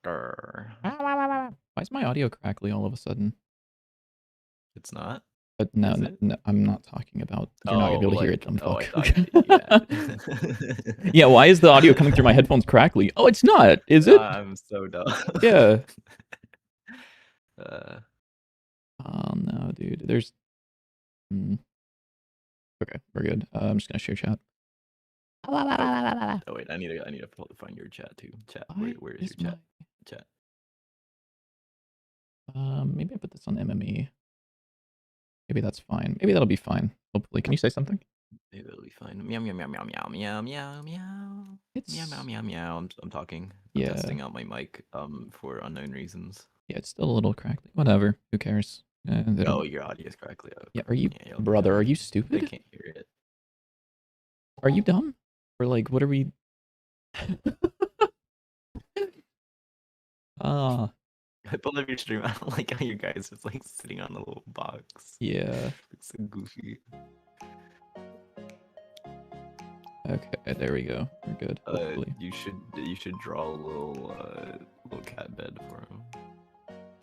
Why is my audio crackly all of a sudden? It's not? But no, Is it? no, I'm not talking about. You're not gonna be able to hear it, dumb Oh, fuck. I thought, yeah. Yeah, why is the audio coming through my headphones crackly? Oh, it's not, is it? I'm so dumb. Yeah. Uh, Oh no, dude. There's. Okay, we're good. I'm just gonna share chat. oh wait, I need to find your chat too. Chat. Where is your chat? Chat. Maybe I put this on MME. Maybe that's fine. Maybe that'll be fine. Hopefully. Can you say something? Maybe it'll be fine. Meow meow meow meow meow meow meow meow. It's Meow meow meow meow. I'm talking. yeah. I'm testing out my mic for unknown reasons. Yeah, it's still a little crackly. Whatever. Who cares? Oh, your audio is crackly. Okay. Yeah, are you, Yeah, brother? Are you stupid? I can't hear it. Are you dumb? Or like, what are we? Ah. I love your stream. I don't like how you guys just like sitting on a little box. Yeah. It's so goofy. Okay, there we go. We're good. Hopefully. You should draw a little cat bed for him.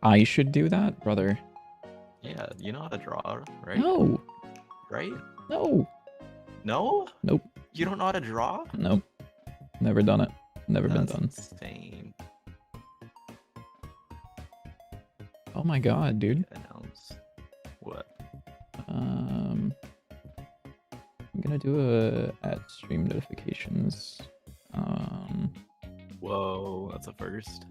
I should do that, brother. Yeah, you know how to draw, right? No. Right? No. No? Nope. You don't know how to draw? Nope. Never done it. Never been done. Insane. Oh my god, dude. Announce. What? I'm gonna do a at stream notifications. Whoa, that's a first.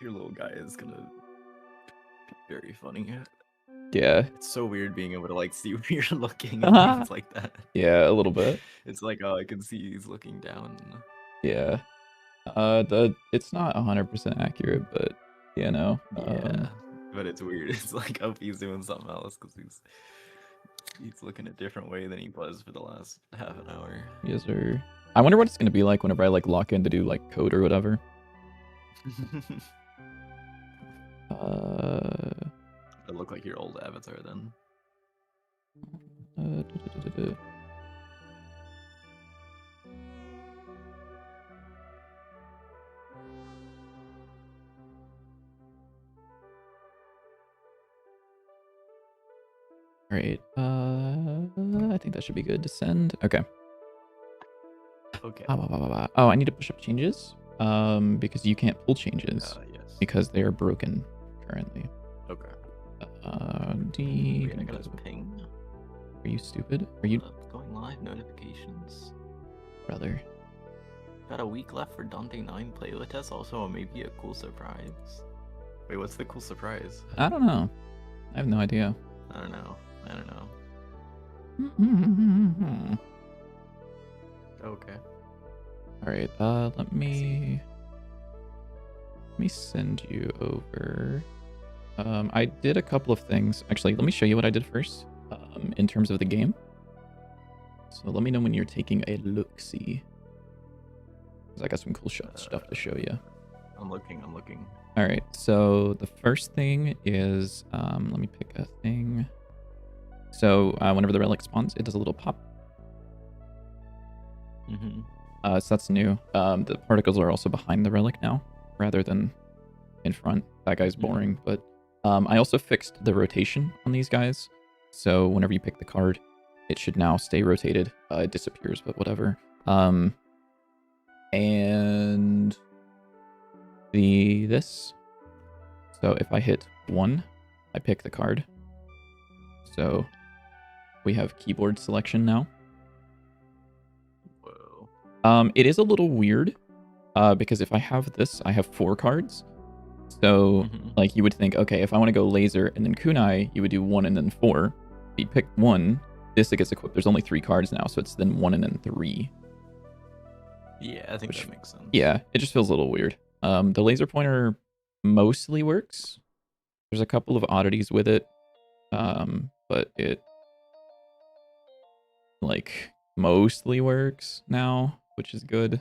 Your little guy is gonna be very funny. Yeah. It's so weird being able to like see where you're looking and things like that. Yeah, a little bit. It's like, oh, I can see he's looking down. Yeah. It's not 100% accurate, but you know. Yeah. But it's weird. It's like, oh, he's doing something else because he's looking a different way than he was for the last half an hour. Yes, sir. I wonder what it's gonna be like whenever I like lock in to do like code or whatever. It look like your old avatar then. Alright, I think that should be good to send. Okay. Okay. Oh, I need to push up changes. Because you can't pull changes. Yes. Because they are broken currently. Okay. D. I got a ping. Are you stupid? Are you going live notifications? Brother. Got a week left for Dante 9 playtest. Also, maybe a cool surprise. Wait, what's the cool surprise? I don't know. I have no idea. I don't know. Okay. All right. Let me send you over. I did a couple of things. Actually, let me show you what I did first. In terms of the game. So let me know when you're taking a look-see. Because I got some cool stuff to show you. I'm looking. All right. So the first thing is, let me pick a thing. So whenever the relic spawns, it does a little pop. So that's new. The particles are also behind the relic now, rather than in front. That guy's boring, but I also fixed the rotation on these guys. So whenever you pick the card, it should now stay rotated. It disappears, but whatever. And this. So if I hit 1, I pick the card. So we have keyboard selection now. Whoa. It is a little weird, because if I have this, I have 4 cards. So, like, you would think, okay, if I want to go laser and then kunai, you would do 1 and then 4. If you pick 1, this gets equipped. There's only 3 cards now, so it's then 1 and then 3. Yeah, I think that makes sense. Yeah, it just feels a little weird. The laser pointer mostly works. There's a couple of oddities with it, but it, like, mostly works now, which is good.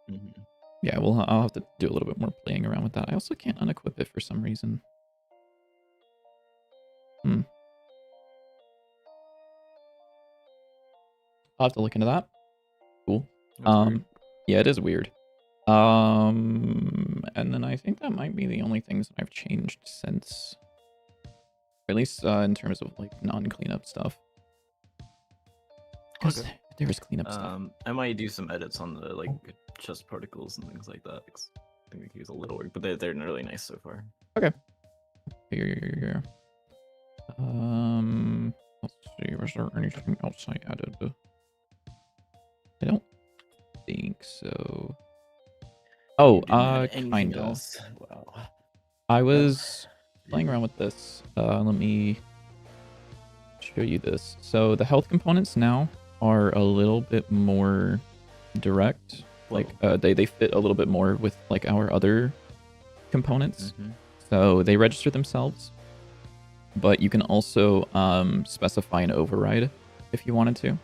Mhm. Yeah, well, I'll have to do a little bit more playing around with that. I also can't unequip it for some reason. Hmm. I'll have to look into that. Cool. That's weird. Yeah, it is weird. And then I think that might be the only things that I've changed since, or at least in terms of like non-cleanup stuff. Because Okay. there is cleanup stuff. I might do some edits on the like chest particles and things like that. 'Cause I think we could use a little work, but they're really nice so far. Okay. Here. Let's see. Was there anything else I added? I don't think so. Oh, You didn't add anything kinda. else. Wow. I was playing around with this. Let me show you this. So the health components now are a little bit more direct. Like they fit a little bit more with like our other components. Mhm. So they register themselves, but you can also specify an override if you wanted to.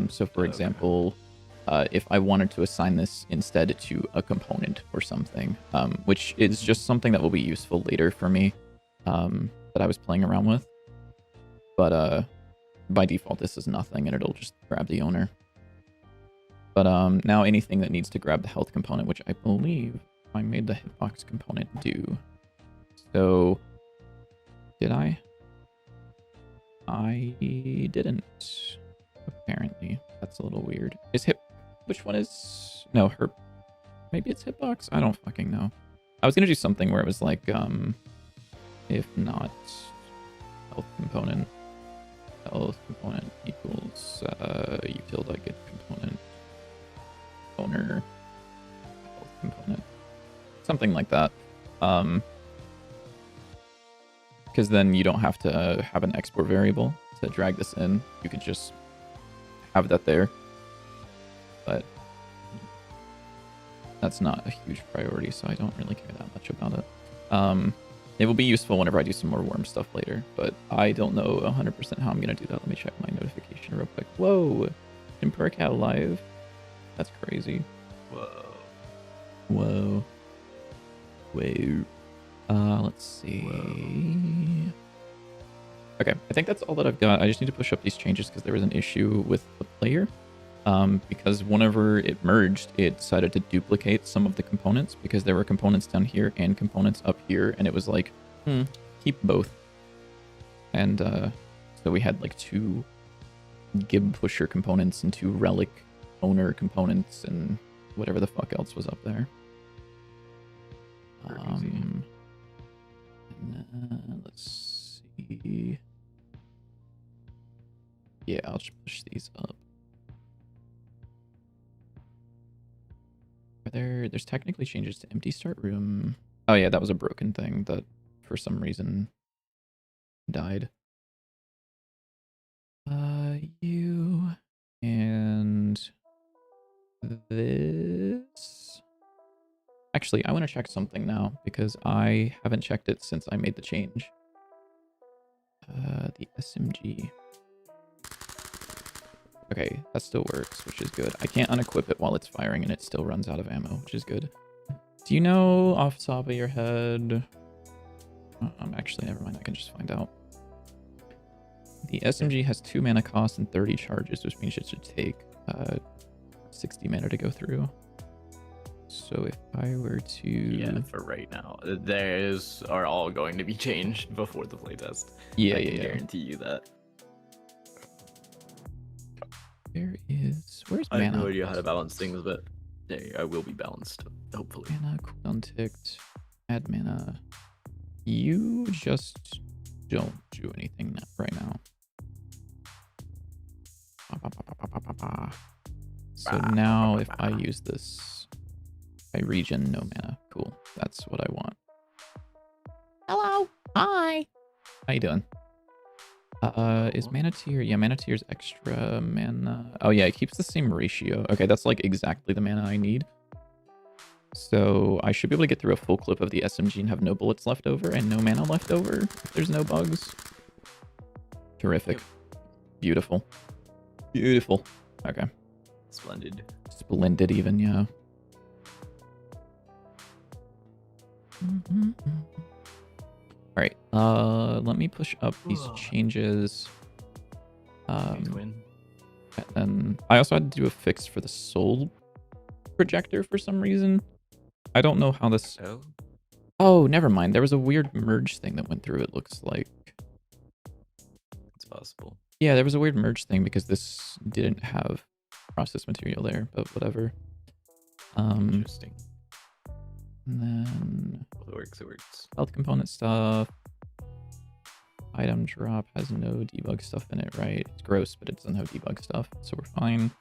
So for Okay. example, if I wanted to assign this instead to a component or something, which is just something that will be useful later for me, that I was playing around with. But by default, this is nothing, and it'll just grab the owner. But now anything that needs to grab the health component, which I believe I made the hitbox component do. So, did I? I didn't. Apparently, that's a little weird. Is hip? Which one is? No, her. Maybe it's hitbox. I don't fucking know. I was gonna do something where it was like, if not health component equals util get component owner health component, something like that. Because then you don't have to have an export variable to drag this in. You could just have that there. But that's not a huge priority, so I don't really care that much about it. It will be useful whenever I do some more worm stuff later, but I don't know 100% how I'm going to do that. Let me check my notification real quick. Whoa! Impercat live. That's crazy. Whoa. Let's see. Whoa. Okay, I think that's all that I've got. I just need to push up these changes because there was an issue with the player. Because whenever it merged, it decided to duplicate some of the components because there were components down here and components up here, and it was like, keep both. And so we had like 2 Gib pusher components and 2 relic owner components and whatever the fuck else was up there. And then, let's see. Yeah, I'll just push these up. There's technically changes to empty start room. Oh yeah, that was a broken thing that for some reason died. You and this. Actually, I want to check something now because I haven't checked it since I made the change. The SMG. Okay, that still works, which is good. I can't unequip it while it's firing and it still runs out of ammo, which is good. Do you know off the top of your head? Actually, never mind. I can just find out. The SMG has 2 mana cost and 30 charges, which means it should take 60 mana to go through. So if I were to... Yeah, for right now. Those are all going to be changed before the playtest. Yeah, I can guarantee you that. Where's I have mana? no idea how to balance things, but I will be balanced, hopefully. Mana cooldown ticked. Add mana. You just don't do anything right now. So now if I use this, I regen no mana. Cool. That's what I want. Hello. Hi. How you doing? Is mana tier? Yeah, mana tier's extra mana. Oh yeah, it keeps the same ratio. Okay, that's like exactly the mana I need. So I should be able to get through a full clip of the SMG and have no bullets left over and no mana left over if there's no bugs. Terrific. Beautiful. Beautiful. Okay. Splendid. Splendid even, yeah. All right. Let me push up these changes. Twin. And then I also had to do a fix for the soul projector for some reason. I don't know how this. Oh. Oh, never mind. There was a weird merge thing that went through. It looks like. It's possible. Yeah, there was a weird merge thing because this didn't have process material there, but whatever. Interesting. And then Well, it works. It works. health component stuff. Item drop has no debug stuff in it, right? It's gross, but it doesn't have debug stuff, so we're fine.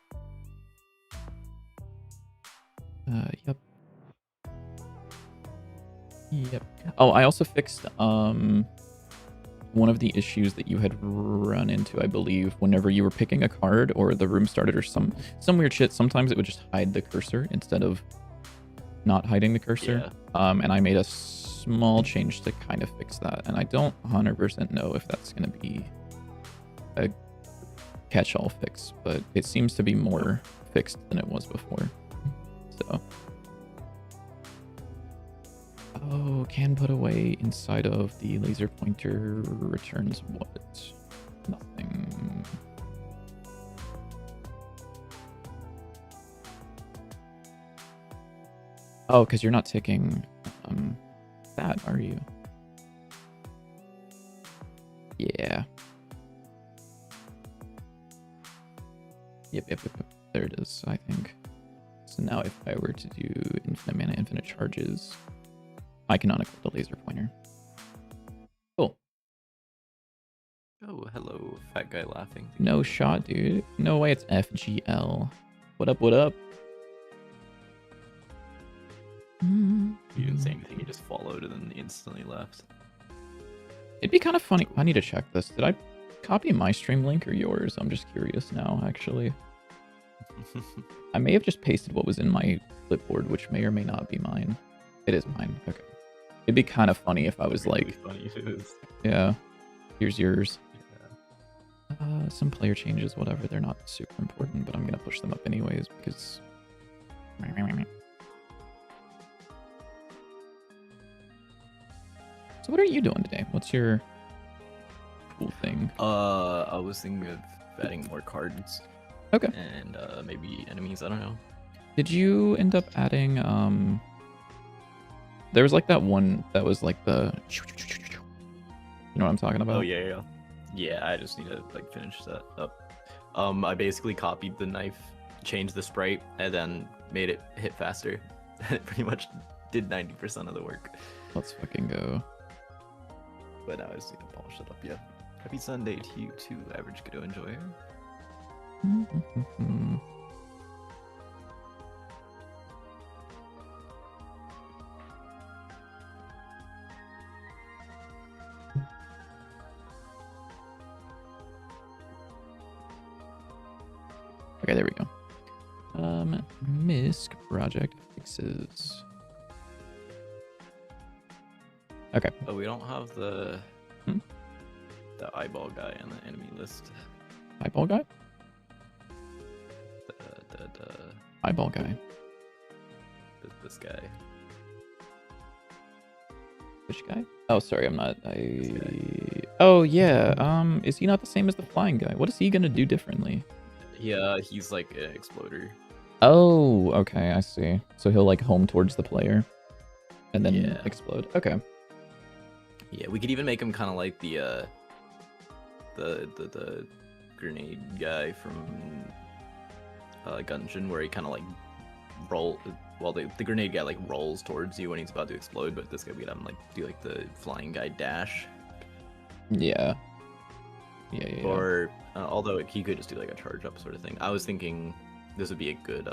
Yep. Yep. Oh, I also fixed one of the issues that you had run into, I believe, whenever you were picking a card or the room started or some weird shit. Sometimes it would just hide the cursor instead of not hiding the cursor. Yeah. And I made a small change to kind of fix that. And I don't 100% know if that's going to be a catch-all fix, but it seems to be more fixed than it was before. So. Oh, can put away inside of the laser pointer returns what? Nothing. Oh, because you're not taking that, are you? Yeah. Yep. There it is, I think. So now if I were to do infinite mana, infinite charges, I can unequip the laser pointer. Cool. Oh, hello, fat guy laughing. No shot, dude. No way it's FGL. What up, what up? You didn't say anything, you just followed and then instantly left. It'd be kind of funny. I need to check this. Did I copy my stream link or yours? I'm just curious now, actually. I may have just pasted what was in my clipboard, which may or may not be mine. It is mine. Okay. It'd be kind of funny if I was really like, funny if it is. Yeah, here's yours. Yeah. Some player changes, whatever. They're not super important, but I'm gonna push them up anyways because. So what are you doing today? What's your cool thing? I was thinking of adding more cards. Okay. And maybe enemies. I don't know. Did you end up adding there was like that one that was like the you know what I'm talking about? Oh yeah. Yeah, I just need to like finish that up. I basically copied the knife, changed the sprite, and then made it hit faster. It pretty much did 90% of the work. Let's fucking go. But now I just need to polish it up. Yeah. Happy Sunday to you too, average Godot enjoyer. Okay, there we go. MISC project fixes. Okay. Oh, we don't have the Hmm? the eyeball guy on the enemy list. Eyeball guy? The Eyeball guy. this guy. Which guy? Oh, sorry, I'm not. Oh yeah. Is he not the same as the flying guy? What is he gonna do differently? Yeah, he's like an exploder. Oh, okay, I see. So he'll like home towards the player, and then Yeah. explode. Okay. Yeah, we could even make him kind of like the grenade guy from Gungeon, where he kind of like the grenade guy like rolls towards you when he's about to explode, but this guy we'd have him like do like the flying guy dash. Yeah. Yeah. Or although he could just do like a charge up sort of thing. I was thinking this would be a good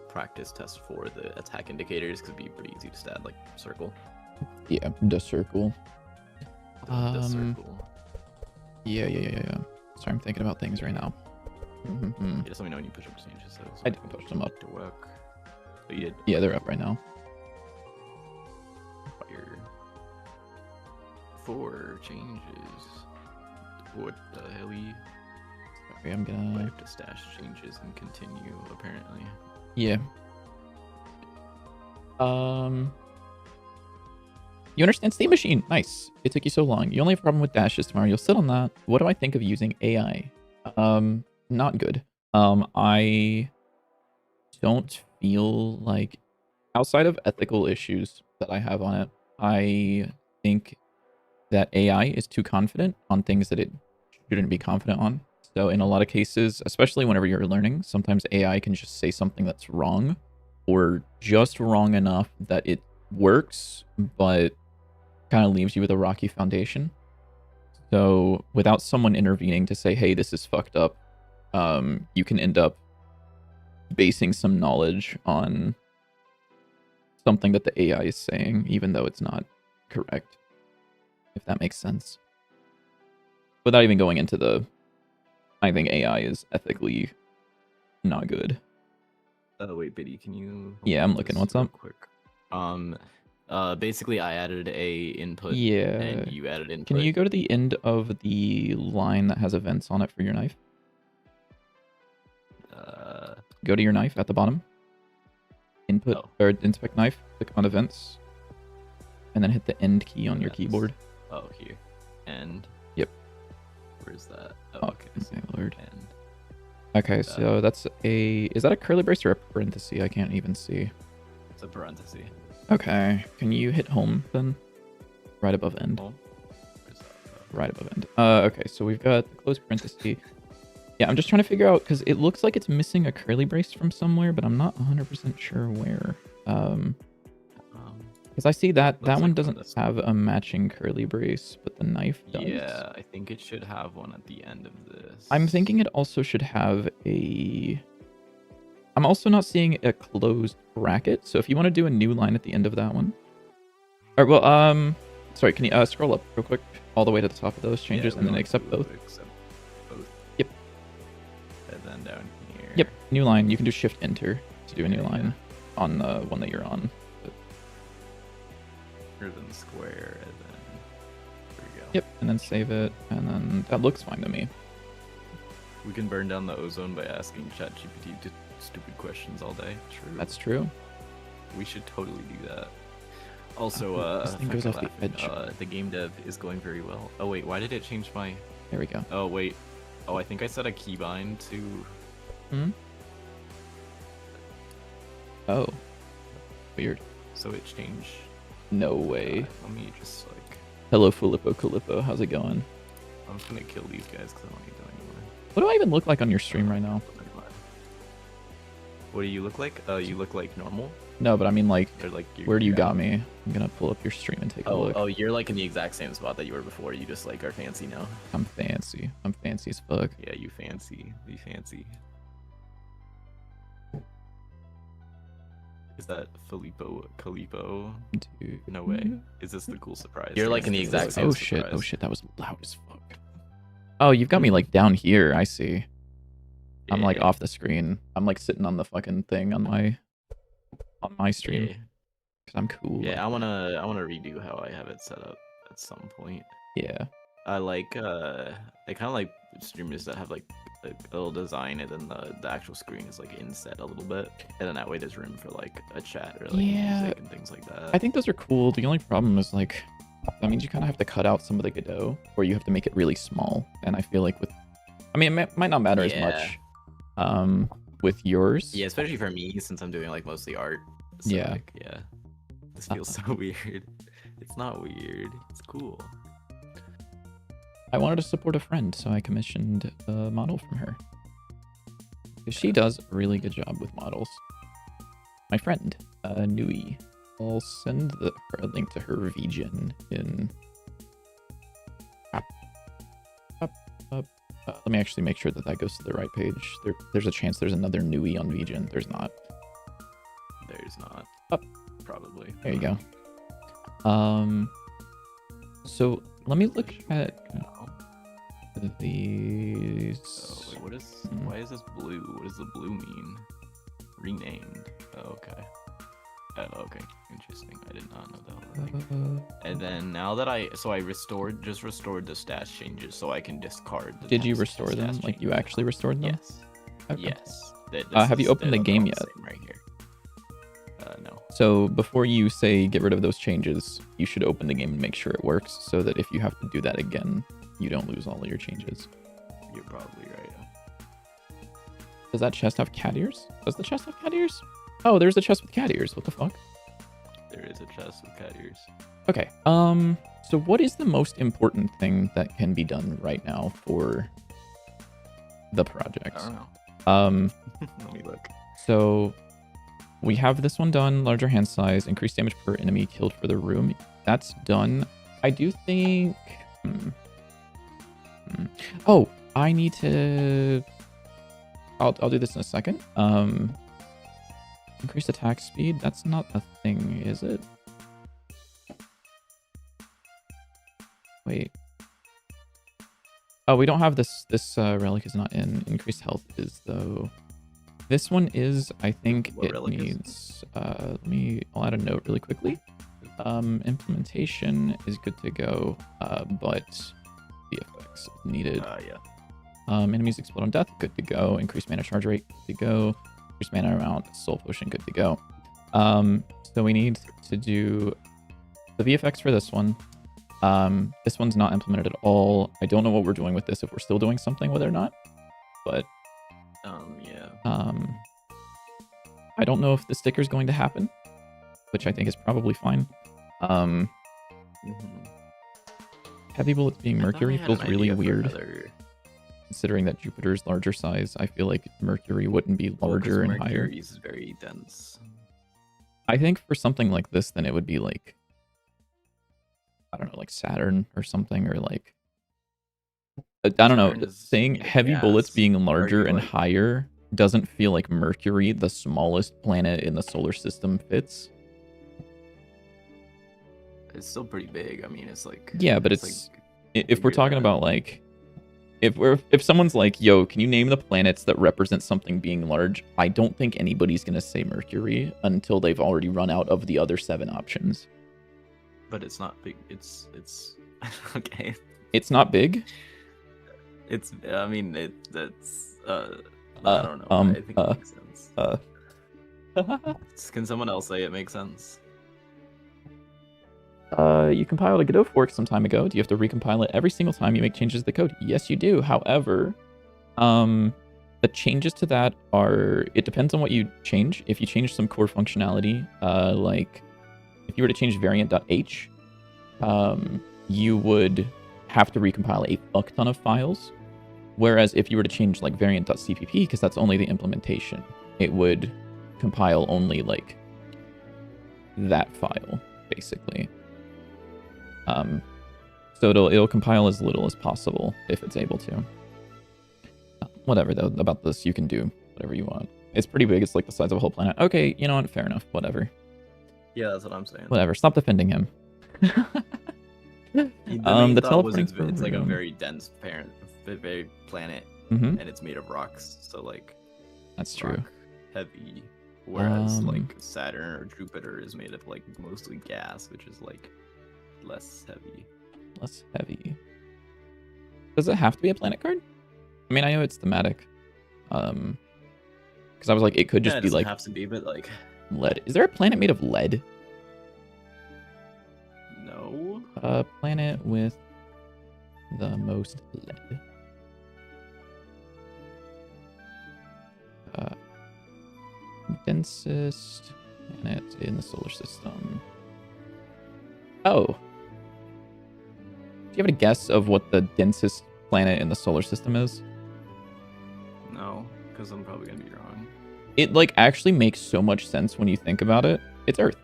practice test for the attack indicators because it'd be pretty easy to stat like circle. Yeah, the circle. The circle. Yeah. Sorry, I'm thinking about things right now. Yeah, just let me know when you push up changes. So I did push them up. to work. Oh, you did. Yeah, they're up right now. Fire. 4 changes. What the hell? Sorry, I'm I gonna. have to stash changes and continue apparently. Yeah. You understand State Machine. Nice. It took you so long. You only have a problem with dashes tomorrow. You'll sit on that. What do I think of using AI? Not good. I don't feel like, outside of ethical issues that I have on it, I think that AI is too confident on things that it shouldn't be confident on. So in a lot of cases, especially whenever you're learning, sometimes AI can just say something that's wrong, or just wrong enough that it works, but kind of leaves you with a rocky foundation. So without someone intervening to say, hey, this is fucked up, you can end up basing some knowledge on something that the AI is saying, even though it's not correct, if that makes sense. Without even going into the, I think AI is ethically not good. Wait, Biddy, can you? Yeah, I'm looking. What's up? Quick. Basically, I added a input. Yeah. And you added input. Can you go to the end of the line that has events on it for your knife? Go to your knife at the bottom. Input or inspect knife. Click on events, and then hit the end key on your keyboard. Oh, here. And. Yep. Where's that? Oh, okay. Lord. And. Okay, so that's a. Is that a curly brace or a parenthesis? I can't even see. It's a parenthesis. Okay. Can you hit home then? Right above end. Home? Right above end. Okay, so we've got the close parenthesis. Yeah, I'm just trying to figure out, because it looks like it's missing a curly brace from somewhere, but I'm not 100% sure where. Because I see that one doesn't have a matching curly brace, but the knife does. Yeah, I think it should have one at the end of this. I'm thinking it also should have a... I'm also not seeing a closed bracket, so if you want to do a new line at the end of that one. All right, well, sorry, can you scroll up real quick all the way to the top of those changes, and then accept both? Yep. And then down here. Yep, new line. You can do shift enter to do a new line on the one that you're on. Then square, and then there we go. Yep, and then save it, and then that looks fine to me. We can burn down the ozone by asking ChatGPT stupid questions all day. True. That's true. We should totally do that. Also, this thing goes off the edge. The game dev is going very well. Oh wait, why did it change my? There we go. Oh wait. Oh, I think I set a keybind to. Hmm. Oh. Weird. So it changed. No way. Let me just like. Hello, Filippo Calippo. How's it going? I'm just gonna kill these guys because I don't need them anymore. What do I even look like on your stream right now? What do you look like? You look like normal. No, but I mean like, where do you got me? I'm gonna pull up your stream and take a look. Oh, you're like in the exact same spot that you were before. You just like are fancy now. I'm fancy. I'm fancy as fuck. Yeah, you fancy. Be fancy. Is that Filippo Calipo? Dude. No way. Is this the cool surprise? You're like in the exact same. Oh shit! Oh shit! That was loud as fuck. Oh, you've got me like down here. I see. Yeah. I'm like off the screen. I'm like sitting on the fucking thing on my stream. Yeah. Cause I'm cool. Yeah, I wanna redo how I have it set up at some point. Yeah. I like I kind of like streamers that have like a little design, and then the actual screen is like inset a little bit, and then that way there's room for like a chat or like music and things like that. I think those are cool. The only problem is like, that means you kind of have to cut out some of the Godot, or you have to make it really small. And I feel like with, I mean, it might not matter as much with yours. Yeah, especially for me since I'm doing like mostly art. So, yeah. Like, yeah. This feels so weird. It's not weird. It's cool. I wanted to support a friend, so I commissioned a model from her. Because she does a really good job with models. My friend, Nui. I'll send her a link to her VGen in... let me actually make sure that that goes to the right page. There's a chance there's another Nui on VGen. There's not. There's not. Probably. There you go. So let me look at these. Oh, wait, what is? Why is this blue? What does the blue mean? Renamed. Oh, okay. Oh, okay. Interesting. I did not know that. And then now that just restored the stats changes, so I can discard. Did you restore them? Like you actually restored them? Yes. Okay. Yes. Have you opened the game yet? Right here. No. So before you say get rid of those changes, you should open the game and make sure it works so that if you have to do that again, you don't lose all of your changes. You're probably right. Does that chest have cat ears? Does the chest have cat ears? Oh, there's a chest with cat ears. What the fuck? There is a chest with cat ears. Okay. So what is the most important thing that can be done right now for the project? I don't know. Let me look. So we have this one done, larger hand size, increased damage per enemy killed for the room. That's done. I do think... Oh, I need to... I'll do this in a second. Increased attack speed. That's not a thing, is it? Wait. Oh, we don't have this. This relic is not in. Increased health is, though. This one is, I think What it relic is needs... I'll add a note really quickly. Implementation is good to go, but VFX is needed. Yeah. Enemies explode on death, good to go. Increased mana charge rate, good to go. Increased mana amount, soul potion, good to go. So we need to do the VFX for this one. This one's not implemented at all. I don't know what we're doing with this, if we're still doing something with it or not. But yeah. I don't know if the sticker's going to happen, which I think is probably fine. Heavy bullets being Mercury feels really weird. Considering that Jupiter's larger size, I feel like Mercury wouldn't be larger and higher. Mercury is very dense. I think for something like this, then it would be like, I don't know, like Saturn or something, or like, I don't know. Saying heavy bullets being larger and higher doesn't feel like Mercury, the smallest planet in the solar system, fits. It's still pretty big. I mean, it's like... Yeah, but it's like, if we're talking about like, if someone's like, yo, can you name the planets that represent something being large? I don't think anybody's gonna say Mercury until they've already run out of the other 7 options. But it's not big. It's okay. It's not big. It's. I mean, that's. I don't know. I think it makes sense. Can someone else say it makes sense? You compiled a Godot fork some time ago. Do you have to recompile it every single time you make changes to the code? Yes, you do. However, the changes to that are... It depends on what you change. If you change some core functionality, like if you were to change variant.h, you would have to recompile a fuck ton of files. Whereas if you were to change like variant.cpp, because that's only the implementation, it would compile only like that file, basically. So it'll compile as little as possible if it's able to. Whatever, though, about this, you can do whatever you want. It's pretty big. It's like the size of a whole planet. Okay, you know what? Fair enough. Whatever. Yeah, that's what I'm saying. Whatever. Stop defending him. The teleporting it's like a very dense very planet, and it's made of rocks. So like, that's true. Heavy. Whereas like Saturn or Jupiter is made of like mostly gas, which is like less heavy. Less heavy. Does it have to be a planet card? I mean, I know it's thematic. Because I was like, it could just be like... It doesn't have to be, but like... Lead. Is there a planet made of lead? No. A planet with the most lead. Densest planet in the solar system. Oh. Do you have a guess of what the densest planet in the solar system is? No, because I'm probably gonna be wrong. It like actually makes so much sense when you think about it. It's Earth.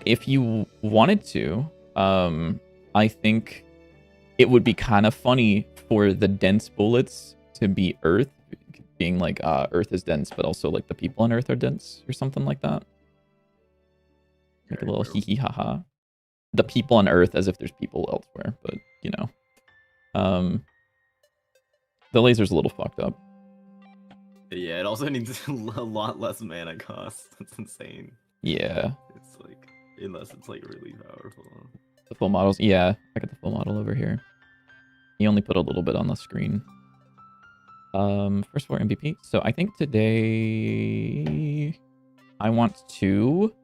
If you wanted to, I think it would be kind of funny for the dense bullets to be Earth, being like Earth is dense, but also like the people on Earth are dense or something like that. Like a little hee hee ha ha. The people on Earth as if there's people elsewhere, but you know. The laser's a little fucked up. Yeah, it also needs a lot less mana cost. That's insane. Yeah. It's like, unless it's like really powerful. The full models, yeah. I got the full model over here. He only put a little bit on the screen. First floor MVP. So I think today I want to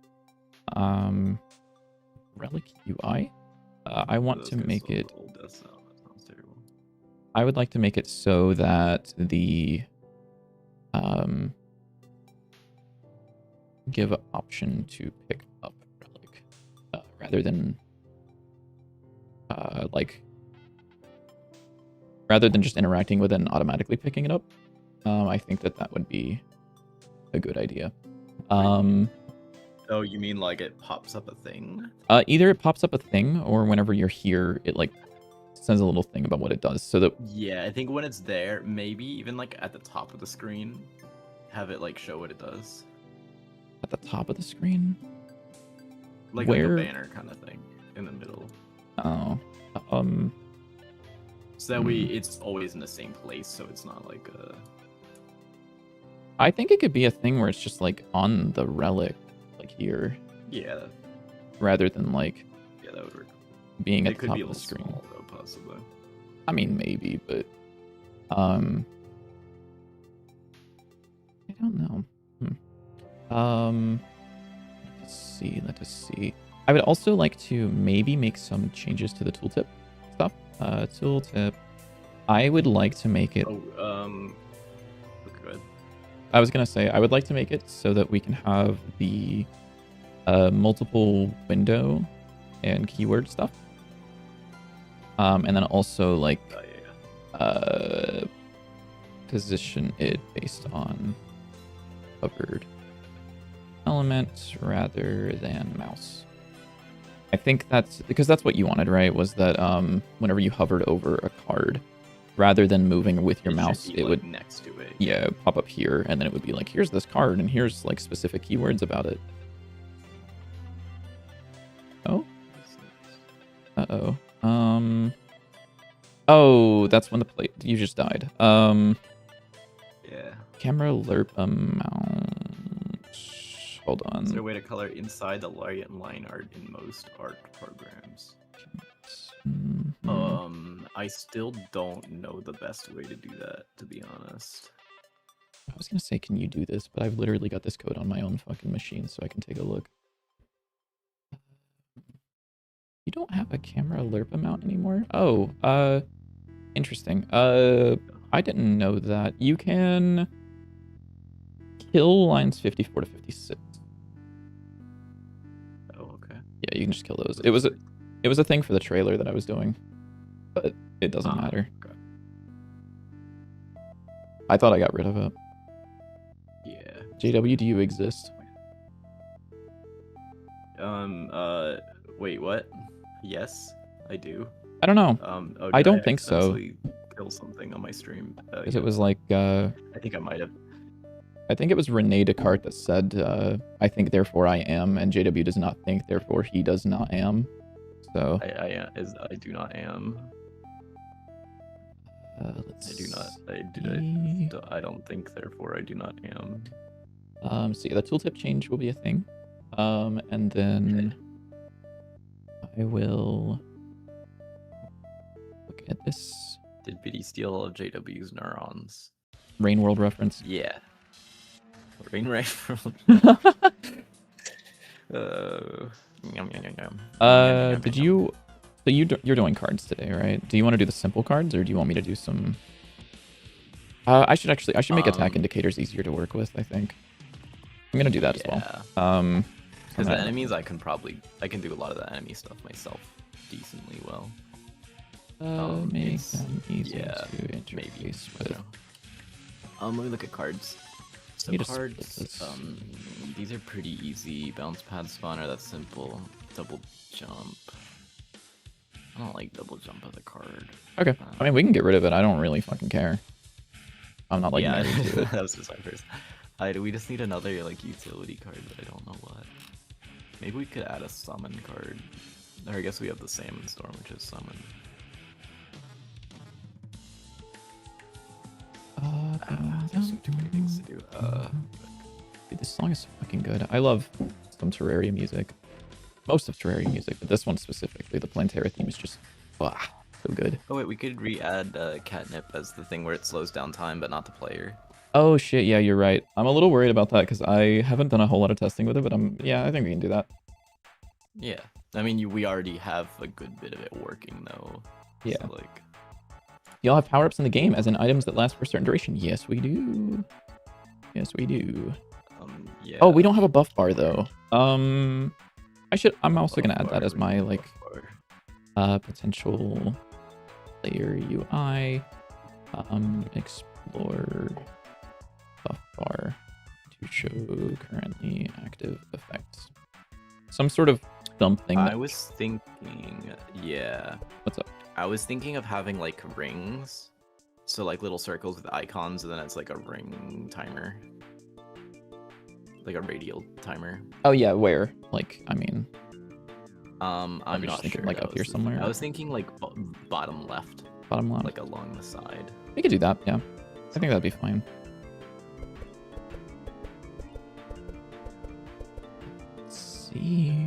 relic UI. I want to make it. That sounds terrible. I would like to make it so that the give an option to pick up relic rather than rather than just interacting with it and automatically picking it up. I think that would be a good idea. Oh, you mean like it pops up a thing? Either it pops up a thing, or whenever you're here, it like sends a little thing about what it does. So that Yeah, I think when it's there, maybe even like at the top of the screen, have it like show what it does. at the top of the screen, Like where a banner kind of thing in the middle. oh, So that way it's always in the same place, so it's not like a. I think it could be a thing where it's just like on the relic, like here, Yeah, rather than like that would work. being at It the could top be a of the little screen. small though, possibly. I mean, maybe, but I don't know. Let us see. I would also like to maybe make some changes to the tooltip stuff. Tooltip. I would like to make it. Oh, good. I was gonna say I would like to make it so that we can have the multiple window and keyword stuff. And then also like position it based on hovered element rather than mouse. I think that's because that's what you wanted, right? Was that whenever you hovered over a card, rather than moving with your mouse, Be, it like, would next to it. yeah pop up here, and then it would be like, here's this card, and here's like specific keywords about it. Oh, uh-oh. Oh, that's when the plate you just died. Yeah. Camera lerp amount. Hold on. Is there a way to color inside the line art in most art programs? I still don't know the best way to do that, to be honest. I was gonna say, can you do this? But I've literally got this code on my own fucking machine, so I can take a look. You don't have a camera lerp amount anymore? Oh, interesting. I didn't know that. You can kill lines 54 to 56. Oh, okay. Yeah, you can just kill those. It was a thing for the trailer that I was doing, but it doesn't matter. Okay. I thought I got rid of it. Yeah. JW, do you exist? Wait, what? Yes, I do. I don't know. Oh, I did don't think so. accidentally kill something on my stream. Because Yeah. it was like, I think I might have. I think it was Rene Descartes that said, I think, therefore I am, and JW does not think, therefore he does not am. So, I do not am. let's I do not. see. I don't think, therefore I do not am. So yeah, the tooltip change will be a thing. And then I will look at this Did Biddy steal all of JW's neurons? Rain World reference. Yeah. Rain rifle. Did you? So you're doing cards today, right? Do you want to do the simple cards, or do you want me to do some? I should make attack indicators easier to work with. I think I'm gonna do that as well. Because the enemies, I can do a lot of the enemy stuff myself decently well. Make them easy yeah, to interface with. Let me look at cards. So You just cards, split this. these are pretty easy. Bounce pad spawner, that's simple. Double jump. I don't like double jump as a card. Okay, I mean we can get rid of it. I don't really fucking care. I'm not like yeah, married to it. that was just my first. We just need another like utility card, but I don't know what. Maybe we could add a summon card. Or I guess we have the Salmon Storm, which is summon. There's too many things to do. Dude, this song is fucking good. I love some Terraria music. Most of Terraria music, but this one specifically, the Plantera theme is just... So good. Oh wait, we could re-add catnip as the thing where it slows down time, but not the player. Oh shit, yeah, you're right. I'm a little worried about that because I haven't done a whole lot of testing with it, but yeah, I think we can do that. Yeah, I mean, we already have a good bit of it working though. Yeah. So, like, Y'all have power-ups in the game as in items that last for a certain duration. Yes, we do. Yes, we do. yeah. Oh, we don't have a buff bar though. I'm also gonna add that bar, as my like buff potential player UI. Explore buff bar to show currently active effects. Some sort of something. I was thinking, yeah. What's up? I was thinking of having like rings, so like little circles with icons, and then it's like a ring timer, like a radial timer. Oh yeah, where? Like, I mean, I'm not thinking sure. like up here somewhere. I was thinking like bottom left. Bottom left. Like along the side. We could do that. Yeah, I think that'd be fine. Let's see.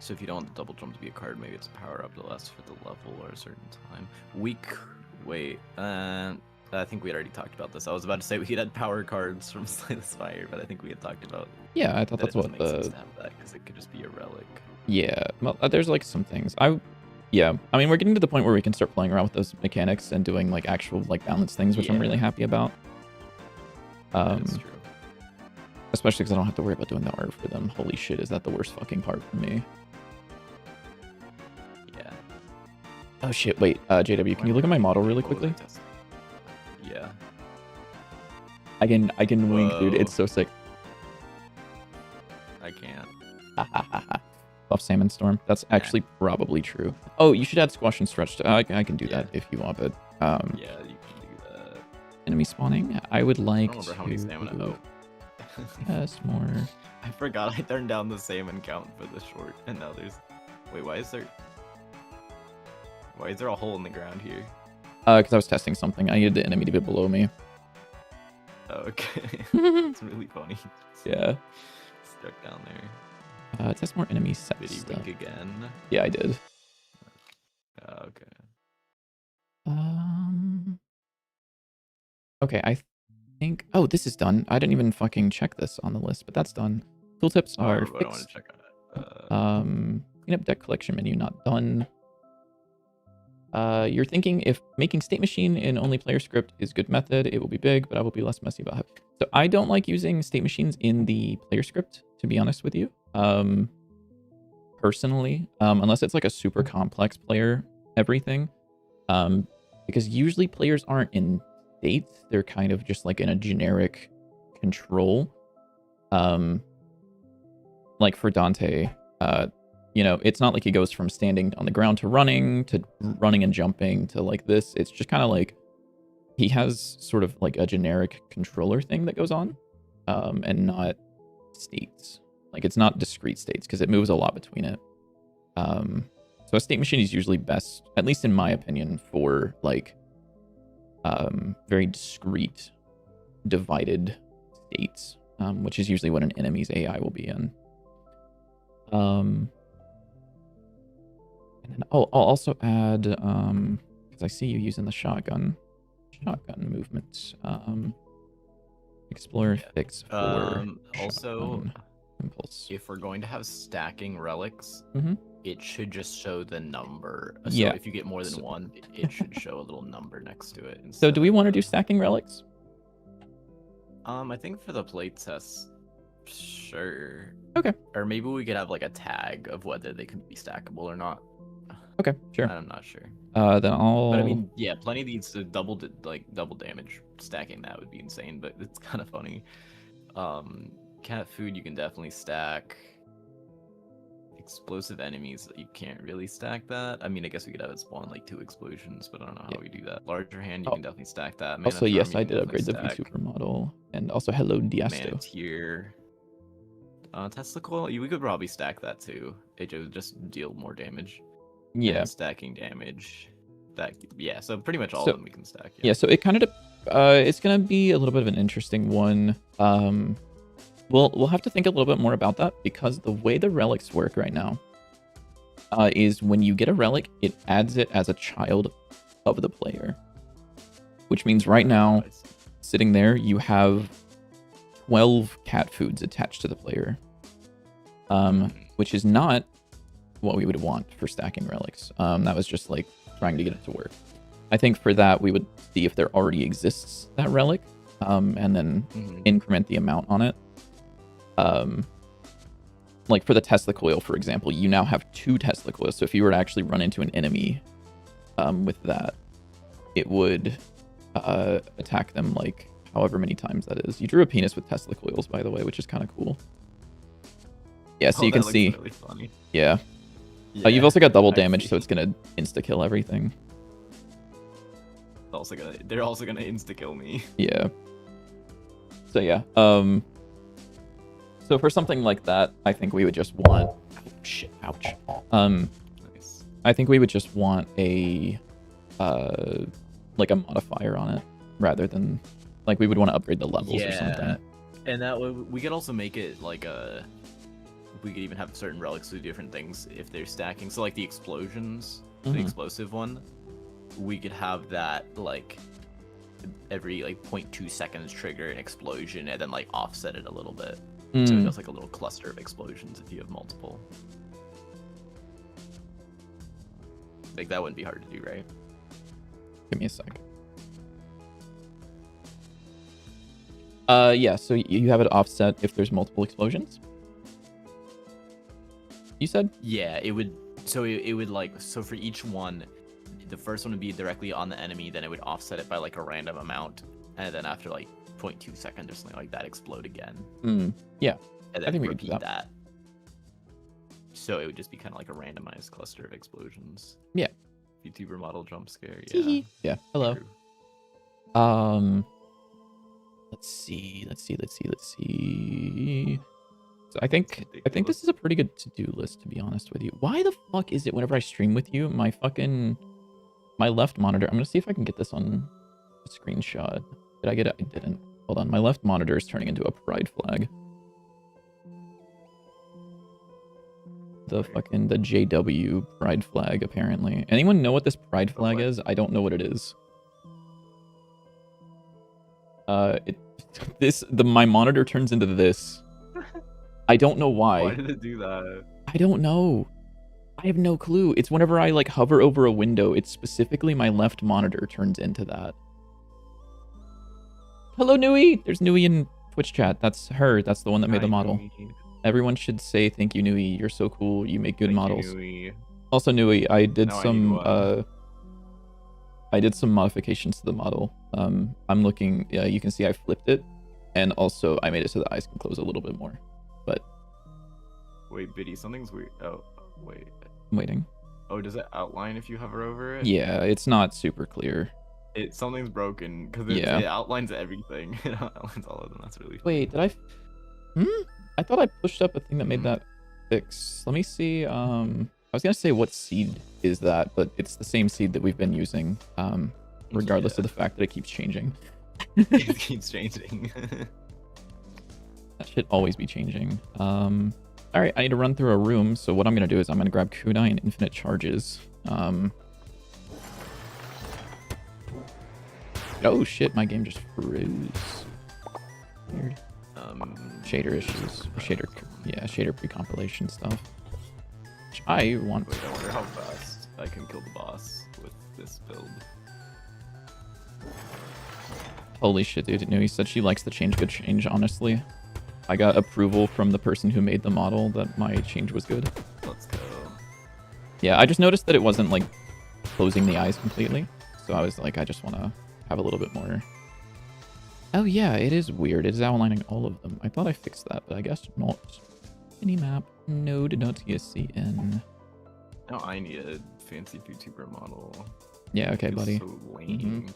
So if you don't want the double jump to be a card, maybe it's a power up that lasts for the level or a certain time. Wait, I think we had already talked about this. I was about to say we could add power cards from Slay the Spire, but I think we had talked about. Yeah, I thought that's what the. Sense to have that because it could just be a relic. Yeah, well, there's like some things. Yeah, I mean, we're getting to the point where we can start playing around with those mechanics and doing like actual like balance things, which I'm really happy about. That's true. Especially because I don't have to worry about doing the art for them. Holy shit, is that the worst fucking part for me? Yeah. Oh shit, wait, JW, can you look at my model really quickly? Yeah. I can wink, dude. It's so sick. I can't. Buff Salmon Storm. That's actually probably true. Oh, you should add Squash and Stretch. I can do that if you want, but yeah, you can do that. Enemy spawning. I would like I don't remember how many stamina. Yes, more. I forgot I turned down the salmon count for the short, and now there's. Wait, why is there a hole in the ground here? Because I was testing something. I needed the enemy to be below me. Oh, okay. It's really funny. Yeah. Stuck down there. Test more enemy set Did he stuff. wink again? Yeah, I did. Okay. Okay, I think. Oh, this is done. I didn't even fucking check this on the list, but that's done. Tooltips are I want to fixed. check Clean up deck collection menu, not done. You're thinking if making state machine in only player script is good method, it will be big, but I will be less messy about it. So I don't like using state machines in the player script, to be honest with you. Personally, unless it's like a super complex player, everything. Because usually players aren't in states, they're kind of just like in a generic control. Like for Dante, it's not like he goes from standing on the ground to running and jumping to like this. It's just kind of like he has sort of like a generic controller thing that goes on, and not states. Like it's not discrete states because it moves a lot between it. So a state machine is usually best, at least in my opinion, for like very discrete, divided states, which is usually what an enemy's AI will be in. And then I'll also add, because I see you using the shotgun movement. Explore fix for also impulse. If we're going to have stacking relics, it should just show the number. So Yeah. if you get more than one, it should show a little number next to it. So do we want to do stacking relics? I think for the playtest, sure. Okay. Or maybe we could have like a tag of whether they can be stackable or not. Okay, sure. I'm not sure. Then I'll. But I mean, yeah, plenty of these double damage stacking. That would be insane, but it's kind of funny. Cat food you can definitely stack. Explosive enemies you can't really stack that. I mean, I guess we could have it spawn like 2 explosions, but I don't know how we do that. Larger hand you can definitely stack that. Mana also, Charm, yes, you I can did upgrade the definitely V stack. Super model, and also hello Diasto. Mana tier. Testicle, we could probably stack that too. It would just deal more damage. Yeah. And stacking damage. So pretty much all of them we can stack. Yeah, so it kind of it's gonna be a little bit of an interesting one. we'll have to think a little bit more about that, because the way the relics work right now is when you get a relic, it adds it as a child of the player. Which means right now, sitting there, you have 12 cat foods attached to the player. Which is not what we would want for stacking relics. That was just like trying to get it to work. I think for that, we would see if there already exists that relic, and then increment the amount on it. Like for the Tesla coil, for example, you now have 2 Tesla coils. So if you were to actually run into an enemy with that, it would attack them like however many times that is. You drew a penis with Tesla coils, by the way, which is kind of cool. Yeah, so you can see. Really funny. Yeah. You've also got double damage, so it's gonna insta kill everything. They're also gonna insta kill me. Yeah. So yeah. So for something like that, I think we would just want. Oh, shit! Ouch. Nice. I think we would just want a, like a modifier on it, rather than, like, we would want to upgrade the levels or something. And that way we could also make it like a. We could even have certain relics do different things if they're stacking. So like the explosions, the explosive one, we could have that like every like 0.2 seconds trigger an explosion and then like offset it a little bit. So it does like a little cluster of explosions if you have multiple. Like that wouldn't be hard to do, right? Give me a sec. Yeah, so you have it offset if there's multiple explosions? You said? Yeah, it would. So it would like, so for each one, the first one would be directly on the enemy, then it would offset it by like a random amount, and then after like 0.2 seconds or something like that, explode again. Yeah, and then I think we repeat could do that. So it would just be kind of like a randomized cluster of explosions. Yeah. VTuber model jump scare. Yeah. Yeah. Hello. True. Let's see. So I think this is a pretty good to-do list, to be honest with you. Why the fuck is it whenever I stream with you, my left monitor, I'm gonna see if I can get this on a screenshot. Did I get it? I didn't. Hold on, my left monitor is turning into a pride flag. The JW pride flag, apparently. Anyone know what this pride flag is? I don't know what it is. My monitor turns into this. I don't know why. Why did it do that? I don't know. I have no clue. It's whenever I like hover over a window, it's specifically my left monitor turns into that. Hello, Nui. There's Nui in Twitch chat. That's her. That's the one that made the model. Nui. Everyone should say thank you, Nui. You're so cool. You make good models. Nui. Also, Nui, I did some modifications to the model. I'm looking. Yeah, you can see I flipped it, and also I made it so the eyes can close a little bit more. But wait, Biddy, something's weird. Oh, wait. I'm waiting. Oh, does it outline if you hover over it? Yeah, it's not super clear. Something's broken because it outlines everything. It outlines all of them. That's really funny. Wait, did I? I thought I pushed up a thing that made that fix. Let me see. I was gonna say what seed is that, but it's the same seed that we've been using, regardless of the fact that it keeps changing. It keeps changing. That should always be changing. All right, I need to run through a room. So what I'm gonna do is I'm gonna grab kunai and infinite charges. Oh shit, my game just froze. Weird. Shader issues. Shader pre-compilation stuff. Which I want. Wait, I wonder how fast I can kill the boss with this build. Holy shit, dude. No, he said she likes the good change, honestly. I got approval from the person who made the model that my change was good. Let's go. Yeah, I just noticed that it wasn't, like, closing the eyes completely. So I was like, I just want to have a little bit more. Oh, yeah, it is weird. It is outlining all of them. I thought I fixed that, but I guess not. Minimap node.tscn. Now I need a fancy VTuber model. Yeah, okay, buddy. So lame.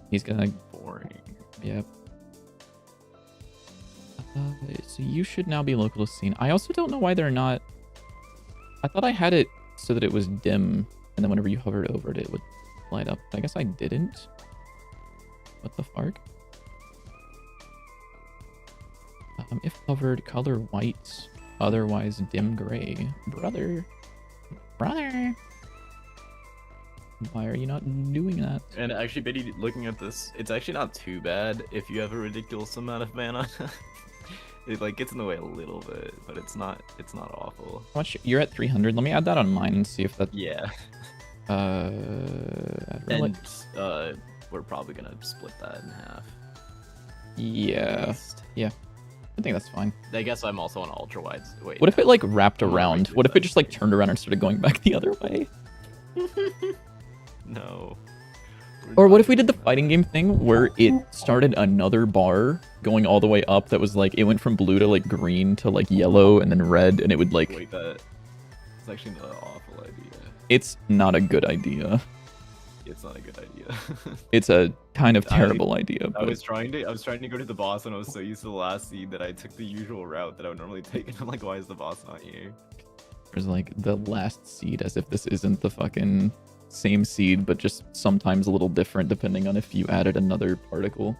He's gonna... Boring. Yep. So you should now be local to scene. I also don't know why they're not... I thought I had it so that it was dim, and then whenever you hovered over it, it would light up. I guess I didn't. What the fuck? If covered, color white, otherwise dim gray. Brother. Why are you not doing that? And actually, Biddy, looking at this, it's actually not too bad if you have a ridiculous amount of mana. It like gets in the way a little bit, but it's not awful. How much? You're at 300. Let me add that on mine and see if that. Yeah. Add relic. And we're probably gonna split that in half. Yeah. Yeah. I think that's fine. I guess I'm also on ultra wide. Wait. What if it like wrapped I'm on around? regular What if it just like size. turned around and started going back the other way? No. Or what if we did the fighting game thing where it started another bar going all the way up that was like, it went from blue to like green to like yellow and then red, and it would like... Wait, that's actually not an awful idea. It's not a good idea. It's not a good idea. It's a kind of terrible idea. I But was trying to go to the boss, and I was so used to the last seed that I took the usual route that I would normally take, and I'm like, why is the boss not here? there's like the last seed, as if this isn't the fucking same seed, but just sometimes a little different depending on if you added another particle.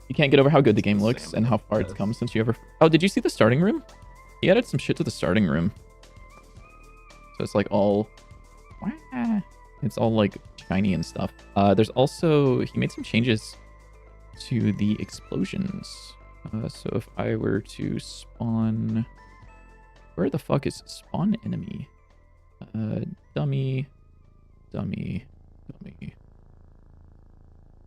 You can't get over how good the game looks and how far it's come since you ever... Oh, did you see the starting room? He added some shit to the starting room. So it's like all... It's all like shiny and stuff. There's also... He made some changes to the explosions. So if I were to spawn... Where the fuck is spawn enemy? Dummy.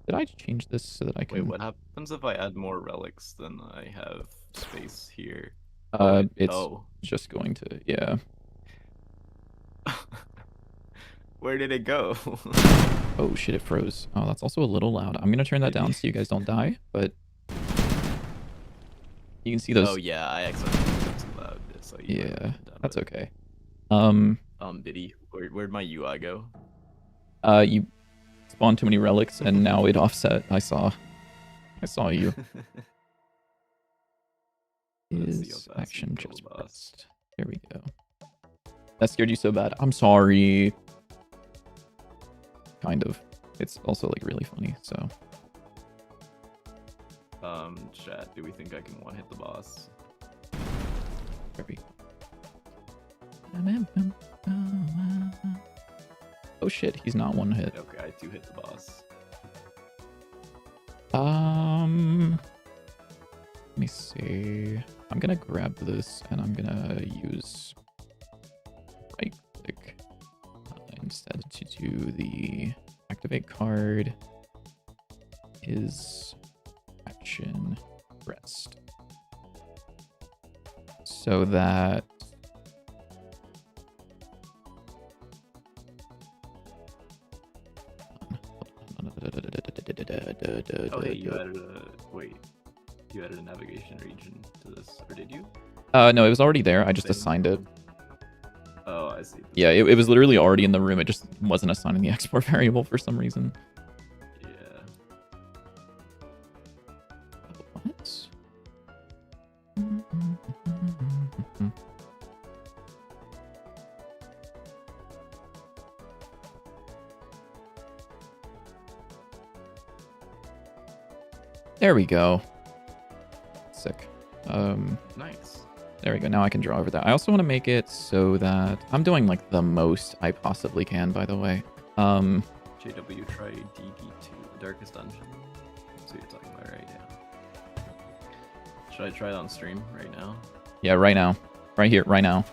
Did I change this so that I can... Wait, what happens if I add more relics than I have space here? It's just going to... Yeah. Where did it go? Oh shit, it froze. Oh, that's also a little loud. I'm gonna turn that down so you guys don't die, but... You can see those... Oh yeah, I accidentally put it too loud. So Yeah, that's okay. Biddy, where'd my UI go? You spawned too many relics and now it offset. I saw you. Let's see Is how fast action we can just kill the boss. pressed. There we go. That scared you so bad. I'm sorry. Kind of. It's also like really funny, so... Chat, do we think I can one-hit the boss? There we go. Oh shit, he's not one hit. Okay, I do hit the boss. Let me see. I'm gonna grab this and I'm gonna use right click instead to do the activate card is action rest. So that Oh, hey, you added you added a navigation region to this, or did you? no, it was already there. I just Same. assigned it. Oh, I see. Yeah, it was literally already in the room. It just wasn't assigning the export variable for some reason. Yeah. What? There we go. Sick. Nice. There we go. Now I can draw over that. I also want to make it so that I'm doing like the most I possibly can, by the way. JW, try DD2, Darkest Dungeon. That's what you're talking about right now. Should I try it on stream right now? Yeah, right now. Right here, right now.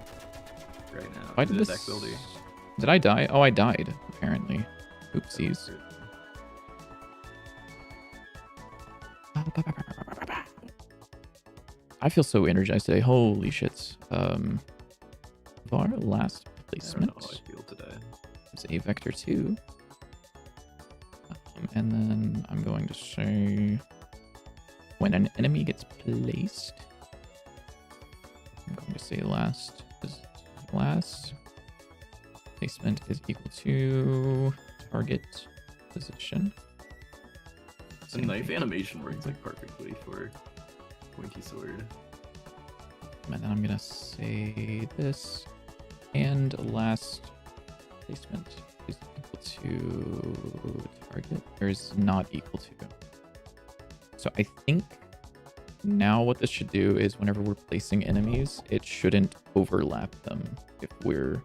Right now. Why did Is it this... deck builder? Did I die? Oh, I died, apparently. Oopsies. I feel so energized today. Holy shit. Our last I don't placement know how I feel today. is a vector 2. And then I'm going to say when an enemy gets placed, I'm going to say last placement is equal to target position. The knife animation works like perfectly for pointy sword. And then I'm gonna say this and last placement is equal to target, or is not equal to. So I think now what this should do is whenever we're placing enemies, it shouldn't overlap them if we're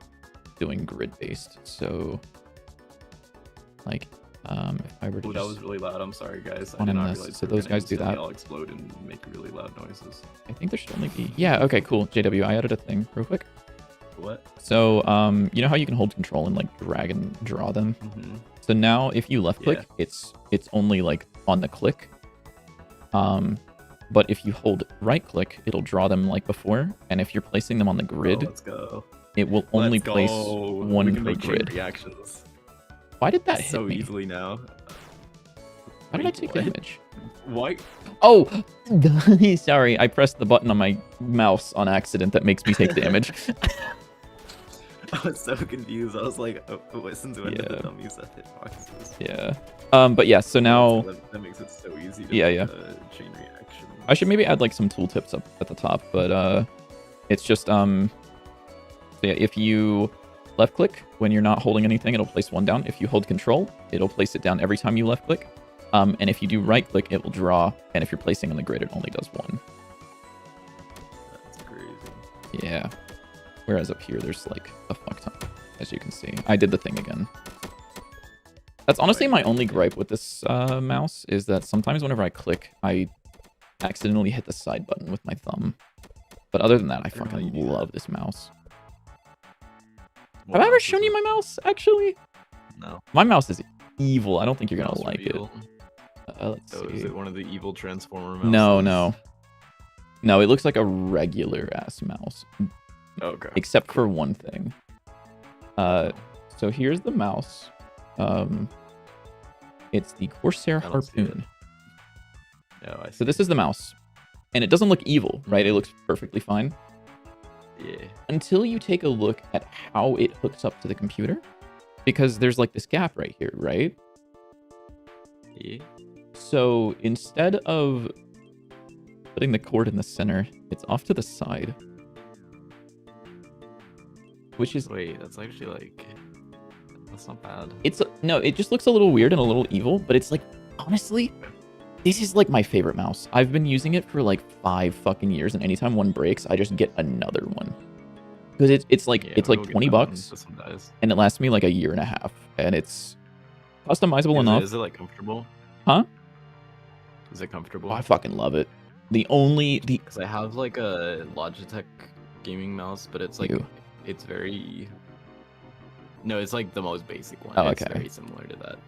doing grid-based. So, like, if I were to that was really loud. I'm sorry, guys. I on did in not this, realize so we were those gonna guys do instantly that. all explode and make really loud noises. I think there should only be... Yeah, okay, cool. JW, I added a thing real quick. What? So, you know how you can hold control and, like, drag and draw them? Mm-hmm. So now if you left click, it's only, like, on the click. But if you hold right click, it'll draw them like before. And if you're placing them on the grid, let's go. It will only Let's place go. one We can per make chain grid. reactions Why did that hit so me? easily now. Why did I Wait, take what? damage? Why? Oh, sorry. I pressed the button on my mouse on accident that makes me take damage. I was so confused. I was like, oh, since when did Yeah. the dummies that hit boxes? Yeah. But yeah, so now That makes it so easy to Yeah, make yeah. a chain reaction. I should maybe add like some tooltips up at the top, but it's just so yeah, if you left click when you're not holding anything, it'll place one down. If you hold control, it'll place it down every time you left click. And if you do right click, it will draw, and if you're placing on the grid, it only does one. That's crazy. Yeah. Whereas up here, there's like a fuck ton, as you can see. I did the thing again. That's honestly my only gripe with this mouse, is that sometimes whenever I click, I accidentally hit the side button with my thumb. But other than that, I fucking love this mouse. Have I ever shown you my mouse, actually? No. My mouse is evil. I don't think you're gonna Mouse like reveal. it. Let's So see. is it one of the evil transformer mouses? No, it looks like a regular ass mouse. Okay. Except for one thing. So here's the mouse. It's the Corsair I don't see Harpoon. No, I see. So this is the mouse. And it doesn't look evil, right? It looks perfectly fine. Yeah. Until you take a look at how it hooks up to the computer. Because there's like this gap right here, right? Yeah. So instead of putting the cord in the center, it's off to the side. Which is... Wait, that's actually like... That's not bad. No, it just looks a little weird and a little evil, but it's like, honestly, this is like my favorite mouse. I've been using it for like 5 fucking years, and anytime one breaks, I just get another one. Because it's like we'll get $20 that one. This one dies. and it lasts me like a year and a half, and it's customizable enough. Is it like comfortable? Huh? Is it comfortable? Oh, I fucking love it. Because I have like a Logitech gaming mouse, but it's like Ew. it's very. No, it's like the most basic one. Oh, It's okay. very similar to that.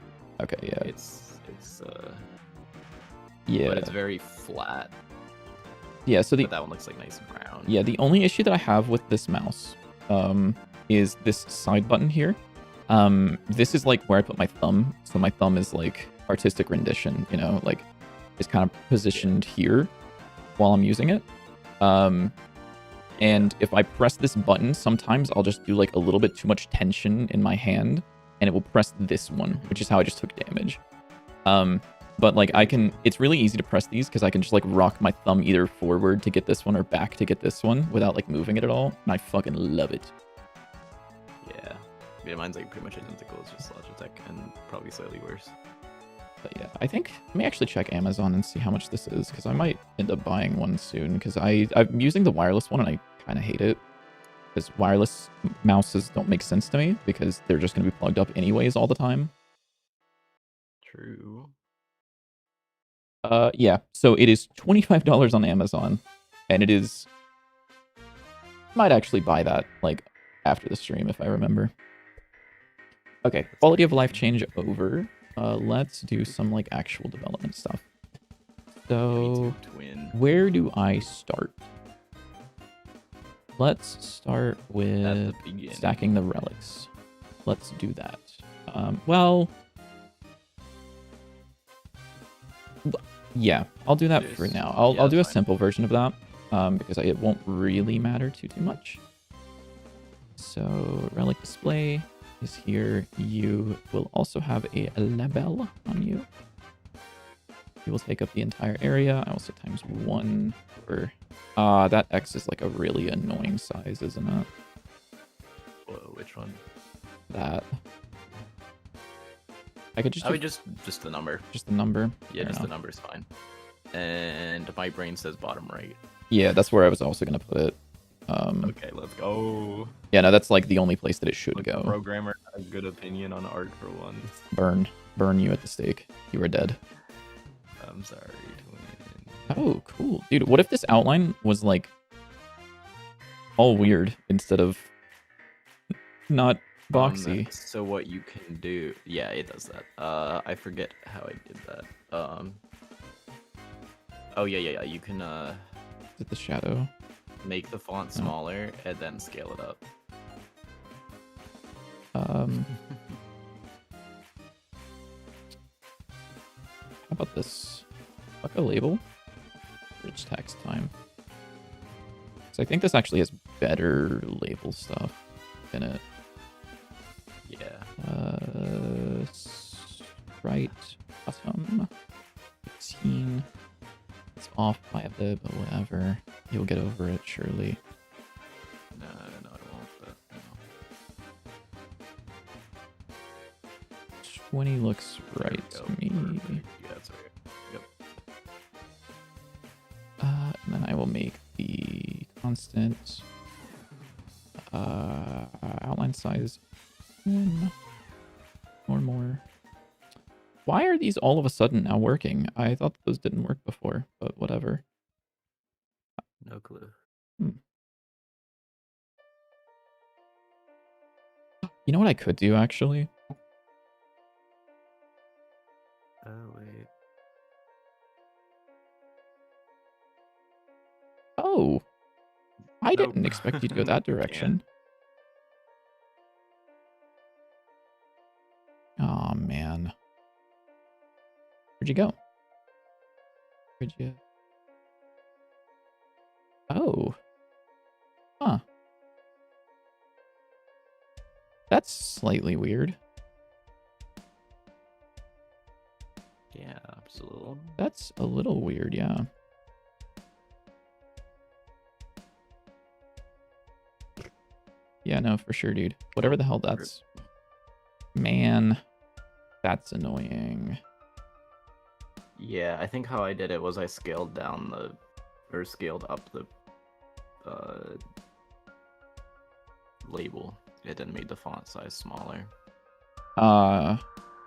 Okay, yeah. But it's very flat. Yeah, so But that one looks like nice and round. yeah, the only issue that I have with this mouse is this side button here. This is like where I put my thumb. So my thumb is like artistic rendition, you know, like it's kind of positioned here while I'm using it. And if I press this button, sometimes I'll just do like a little bit too much tension in my hand and it will press this one, which is how I just took damage. But like it's really easy to press these because I can just like rock my thumb either forward to get this one or back to get this one without like moving it at all. And I fucking love it. Yeah, mine's like pretty much identical. It's just Logitech and probably slightly worse. But yeah, I think let me actually check Amazon and see how much this is because I might end up buying one soon because I'm using the wireless one and I kind of hate it because wireless mouses don't make sense to me because they're just going to be plugged up anyways all the time. True. Yeah, so it is $25 on Amazon and it is might actually buy that like after the stream if I remember. Okay, quality of life change over. Let's do some like actual development stuff. So where do I start? Let's start with stacking the relics. Let's do that. Well, yeah, I'll do that for now. I'll do a simple version of that because it won't really matter too much. So relic display is here. You will also have a label on you. You will take up the entire area. I will say ×1 for... that X is like a really annoying size, isn't it? Whoa, which one? that. I could just I do would just the number. just the number. Yeah, Fair just the enough. number's fine. And my brain says bottom right. Yeah, that's where I was also gonna put it. Okay, let's go. Yeah, no, that's like the only place that it should Like go. programmer had a good opinion on art for once. Burn you at the stake. You are dead. I'm sorry, twin. Oh, cool, dude. What if this outline was like all weird instead of not boxy? So what you can do? Yeah, it does that. I forget how I did that. Oh yeah. You can Is it the shadow? make the font smaller and then scale it up. How about this? Fuck a label. Rich text time. So I think this actually has better label stuff in it. Yeah. Right. Awesome. 15. It's off by a bit, but whatever. You'll get over it, surely. No, I won't. But, no. 20 looks There we right go. to me. Perfect. Yeah, that's right. Yep. And then I will make the constant outline size 1 or more. Why are these all of a sudden now working? I thought those didn't work before, but whatever. No clue. You know what I could do, actually? Oh wait. Oh, I Nope. didn't expect you to go that direction. Oh man, where'd you go? Where'd you? Oh, huh. That's slightly weird. Yeah, absolutely. That's a little weird, yeah. Yeah, no, for sure, dude. Whatever the hell that's... Man, that's annoying. Yeah, I think how I did it was I scaled down or scaled up the label. It then made the font size smaller. I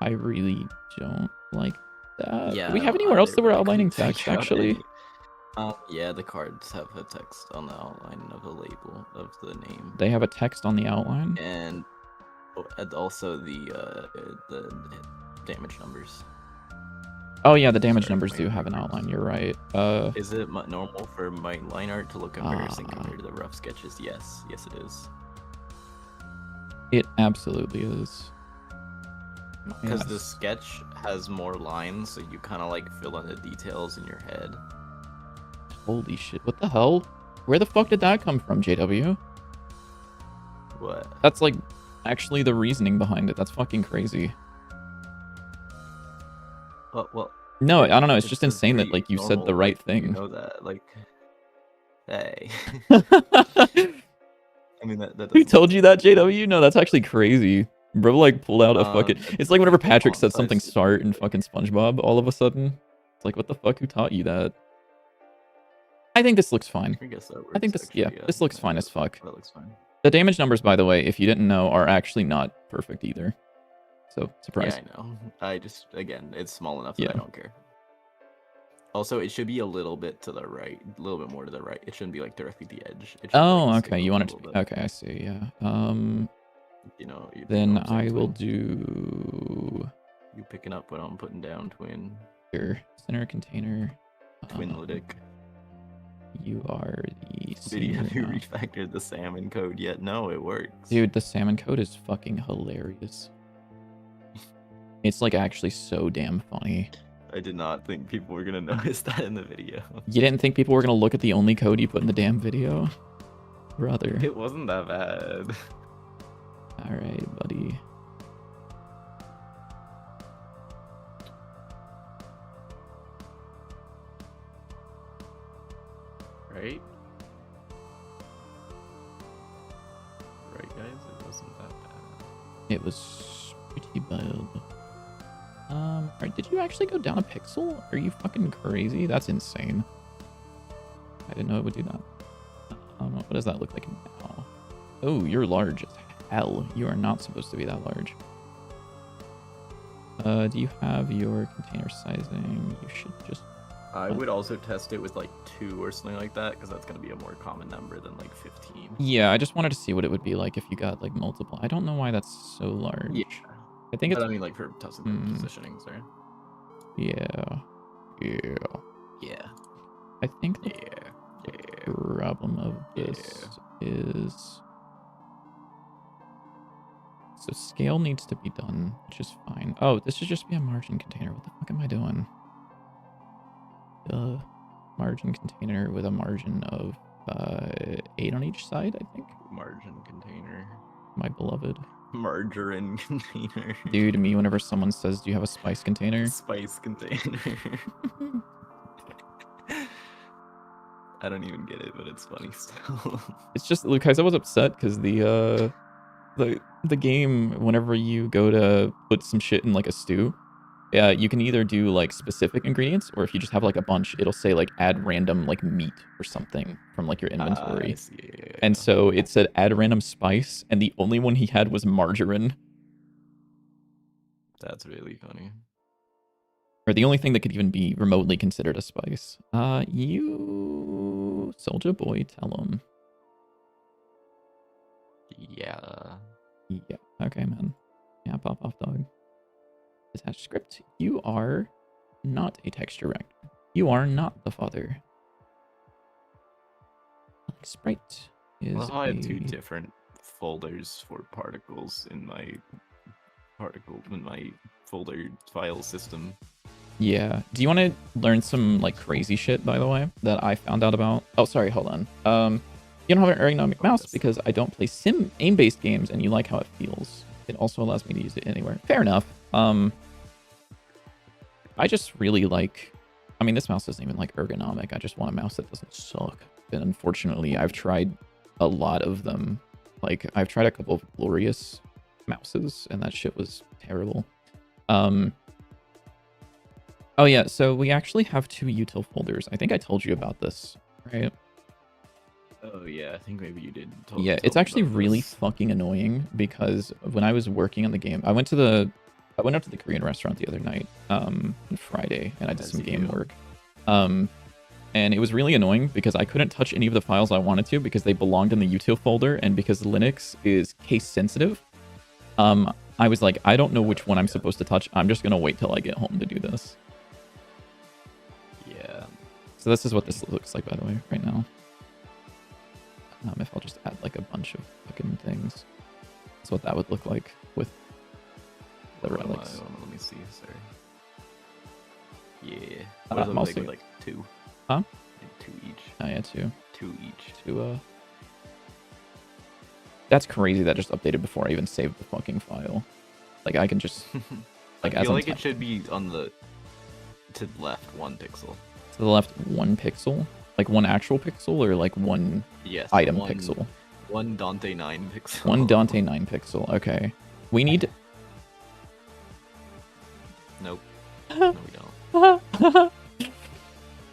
really don't like that. Yeah, Do we I have don't anywhere else either, that we're but I outlining couldn't text, figure out actually? any. Yeah, the cards have a text on the outline of the label of the name. They have a text on the outline? And also the damage numbers. Oh yeah, the damage Sorry, numbers my do have an numbers. outline, you're right. Is it normal for my line art to look embarrassing compared to the rough sketches? Yes, it is. It absolutely is. Because the sketch has more lines, so you kind of like fill in the details in your head. Holy shit, what the hell? Where the fuck did that come from, JW? What? That's like actually the reasoning behind it. That's fucking crazy. Well. No, I don't know. It's just just insane that pretty like you said normal, the right like, thing. You know that, like. Hey. I mean that. Who told you that, JW? No, that's actually crazy. Bro, like pulled out a fucking. It's like whenever Patrick says something smart in fucking SpongeBob, all of a sudden, it's like, what the fuck? Who taught you that? I think this looks fine. I guess that works. I think this, actually, yeah, this looks fine as fuck. That looks fine. The damage numbers, by the way, if you didn't know, are actually not perfect either. So surprise. Yeah, I know. I just again, it's small enough that Yeah. I don't care. Also, it should be a little bit to the right, a little bit more to the right. It shouldn't be like directly the edge. It should, Oh, like, okay. stick You up want a it to be little bit. okay. I see. Yeah. You know Then what I'm saying, I will twin? do You picking up what I'm putting down, twin. here center container. Twinlytic. You are the. Did you senior- refactor the salmon code yet? No, it works. Dude, the salmon code is fucking hilarious. It's like actually so damn funny. I did not think people were gonna notice that in the video. You didn't think people were gonna look at the only code you put in the damn video? Brother. It wasn't that bad. Alright, buddy. Right? Right, guys? It wasn't that bad. It was pretty bad. Alright, did you actually go down a pixel? Are you fucking crazy? That's insane. I didn't know it would do that. What does that look like now? Oh, you're large as hell. You are not supposed to be that large. Do you have your container sizing? You should just... I would also test it with like 2 or something like that, because that's going to be a more common number than like 15. Yeah, I just wanted to see what it would be like if you got like multiple. I don't know why that's so large. Yeah. I think it's... But I mean, like for positioning, sorry. Yeah. Yeah. Yeah. I think the Yeah. problem of this is... So scale needs to be done, which is fine. Oh, this should just be a margin container. What the fuck am I doing? Margin container with a margin of 8 on each side, I think. Margin container. My beloved. Margarine container. Dude, me whenever someone says, do you have a spice container? Spice container. I don't even get it, but it's funny still. It's just, Lucas, I was upset because the game, whenever you go to put some shit in like a stew, you can either do like specific ingredients, or if you just have like a bunch, it'll say like add random like meat or something from like your inventory. Yeah. And so it said add random spice, and the only one he had was margarine. That's really funny. Or the only thing that could even be remotely considered a spice. You soldier boy, tell him. Yeah. Yeah. Okay, man. Yeah, pop off, dog. Attached script. You are not a text director. You are not the father. Sprite is. Well, I have 2 different folders for particles in my folder file system. Yeah. Do you want to learn some like crazy shit, by the way, that I found out about? Oh, sorry. Hold on. You don't have an ergonomic mouse because I don't play sim aim-based games, and you like how it feels. It also allows me to use it anywhere. Fair enough. I just really like... I mean, this mouse isn't even, like, ergonomic. I just want a mouse that doesn't suck. And unfortunately, I've tried a lot of them. Like, I've tried a couple of glorious mouses, and that shit was terrible. Oh, yeah, so we actually have 2 util folders. I think I told you about this, right? Oh, yeah, I think maybe you did. Yeah, it's actually really fucking annoying because when I was working on the game, I went out to the Korean restaurant the other night, on Friday, and I did some game work. And it was really annoying because I couldn't touch any of the files I wanted to because they belonged in the util folder, and because Linux is case sensitive, I was like, I don't know which one I'm supposed to touch. I'm just gonna wait till I get home to do this. Yeah. So this is what this looks like, by the way, right now. If I'll just add like a bunch of fucking things. That's what that would look like with the relics. Let me see, sorry. Yeah. I'm also... like 2. Huh? Like 2 each. Oh yeah, 2. 2 each. 2, That's crazy that just updated before I even saved the fucking file. Like, I can just... Like, I feel like it should be on the... to the left 1 pixel. To the left 1 pixel? Like 1 actual pixel, or like 1 item pixel? 1 Dante 9 pixel. 1 Dante 9 pixel, okay. We need... Nope. No, we don't.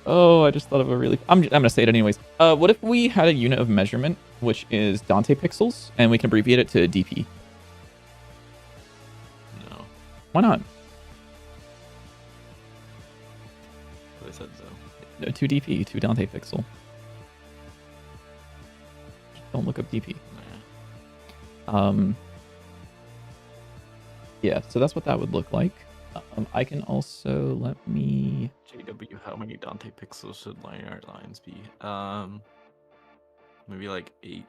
Oh, I just thought of a really... I'm gonna say it anyways. What if we had a unit of measurement, which is Dante pixels, and we can abbreviate it to DP? No. Why not? I said so. 2 DP, 2 Dante pixel. Don't look up DP. Nah. Yeah, so that's what that would look like. I can also let me... JW, how many Dante pixels should linear lines be? Maybe like 8.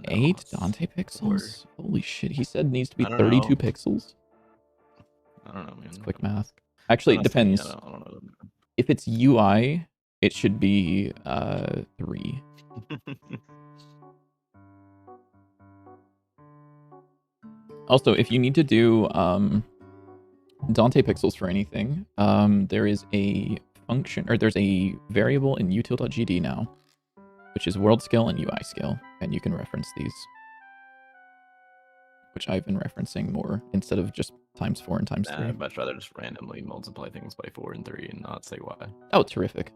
8 Dante pixels? Holy shit, he said it needs to be I don't 32 know. pixels. I don't know, man. It's quick math. Actually, it depends. I don't know. If it's UI, it should be 3. Also, if you need to do Dante pixels for anything, there is a function, or there's a variable in util.gd now, which is world scale and UI scale, and you can reference these. which I've been referencing more instead of just times 4 and times 3. I'd much rather just randomly multiply things by 4 and 3 and not say why. Oh, terrific.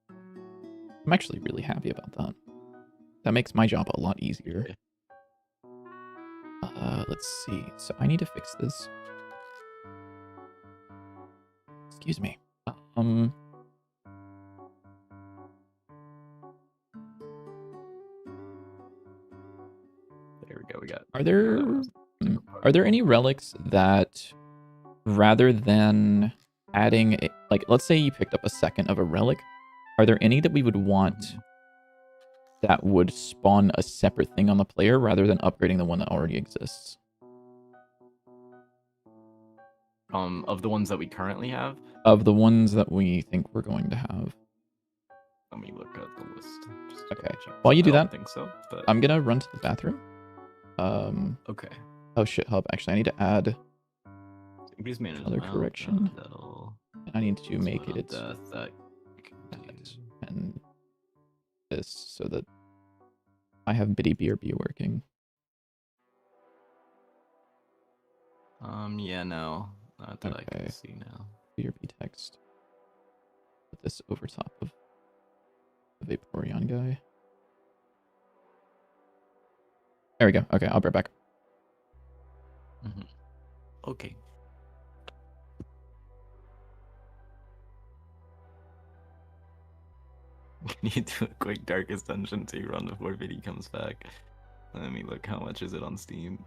I'm actually really happy about that. That makes my job a lot easier. Let's see. So I need to fix this. Excuse me. There we go. We got. Are there any relics that, rather than adding, like, let's say you picked up a second of a relic, are there any that we would want that would spawn a separate thing on the player rather than upgrading the one that already exists? Of the ones that we currently have? Of the ones that we think we're going to have. Let me look at the list. Just Okay. check. While you do I don't that, think so, but I'm gonna run to the bathroom. okay. Oh shit, hub. Actually, I need to add Increase manage another amount, correction. that'll I need to make it death, that and this so that I have Biddy BRB working. Yeah, no. Not that I Okay. can see now. BRB text. Put this over top of the Vaporeon guy. There we go. Okay, I'll be right back. Okay. Can you do a quick Darkest Dungeon 2 run before Viddy comes back? Let me look, how much is it on Steam?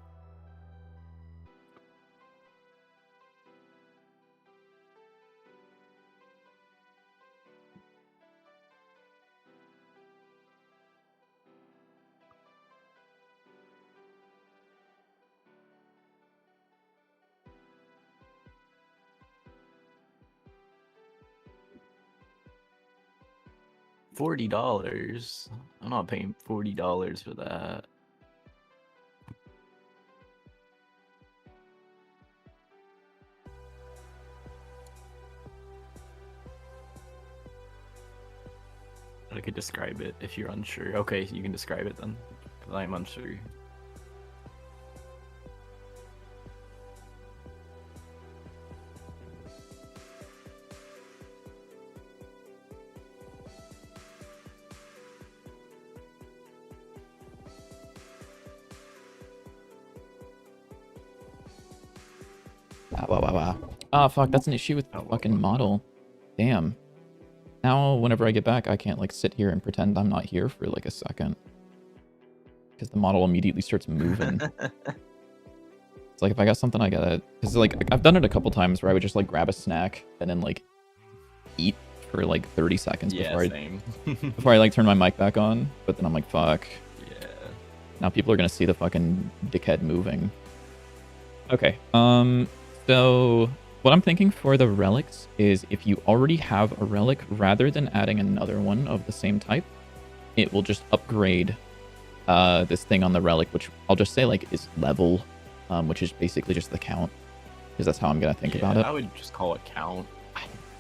$40? I'm not paying $40 for that. I could describe it if you're unsure. Okay, you can describe it then, because I'm unsure. Wow. Ah, fuck, that's an issue with the fucking model. Damn. Now, whenever I get back, I can't, like, sit here and pretend I'm not here for, like, a second. Because the model immediately starts moving. It's like, if I got something, I gotta... Because, like, I've done it a couple times where I would just, like, grab a snack and then, like, eat for, like, 30 seconds before I, like, turn my mic back on. But then I'm like, fuck. Yeah. Now people are gonna see the fucking dickhead moving. Okay, so what I'm thinking for the relics is if you already have a relic, rather than adding another one of the same type, it will just upgrade this thing on the relic, which I'll just say like is level, which is basically just the count, because that's how I'm gonna think about it. I would just call it count,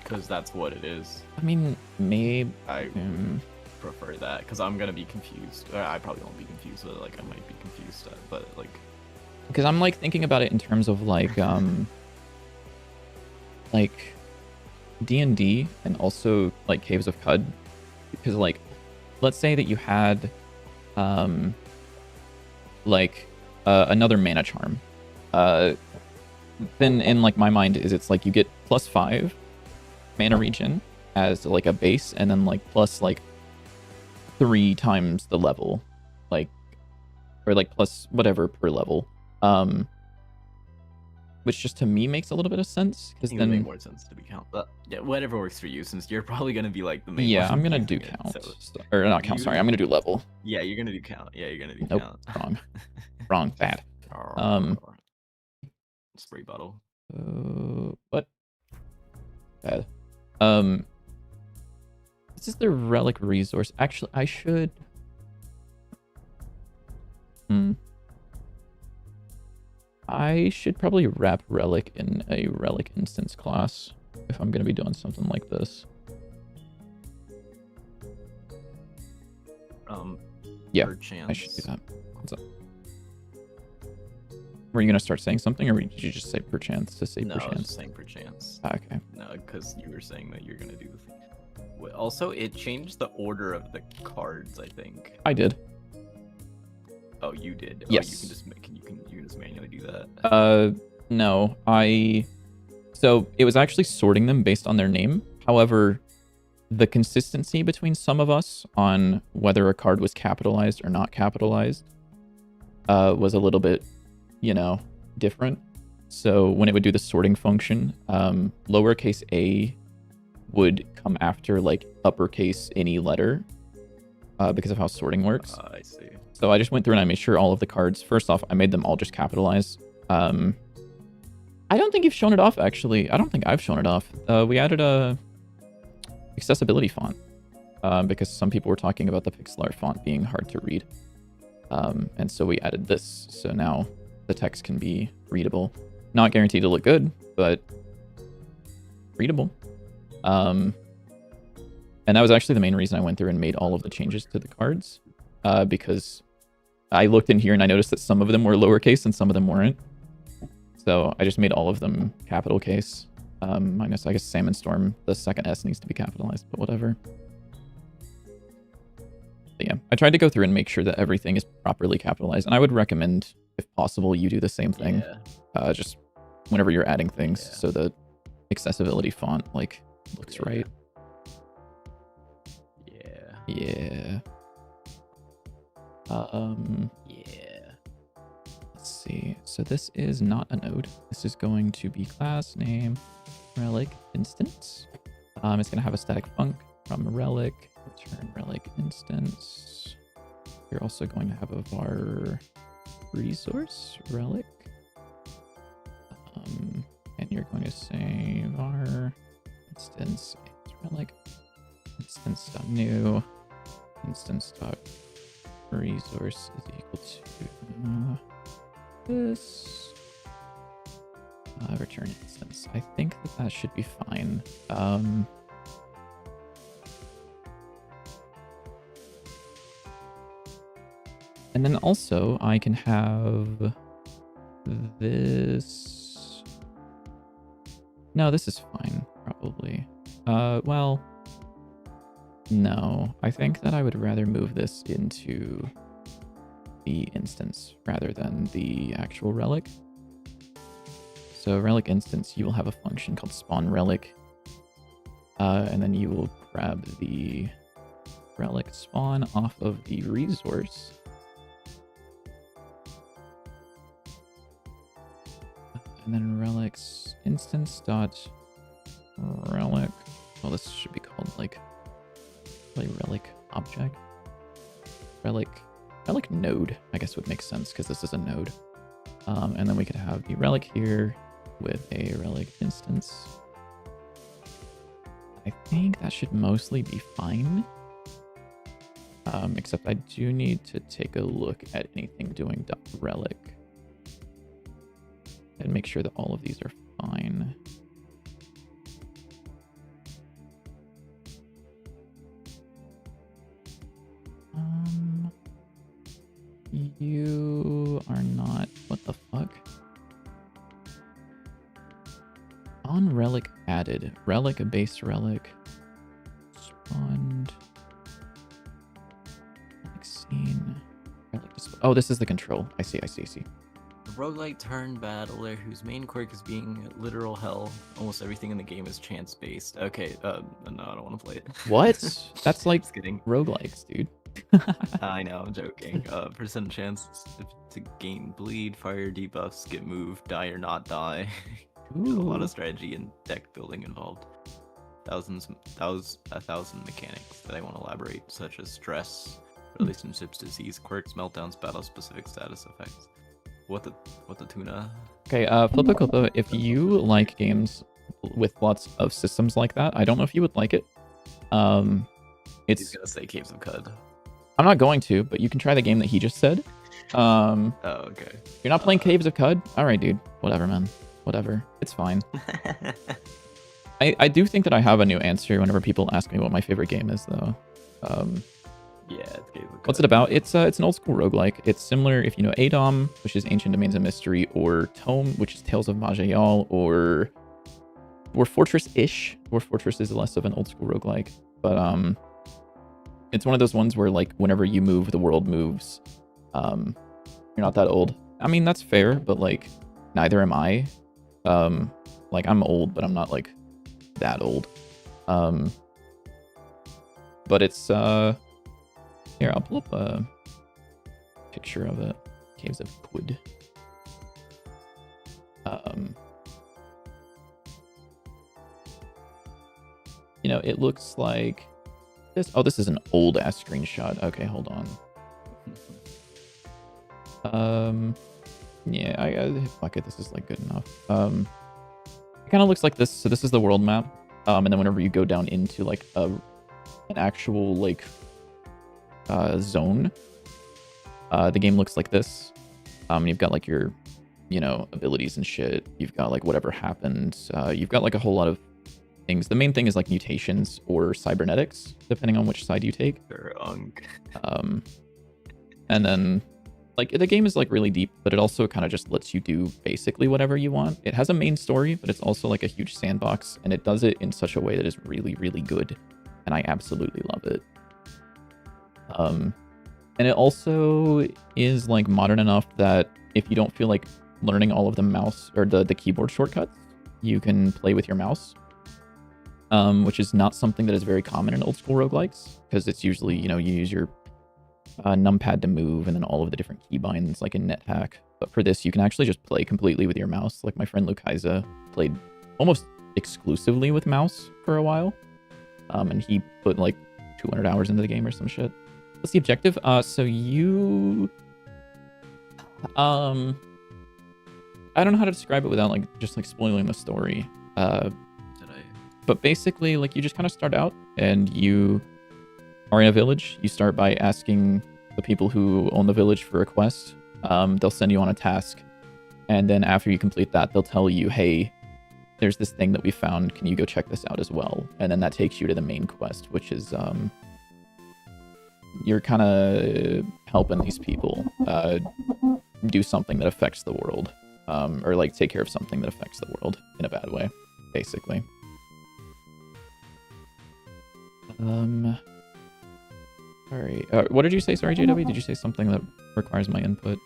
because that's what it is. I mean, maybe I prefer that, because I'm gonna be confused. I probably won't be confused, but like I might be confused, but like. Because I'm like thinking about it in terms of like D&D and also like Caves of Cud, because like let's say that you had another mana charm, then in like my mind is it's like you get +5 mana regen as like a base, and then like plus like 3 times the level, like, or like plus whatever per level. Which just to me makes a little bit of sense, because then it make more sense to be count. But yeah, whatever works for you, since you're probably gonna be like the main. Yeah, one I'm gonna do using it, count, so or not count. Sorry, I'm gonna do level. Yeah, you're gonna do count. Yeah, you're gonna do Nope, count. wrong, bad. Spray bottle. What? Bad. This is the relic resource. Actually, I should. I should probably wrap relic in a relic instance class if I'm gonna be doing something like this. Yeah, I should do that. What's up? Were you gonna start saying something, or did you just say perchance to say No, I was perchance? just saying perchance. Okay. No, because you were saying that you're gonna do the thing. Also, it changed the order of the cards, I think. I did. Oh, you did. Yes. Oh, you can just manually do that. No, so it was actually sorting them based on their name. However, the consistency between some of us on whether a card was capitalized or not capitalized was a little bit, different. So when it would do the sorting function, lowercase a would come after like uppercase any letter because of how sorting works. I see. So I just went through and I made sure all of the cards, first off, I made them all just capitalized. I don't think you've shown it off, actually. I don't think I've shown it off. We added a accessibility font because some people were talking about the pixel art font being hard to read. And so we added this. So now the text can be readable. Not guaranteed to look good, but readable. And that was actually the main reason I went through and made all of the changes to the cards because I looked in here and I noticed that some of them were lowercase and some of them weren't. So I just made all of them capital case. Minus, I guess, Salmon Storm. The second S needs to be capitalized, but whatever. But yeah, I tried to go through and make sure that everything is properly capitalized. And I would recommend, if possible, you do the same thing. Yeah. Just whenever you're adding things so the accessibility font, like, looks right. Yeah. Yeah. Yeah. Let's see. So this is not a node. This is going to be class name relic instance. It's going to have a static func from relic, return relic instance. You're also going to have a var resource relic. And you're going to say var instance relic instance.new instance.resource is equal to this return instance. I think that should be fine. And then also I can have this. No, this is fine, probably. Well, no. I think that I would rather move this into the instance rather than the actual relic. So relic instance, you will have a function called spawn relic. And then you will grab the relic spawn off of the resource. And then relics instance dot relic. Well, this should be called like relic object. Relic node, I guess, would make sense because this is a node. And then we could have the relic here with a relic instance. I think that should mostly be fine. Except I do need to take a look at anything doing .relic and make sure that all of these are fine. You are not. What the fuck? On relic added. Relic, a base relic. Spawned. Relic scene. Relic display. Oh, this is the control. I see. A roguelike turn battler whose main quirk is being literal hell. Almost everything in the game is chance based. Okay, no, I don't want to play it. What? That's like Just kidding. roguelikes, dude. I know, I'm joking. Percent chance to gain bleed, fire debuffs, get moved, die or not die. There's a lot of strategy and deck building involved. 1,000 mechanics that I want to elaborate, such as stress, relationships, disease, quirks, meltdowns, battle specific status effects. What the tuna? Okay, Flippa, if you like games with lots of systems like that, I don't know if you would like it. He's gonna say Caves of Cud. I'm not going to, but you can try the game that he just said. Oh, okay. You're not playing Caves of Cud? Alright, dude. Whatever, man. Whatever. It's fine. I do think that I have a new answer whenever people ask me what my favorite game is, though. Yeah, it's Caves of What's it about? It's an old school roguelike. It's similar if you know Adom, which is Ancient Domains of Mystery, or Tome, which is Tales of Majayal, or Dwarf Fortress-ish. Dwarf Fortress is less of an old school roguelike, but it's one of those ones where like whenever you move, the world moves. You're not that old. I mean, that's fair, but like neither am I. Like I'm old, but I'm not like that old. But it's here, I'll pull up a picture of it. Caves of Wood. You know, it looks like this. Oh, this is an old ass screenshot. Okay, hold on. Yeah, I fuck it. This is like good enough. It kind of looks like this. So this is the world map. And then whenever you go down into like an actual like zone, the game looks like this. You've got like your, you know, abilities and shit. You've got like whatever happened. You've got like a whole lot of things. The main thing is like mutations or cybernetics, depending on which side you take. And then like the game is like really deep, but it also kind of just lets you do basically whatever you want. It has a main story, but it's also like a huge sandbox, and it does it in such a way that is really, really good, and I absolutely love it. And it also is like modern enough that if you don't feel like learning all of the mouse or the keyboard shortcuts, you can play with your mouse. Which is not something that is very common in old school roguelikes, because it's usually, you know, you use your numpad to move and then all of the different keybinds like in NetHack. But for this, you can actually just play completely with your mouse. Like my friend Lukaiza played almost exclusively with mouse for a while. And he put like 200 hours into the game or some shit. What's the objective? So you... I don't know how to describe it without like just like spoiling the story. But basically, like, you just kind of start out and you are in a village. You start by asking the people who own the village for a quest. They'll send you on a task. And then after you complete that, they'll tell you, hey, there's this thing that we found. Can you go check this out as well? And then that takes you to the main quest, which is you're kind of helping these people do something that affects the world. Or, like, take care of something that affects the world in a bad way, basically. Sorry. What did you say? Sorry, JW? Did you say something that requires my input?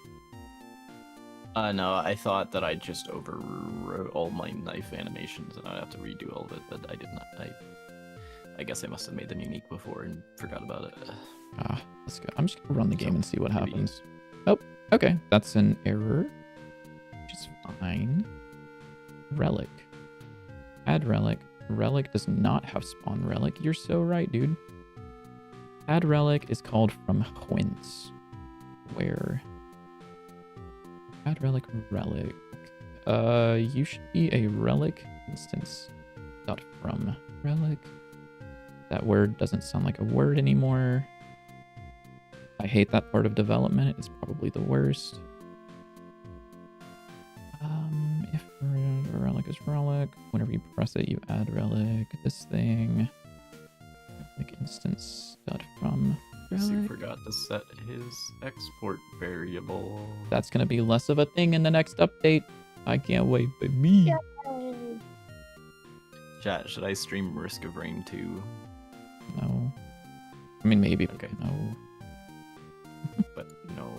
No, I thought that I just overwrote all my knife animations and I'd have to redo all of it, but I did not. I guess I must have made them unique before and forgot about it. Let's go. I'm just gonna run the game and see what happens. Oh, okay. That's an error, which is fine. Relic. Add relic. Relic does not have spawn relic. You're so right, dude. Add relic is called from whence. Where? Add relic. You should be a relic instance. Dot from relic. That word doesn't sound like a word anymore. I hate that part of development. It's probably the worst. If relic is relic, whenever you press it, you add relic. This thing, relic instance dot from relic. You forgot to set his export variable. That's gonna be less of a thing in the next update. I can't wait, baby. Chat, should I stream Risk of Rain 2? No. I mean, maybe. Okay. No. But no.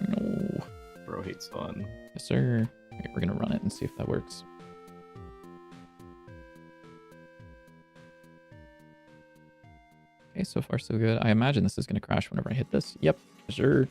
No. Bro hates fun. Yes, sir. Okay, we're gonna run it and see if that works. Okay, so far so good. I imagine this is gonna crash whenever I hit this. Yep, sure.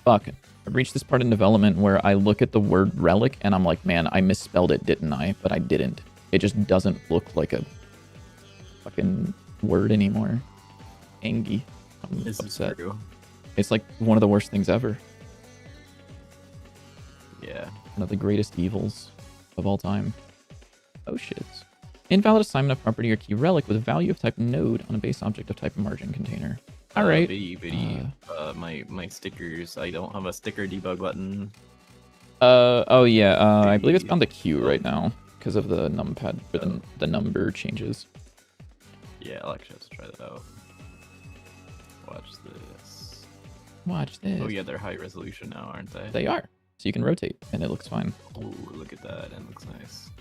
Fuck. I've reached this part in development where I look at the word relic and I'm like, man, I misspelled it, didn't I? But I didn't. It just doesn't look like a fucking word anymore. Angie. I'm upset. True. It's like one of the worst things ever. Yeah. One of the greatest evils of all time. Oh shit. Invalid assignment of property or key relic with a value of type node on a base object of type margin container. All right. My stickers. I don't have a sticker debug button. Oh yeah. I believe it's Biddy. gone to Q right now because of the numpad for the number changes. Yeah, I'll actually have to try that out. Watch this. Watch this. Oh yeah, they're high resolution now, aren't they? They are. So you can rotate and it looks fine. Oh, look at that. It looks nice.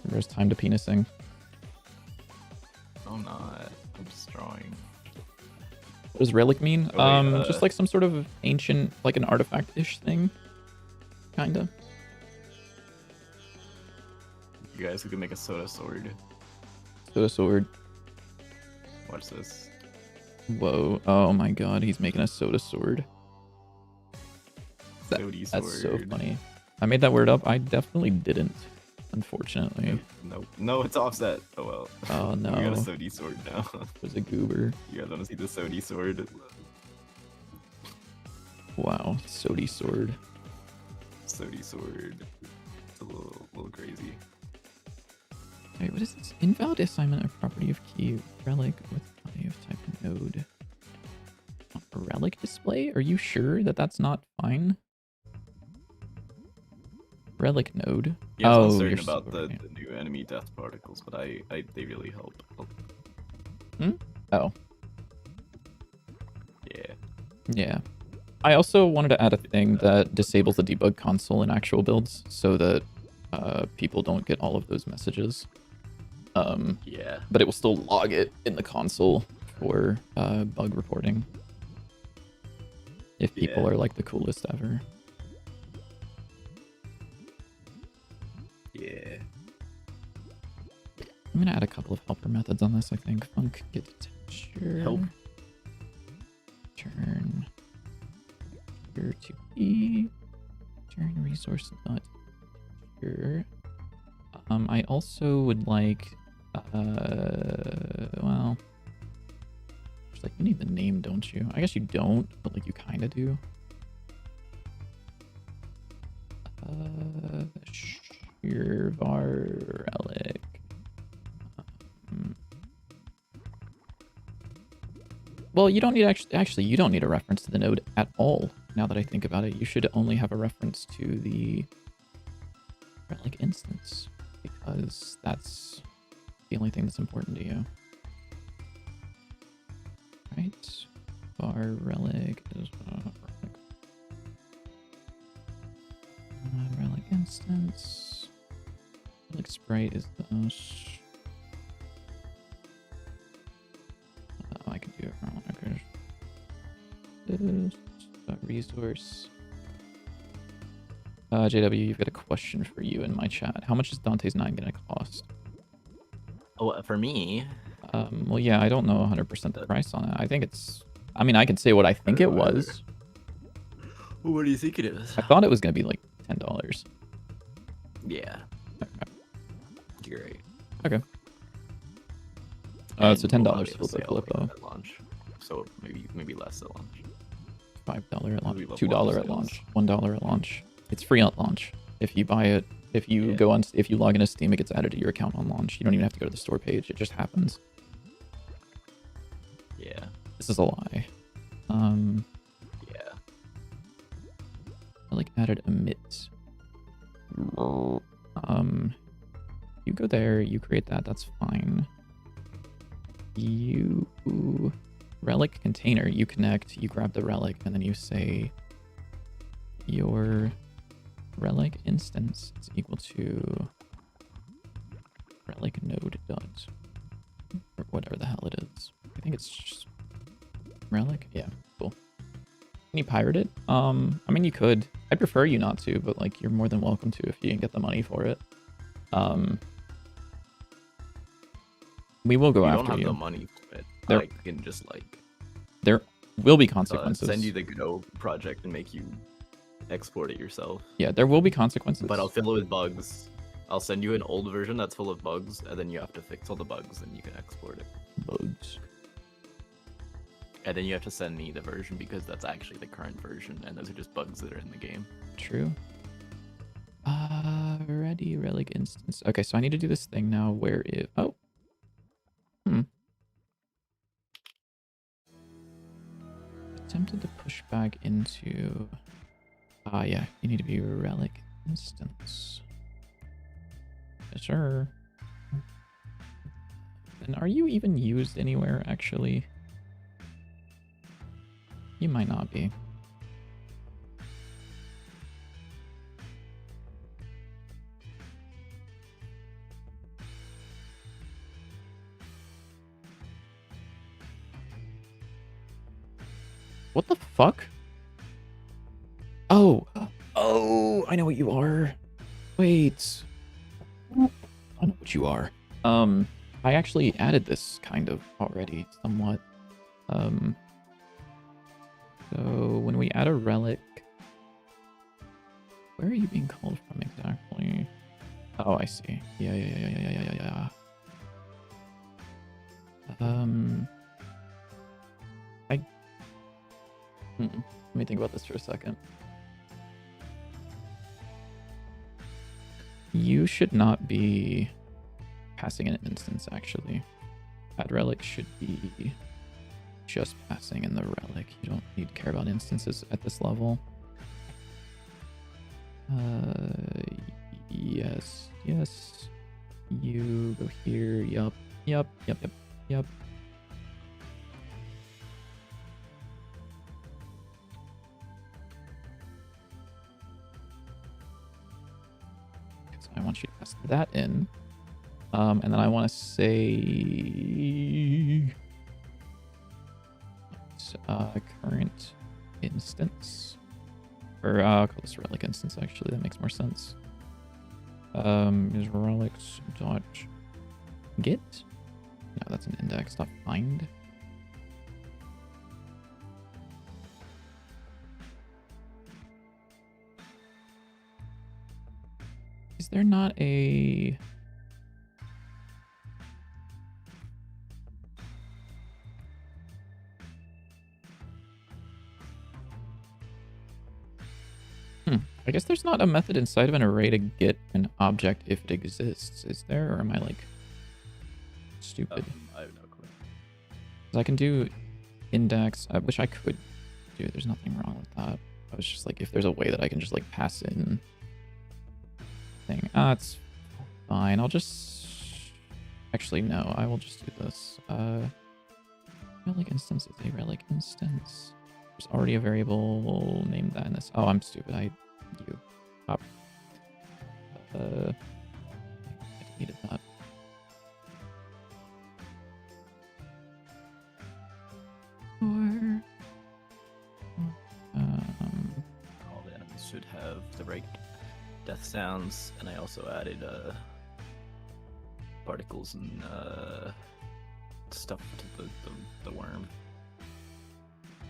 There's time to penising. Oh, not. I'm just drawing. What does relic mean? Oh, wait, Just like some sort of ancient, like an artifact-ish thing. Kinda. You guys who can make a soda sword. Soda sword. Watch this. Whoa. Oh my god, he's making a soda sword. Sody sword. That's so funny. I made that word up. I definitely didn't, unfortunately. No, it's offset. Oh well. Oh no. We got a Sody sword now. There's a goober. You guys want to see the Sody sword? Wow, Sody sword. Sody sword. It's a little crazy. Wait, what is this? Invalid assignment of property of key relic with value of type node. A relic display? Are you sure that that's not fine? Relic node. Yeah, oh, I'm certain you're about so the right. new enemy death particles, but they really help. Oh, Yeah. yeah. I also wanted to add a thing that disables the debug console in actual builds so that people don't get all of those messages. Yeah. But it will still log it in the console for bug reporting. If people are like the coolest ever. Yeah. I'm gonna add a couple of helper methods on this, I think. Func get texture. Help. Turn here to E. Turn resource not here. I also would like well, it's like you need the name, don't you? I guess you don't, but like you kinda do. Var relic. Well, you don't need actually you don't need a reference to the node at all. Now that I think about it, you should only have a reference to the relic instance because that's the only thing that's important to you. Right? Var relic is relic instance. Relic sprite is this. I can do it wrong. This resource. JW, you've got a question for you in my chat. How much is Dante's 9 gonna cost? Oh, for me. Well, yeah, I don't know 100% the price on it. I think it's. I mean, I can say what I think it was. What do you think it is? I thought it was gonna be like $10. Yeah. Okay. You're right. Okay. So $10 for the Filippo. At launch. So maybe less at launch. $5 at launch. We love $2 launch at sales. launch. $1 at launch. It's free at launch. If you buy it, if you go on, if you log into Steam, it gets added to your account on launch. You don't even have to go to the store page. It just happens. Yeah. This is a lie. Yeah. I like added emit. You go there, you create that, that's fine. You relic container, you connect, you grab the relic, and then you say your relic instance is equal to relic node dot or whatever the hell it is. I think it's just relic. Yeah, cool. Can you pirate it? I mean, you could. I'd prefer you not to, but like you're more than welcome to if you can get the money for it. We will go You after don't have you. the money for it. There- I can just like There will be consequences. send you the Go project and make you export it yourself. Yeah, there will be consequences. But I'll fill it with bugs. I'll send you an old version that's full of bugs, and then you have to fix all the bugs, and you can export it. bugs. And then you have to send me the version because that's actually the current version, and those are just bugs that are in the game. True. Ready relic instance. Okay, so I need to do this thing now where it... Oh. Attempted to push back into... yeah, you need to be relic instance. Yes, sir. And are you even used anywhere, actually? You might not be. What the fuck? Oh! Oh! I know what you are. Wait. I know what you are. I actually added this kind of already, somewhat. So when we add a relic... Where are you being called from exactly? Oh, I see. Yeah. Let me think about this for a second. You should not be passing an instance, actually. Add relic should be just passing in the relic. You don't need to care about instances at this level. Yes. You go here. Yup. So I want you to pass that in. And then I want to say current instance. Or I'll call this relic instance, actually. That makes more sense. Is relics dot get? No, that's an index. Dot find. Is there not a... I guess there's not a method inside of an array to get an object if it exists, is there? Or am I, like, stupid? I have no clue. 'Cause I can do index, which I could do. There's nothing wrong with that. I was just like, if there's a way that I can just, like, pass in thing. It's fine. I'll just... Actually, no. I will just do this. Relic instance is a relic instance. There's already a variable named that in this. Oh, I'm stupid. You up. I deleted that. All the enemies should have the right death sounds, and I also added particles and stuff to the worm,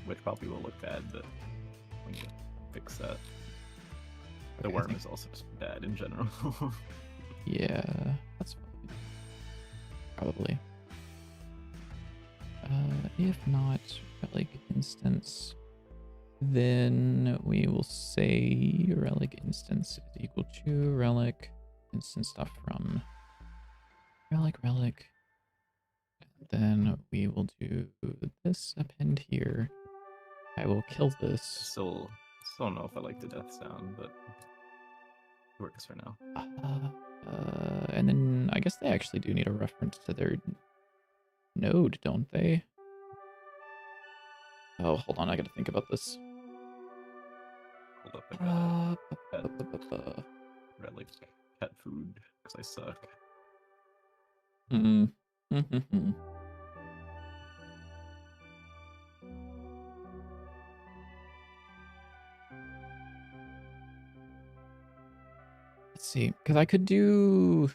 which probably will look bad, but when you fix that. The Okay, worm is also just bad in general. Yeah, that's fine. Probably. If not relic instance, then we will say relic instance is equal to relic instance stuff from relic. And then we will do this append here. I will kill this. Still don't know if I like the death sound, but it works for now. And then I guess they actually do need a reference to their node, don't they? Oh, hold on, I gotta think about this. Hold up, I got relic cat food because I suck. Let's see, because I could do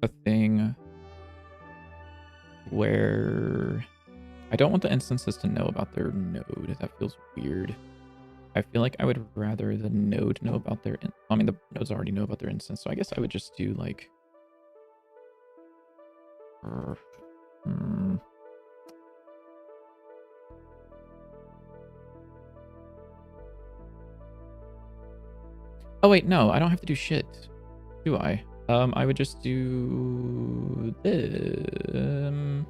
a thing where I don't want the instances to know about their node. That feels weird. I feel like I would rather the node know about their... I mean, the nodes already know about their instance, so I guess I would just do, like... Oh wait, no, I don't have to do shit, do I? I would just do this.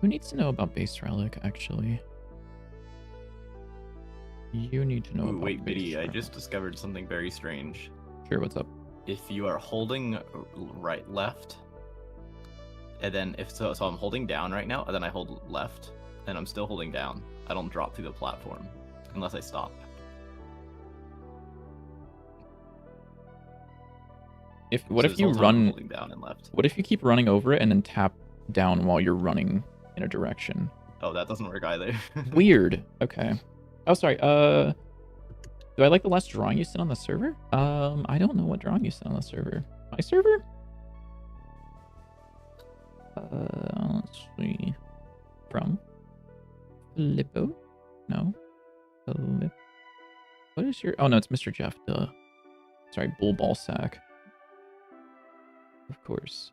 Who needs to know about base relic, actually? You need to know Ooh, about wait, base Biddy, I relic. just discovered something very strange. Sure, what's up? If you are holding left, and then so I'm holding down right now, and then I hold left, and I'm still holding down. I don't drop through the platform unless I stop. What So if you this whole time I'm run? holding down and left? What if you keep running over it and then tap down while you're running in a direction? Oh, that doesn't work either. Weird. Okay. Oh, sorry. Do I like the last drawing you sent on the server? I don't know what drawing you sent on the server. My server? Let's see. From Filippo? No. Filip. What is your? Oh no, it's Mr. Jeff. Duh. Sorry, Bull Ball Sack. Of course.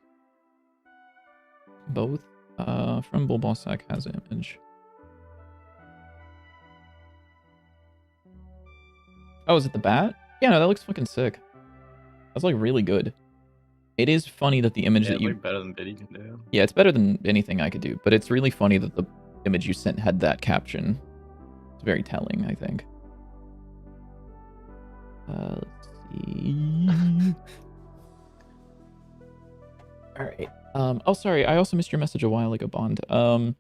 Both. From Bull Ball Sack has an image. Oh, is it the bat? Yeah, no, that looks fucking sick. That's like really good. It is funny that the image Yeah, that you... like better than Biddy can do. Yeah, it's better than anything I could do, but it's really funny that the image you sent had that caption. It's very telling, I think. Let's see. All right. Oh, sorry. I also missed your message a while ago, Bond. Are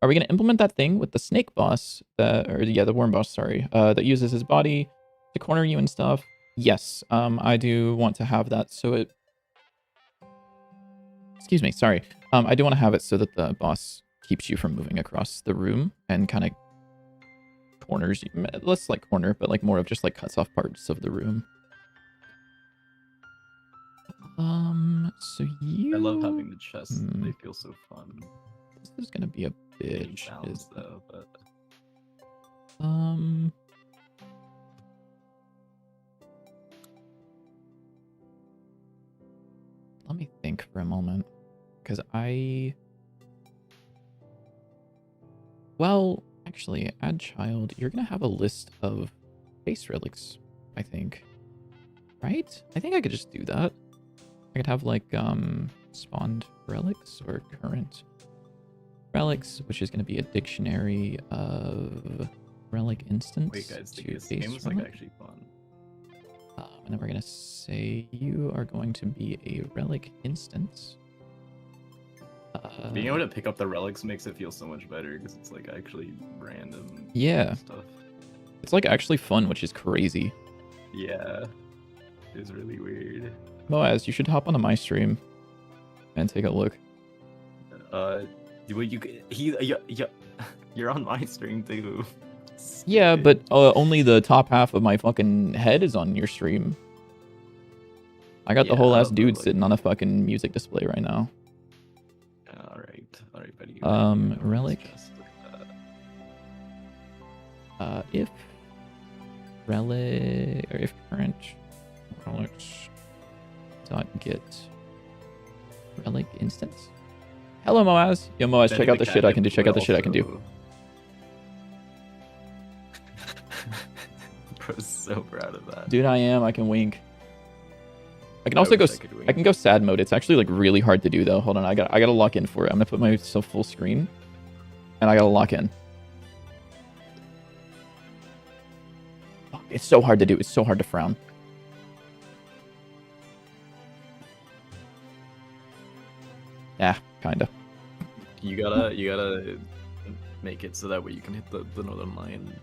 we gonna implement that thing with the snake boss the worm boss, sorry, that uses his body to corner you and stuff? Yes. I do want to have that so it... Excuse me, sorry. I do want to have it so that the boss keeps you from moving across the room and kind of corners you. Less like corner, but like more of just like cuts off parts of the room. So you... I love having the chests. They feel so fun. This is gonna be a bitch. Balance, though, but... Let me think for a moment. Because well, actually, add child. You're gonna have a list of base relics, I think. Right? I think I could just do that. I could have like spawned relics or current relics, which is gonna be a dictionary of relic instance. Wait, guys, to this base game is relic. like actually fun. And then we're gonna say you are going to be a relic instance. Being able to pick up the relics makes it feel so much better because it's like actually random stuff. It's like actually fun, which is crazy. Yeah, it's really weird. Moaz, you should hop onto my stream and take a look. You're on my stream too. Yeah, but only the top half of my fucking head is on your stream. I got the whole ass dude sitting on a fucking music display right now. All right, buddy. Relic. If relic or if current relics dot get relic instance. Hello, Moaz. Yo, Moaz, check out the shit I can do. Check out the shit I can do. Bro's so proud of that. Dude, I am. I can wink. I can also go. I can go sad mode. It's actually like really hard to do though. Hold on, I gotta lock in for it. I'm gonna put myself full screen, and I gotta lock in. Fuck, it's so hard to do. It's so hard to frown. Yeah, kinda. You gotta make it so that way you can hit the northern line.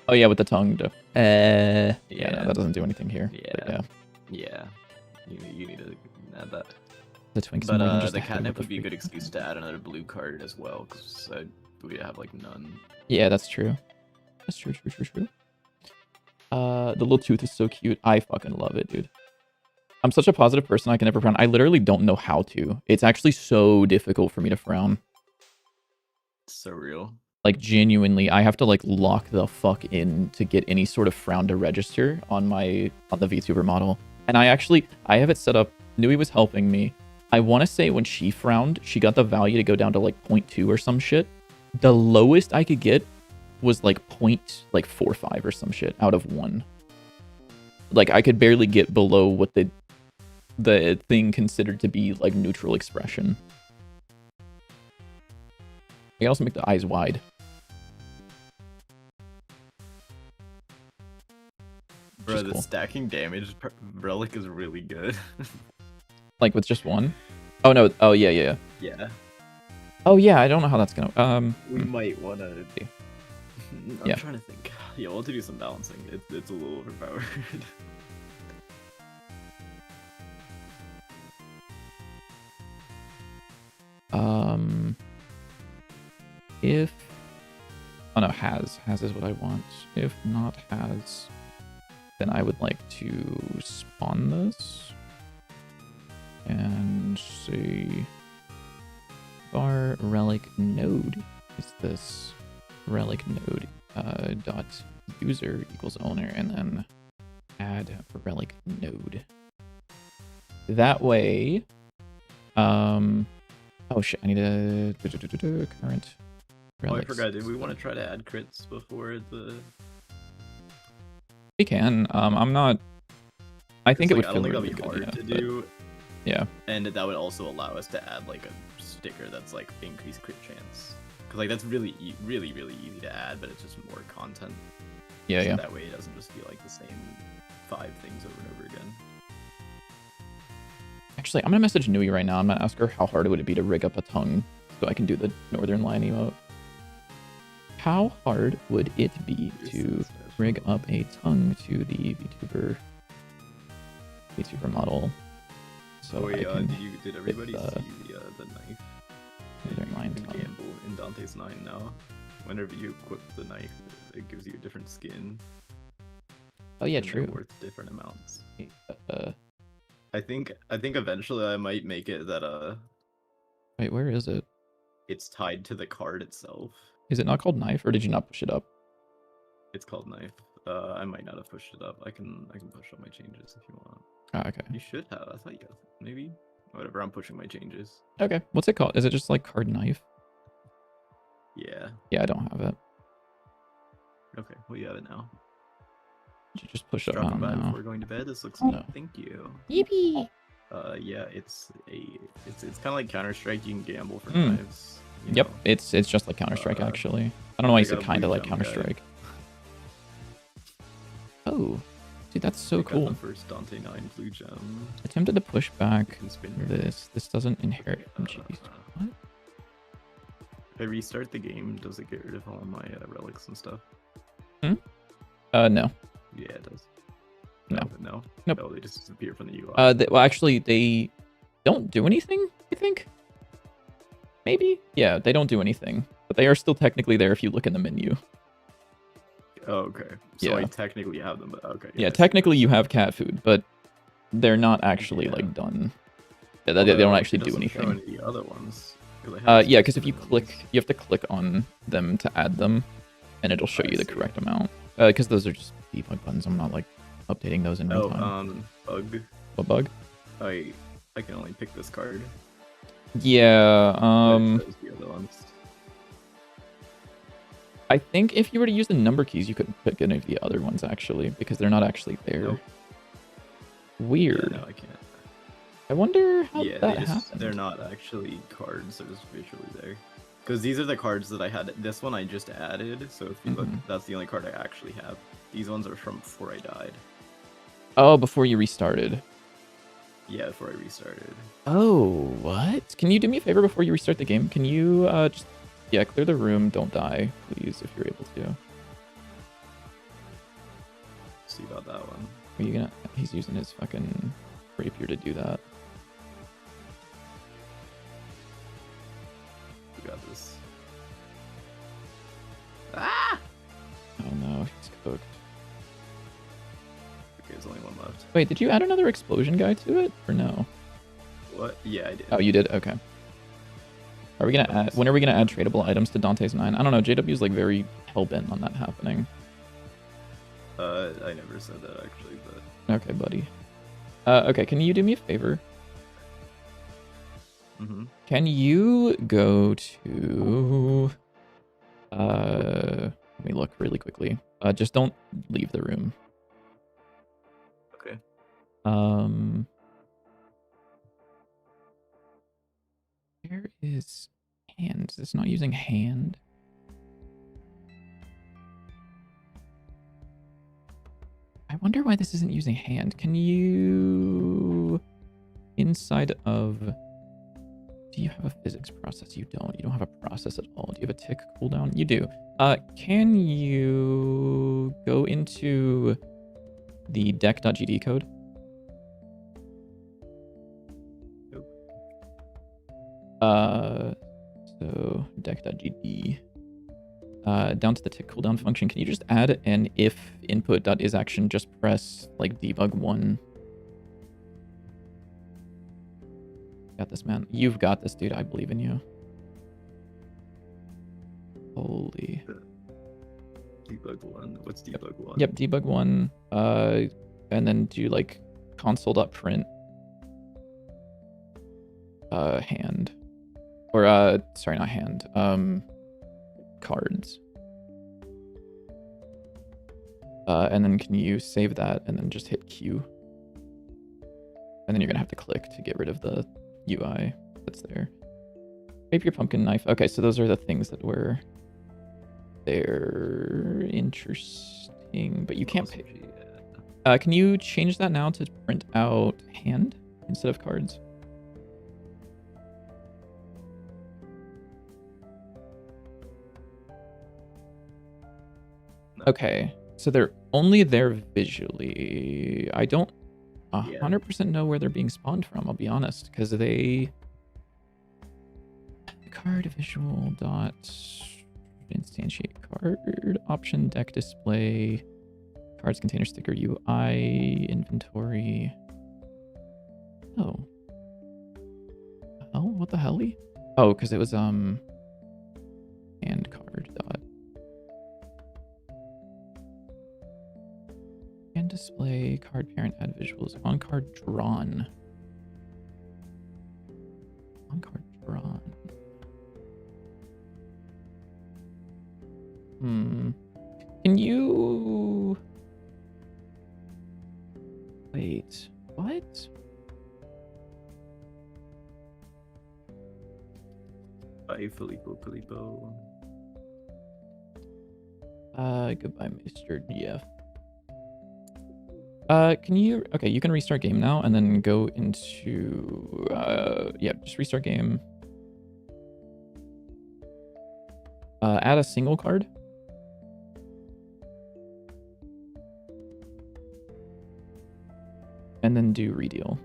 Oh yeah, with the tongue. Yeah, Yeah. no, that doesn't do anything here. Yeah. Yeah. You need to add that. The Twinks. But the catnip would be a good excuse to add another blue card as well, because we have like none. Yeah, that's true. That's true. The little tooth is so cute. I fucking love it, dude. I'm such a positive person. I can never frown. I literally don't know how to. It's actually so difficult for me to frown. It's so real. Like genuinely, I have to like lock the fuck in to get any sort of frown to register on the VTuber model. And I have it set up. Nui was helping me. I want to say when she frowned, she got the value to go down to like 0.2 or some shit. The lowest I could get was like 0.45 or some shit out of 1. Like I could barely get below what the thing considered to be like neutral expression. You can also make the eyes wide. Bro, the Cool. stacking damage relic is really good. Like with just 1? Oh no. Oh yeah. Yeah. Oh yeah. I don't know how that's gonna. We might wanna. I'm Yeah. trying to think. Yeah, we'll have to do some balancing. It's a little overpowered. If oh no, has is what I want. If not has, then I would like to spawn this and see our relic node is this relic node dot user equals owner and then add relic node. That way, oh shit, I need a current. Oh, I forgot. Did we want to try to add crits before the? We can. I'm not. I think it would I feel don't think really that'd be good, hard to but do. Yeah. And that would also allow us to add like a sticker that's like increased crit chance. Because like that's really really easy to add, but it's just more content. Yeah, so yeah. That way it doesn't just feel like the same 5 things over and over again. Actually, I'm gonna message Nui right now. I'm gonna ask her how hard would it be to rig up a tongue so I can do the Northern Line emote. How hard would it be to rig up a tongue to the VTuber model? So did everybody see the knife? Northern Line tongue. Gamble in Dante's 9 now. Whenever you equip the knife, it gives you a different skin. Oh yeah, and true. They're worth different amounts. I think eventually I might make it that Wait, where is it? it's tied to the card itself. Is it not called knife, or did you not push it up? It's called knife. I might not have pushed it up. I can push up my changes if you want. Ah, okay. You should have. I thought you guys maybe. Whatever. I'm pushing my changes. Okay. What's it called? Is it just like card knife? Yeah. Yeah, I don't have it. Okay. Well, you have it now. Did you just push it Dropping on by now? before going to bed. This looks Oh. neat. Thank you. Yippee! Yeah. It's kind of like Counter-Strike. You can gamble for Mm. knives. Yep. Know. It's just like Counter-Strike actually. I don't know why you got said a kind of blue like gem guy. Counter-Strike. Oh, dude, that's so I got cool. the first Dante 9 blue gem. Attempted to push back You can spin your this. This doesn't inherit from GPs. What? If I restart the game, does it get rid of all my relics and stuff? No. Yeah, it does. No. No. Nope. No, they just disappear from the UI. Well, actually, they don't do anything, I think. Maybe? Yeah, they don't do anything. But they are still technically there if you look in the menu. Oh, okay. So Yeah. I technically have them, but okay. Yeah, technically you have cat food, but they're not actually, like, done. Yeah, they don't actually do anything. Show any of the other ones. Yeah, because if you click, you have to click on them to add them, and it'll show you the correct amount. Because those are just debug buttons. I'm not, like, updating those in real time. Bug. What bug? I can only pick this card. Yeah, It shows the other ones. I think if you were to use the number keys, you couldn't pick any of the other ones, actually, because they're not actually there. Nope. Weird. Yeah, no, I can't. I wonder how Yeah, that happened. they're not actually cards, they're just visually there. Because these are the cards that I had. This one I just added, so if you look, that's the only card I actually have. These ones are from before I died. Oh, before you restarted. Yeah, before I restarted. Oh, what? Can you do me a favor before you restart the game? Can you just, yeah, clear the room, don't die, please, if you're able to. See about that one. Are you gonna, he's using his fucking rapier to do that. You got this. Ah! Oh no, he's cooked. Okay, there's only one left. Wait, did you add another explosion guy to it, or no? What? Yeah, I did. Oh, you did? Okay. Are we gonna add, when are we gonna add tradable items to Dante's 9? I don't know, JW's like very hell-bent on that happening. I never said that actually, but... Okay, buddy. Okay, can you do me a favor? Mm-hmm. Can you go to Let me look really quickly. Just don't leave the room. Okay. Where is hand? Is this not using hand? I wonder why this isn't using hand. Can you... Inside of... Do you have a physics process? You don't. You don't have a process at all. Do you have a tick cooldown? You do. Can you go into the deck.gd code? Nope. So deck.gd. Down to the tick cooldown function. Can you just add an if input.isAction? Just press like debug 1. Got this, man. You've got this, dude. I believe in you. Holy. Debug 1. What's debug 1? Yep, debug 1. And then do like console.print hand. Or sorry, not hand. Cards. And then can you save that and then just hit Q? And then you're gonna have to click to get rid of the UI that's there. Maybe your pumpkin knife. Okay, so those are the things that were there. Interesting, but you can't pay. Can you change that now to print out hand instead of cards? No. Okay, so they're only there visually. I don't 100% know where they're being spawned from, I'll be honest, because they... Card visual dot instantiate card option deck display cards container sticker UI inventory. Oh. Oh, what the hell? Oh, because it was and card dot and display card parent add visuals on card drawn. On card drawn. Can you... Wait, what? Bye, Filippo. Goodbye, Mr. DF. Can you... Okay, you can restart game now and then go into... yeah, just restart game. Add a single card. And then do redeal.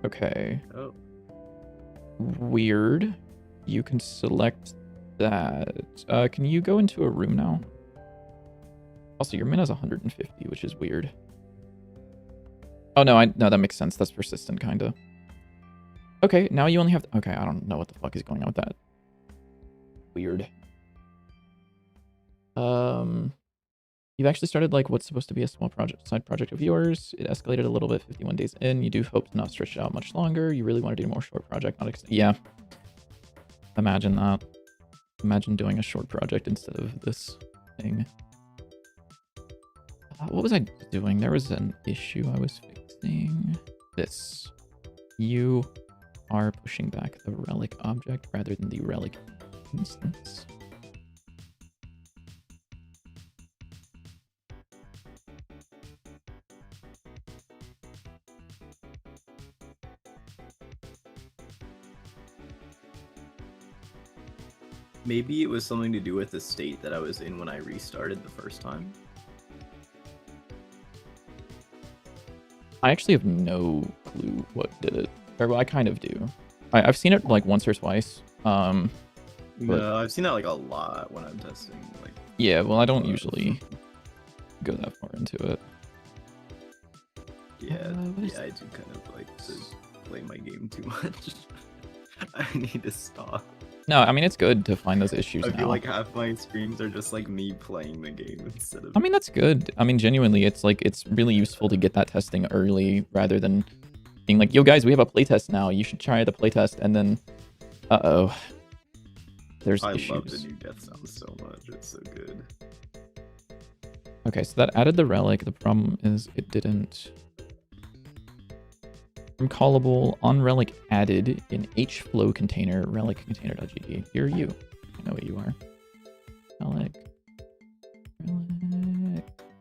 Okay. Oh. Weird. You can select that. Can you go into a room now? Also, your min is 150, which is weird. Oh, no, no, that makes sense. That's persistent, kind of. Okay, now you only have... Okay, I don't know what the fuck is going on with that. Weird. You've actually started like what's supposed to be a small side project of yours. It escalated a little bit 51 days in. You do hope to not stretch it out much longer. You really want to do more short project, not yeah. Imagine that. Imagine doing a short project instead of this thing. What was I doing? There was an issue I was fixing. This. You are pushing back the relic object rather than the relic instance. Maybe it was something to do with the state that I was in when I restarted the first time. I actually have no clue what did it. Or well, I kind of do. I've seen it like once or twice. No, I've seen that like a lot when I'm testing. Like, yeah, well, I don't usually go that far into it. Yeah, yeah, I do kind of like to play my game too much. I need to stop. No, I mean, it's good to find those issues I now. feel like half my streams are just like me playing the game instead of... I mean, that's good. I mean, genuinely, it's like, it's really useful to get that testing early rather than, being like, yo guys, we have a playtest now. You should try the playtest, and then, uh-oh. There's I issues. love the new death sound so much. It's so good. Okay, so that added the relic. The problem is it didn't. From callable on relic added in hflow container relic container.gd. You're you. I know what you are. Relic.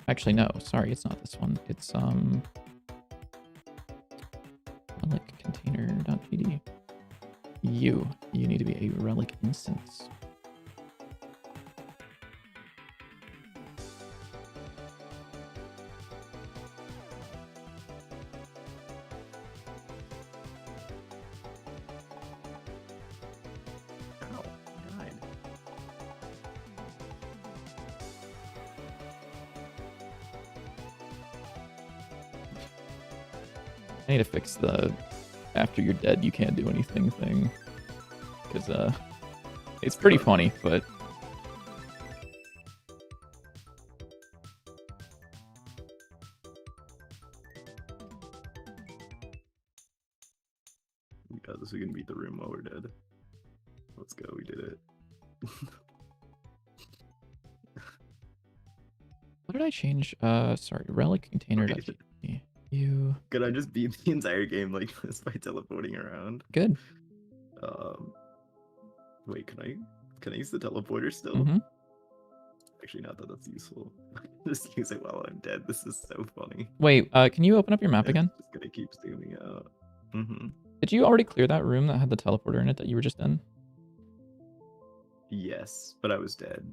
Actually, no. Sorry, it's not this one. It's relic container.gd. You need to be a relic instance. Ow, I died. I need to fix the after you're dead you can't do anything thing. Because it's pretty funny, but We got this. We can beat the room while we're dead. Let's go. We did it. what did I change? Sorry, relic container.gd. You Could I just beat the entire game like this by teleporting around? good. Wait, can I use the teleporter still? Mm-hmm. Actually, not that that's useful. Just use it while I'm dead. This is so funny. Wait, can you open up your map again? Just gonna keep zooming out. Mm-hmm. Did you already clear that room that had the teleporter in it that you were just in? Yes, but I was dead.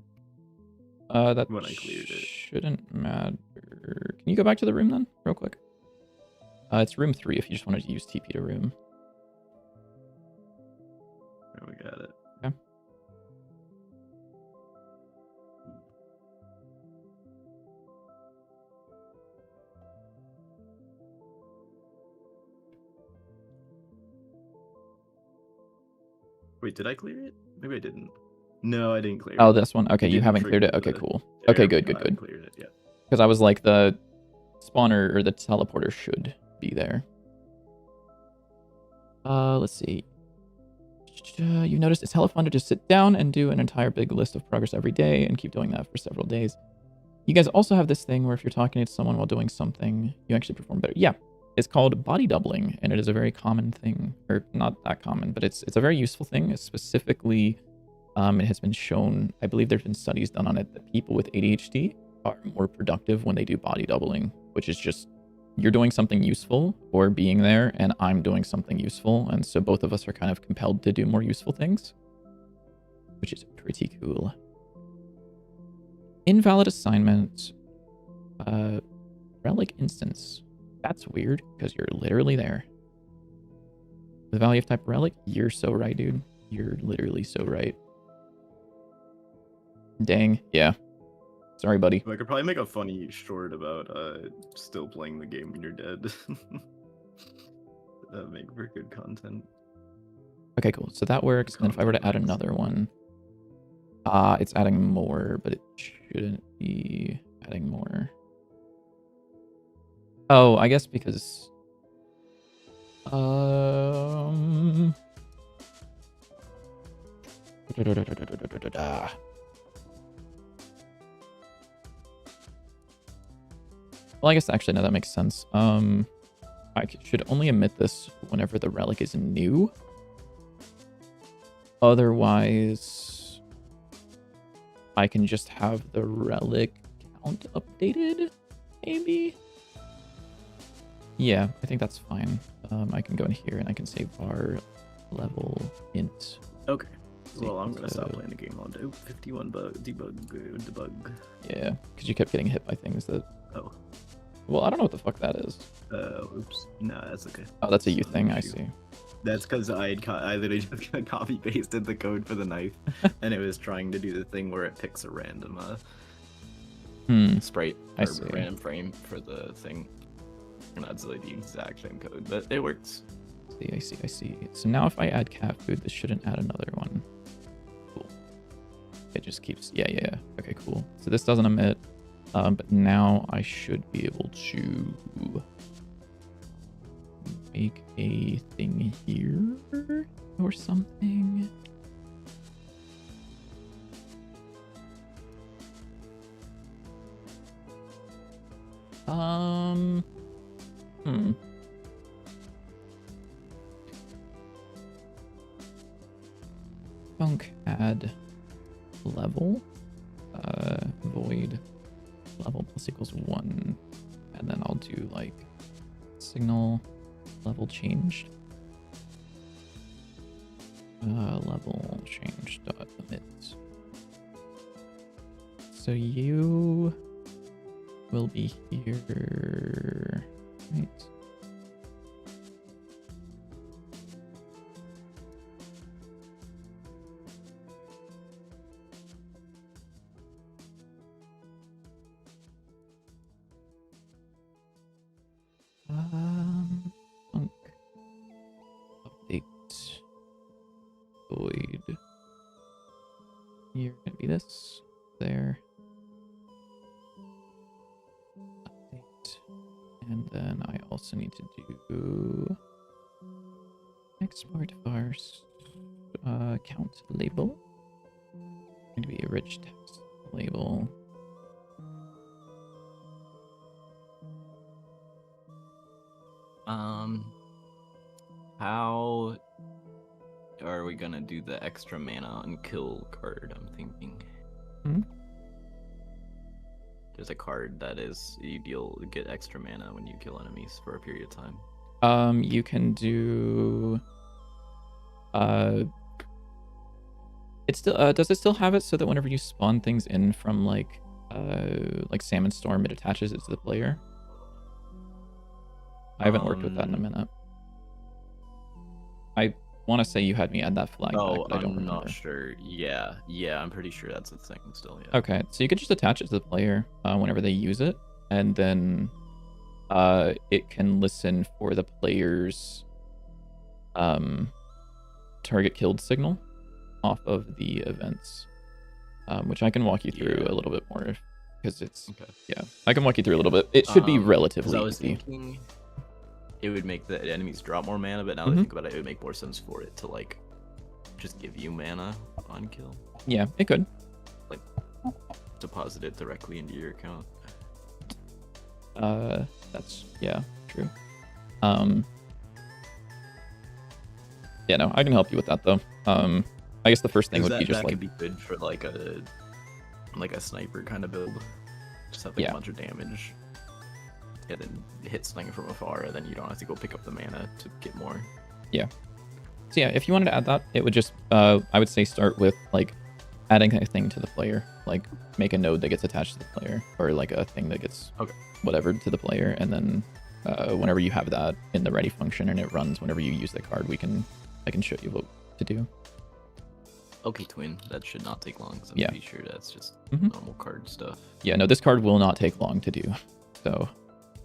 That when I cleared it. Shouldn't matter. Can you go back to the room then, real quick? It's room 3 if you just wanted to use TP to room. There, we got it. Okay. Wait, did I clear it? Maybe I didn't. No, I didn't clear it. Oh, this one. Okay, you Didn't haven't cleared it. trigger Okay, the- cool. There Okay, we good, go, good, I haven't good. cleared it yet. Because I was like, the spawner or the teleporter should be there. Let's see. You noticed it's hella fun to just sit down and do an entire big list of progress every day and keep doing that for several days. You guys also have this thing where if you're talking to someone while doing something, you actually perform better. Yeah, it's called body doubling, and it is a very common thing, or not that common, but it's a very useful thing. It's specifically, it has been shown, I believe there's been studies done on it, that people with ADHD are more productive when they do body doubling, which is just you're doing something useful or being there, and I'm doing something useful, and so both of us are kind of compelled to do more useful things, which is pretty cool. Invalid assignment, relic instance. That's weird because you're literally there. The value of type relic. You're so right, dude. You're literally so right. Dang. Yeah. Sorry, buddy. I could probably make a funny short about still playing the game when you're dead. That'd make for good content. Okay, cool. So that works. And then if I were to add another one, it's adding more, but it shouldn't be adding more. Oh, I guess because well, I guess actually no, that makes sense. Should only emit this whenever the relic is new. Otherwise, I can just have the relic count updated, maybe? Yeah, I think that's fine. I can go in here and I can say var level int. Okay. Well, I'm gonna stop playing the game all day. 51 debug. Yeah, because you kept getting hit by things that... Oh. Well, I don't know what the fuck that is. Oops. No, that's okay. Oh, that's a you thing, I see. That's because I literally just copy pasted the code for the knife, and it was trying to do the thing where it picks a random sprite or random frame for the thing. And that's like the exact same code, but it works. I see. So now if I add cat food, this shouldn't add another one. Cool. It just keeps... Yeah. Okay, cool. So this doesn't emit, but now I should be able to make a thing here or something. Hmm. Funk add level. Void level plus equals 1. And then I'll do like signal level changed. Level change dot emit. So you will be here, right? Funk update void. You're gonna be this there. Update, and then I also need to do export vars count label. Going to be a rich text label. How are we gonna do the extra mana on kill card? I'm thinking. There's a card that is you get extra mana when you kill enemies for a period of time. You can do. It still does it still have it so that whenever you spawn things in from like Salmon Storm, it attaches it to the player? I haven't worked with that in a minute. I want to say you had me add that flag back, but I don't remember. I'm not sure. Yeah, I'm pretty sure that's a thing still. Yeah. Okay, so you could just attach it to the player whenever they use it, and then it can listen for the player's target killed signal off of the events, which I can walk you through a little bit more because it's I can walk you through a little bit. It should be relatively easy. Thinking it would make the enemies drop more mana, but now that I think about it, it would make more sense for it to like just give you mana on kill. Yeah, it could. Like deposit it directly into your account. That's true. Yeah, no, I can help you with that though. I guess the first thing would be just that could be good for like a sniper kind of build. Just have like a bunch of damage. And then hit something from afar, and then you don't have to go pick up the mana to get more. Yeah. So yeah, if you wanted to add that, it would just I would say start with like adding a thing to the player, like make a node that gets attached to the player, or like a thing that gets whatever to the player, and then whenever you have that in the ready function and it runs whenever you use the card, I can show you what to do. Okay, twin, that should not take long. So I'm pretty sure that's just normal card stuff. Yeah, no, this card will not take long to do. So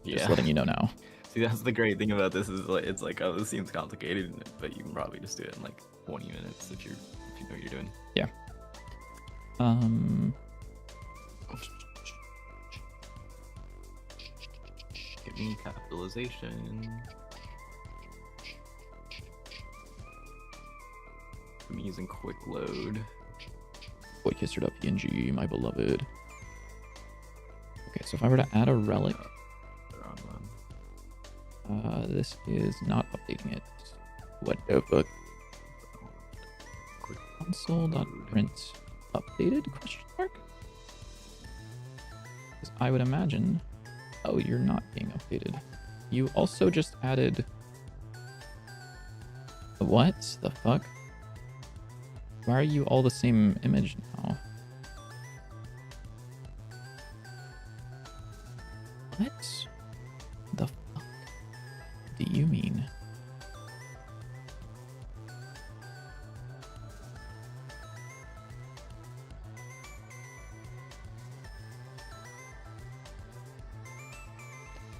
just letting you know now. See, that's the great thing about this is like it's like, oh, this seems complicated, but you can probably just do it in like 20 minutes if you know what you're doing. Yeah. Give me capitalization. I'm using quick load. Boy, kister.png, my beloved. Okay, so if I were to add a relic, this is not updating it. What the fuck? Console.print updated? Question mark? Because I would imagine. Oh, you're not being updated. You also just added. What the fuck? Why are you all the same image now? What the fuck do you mean?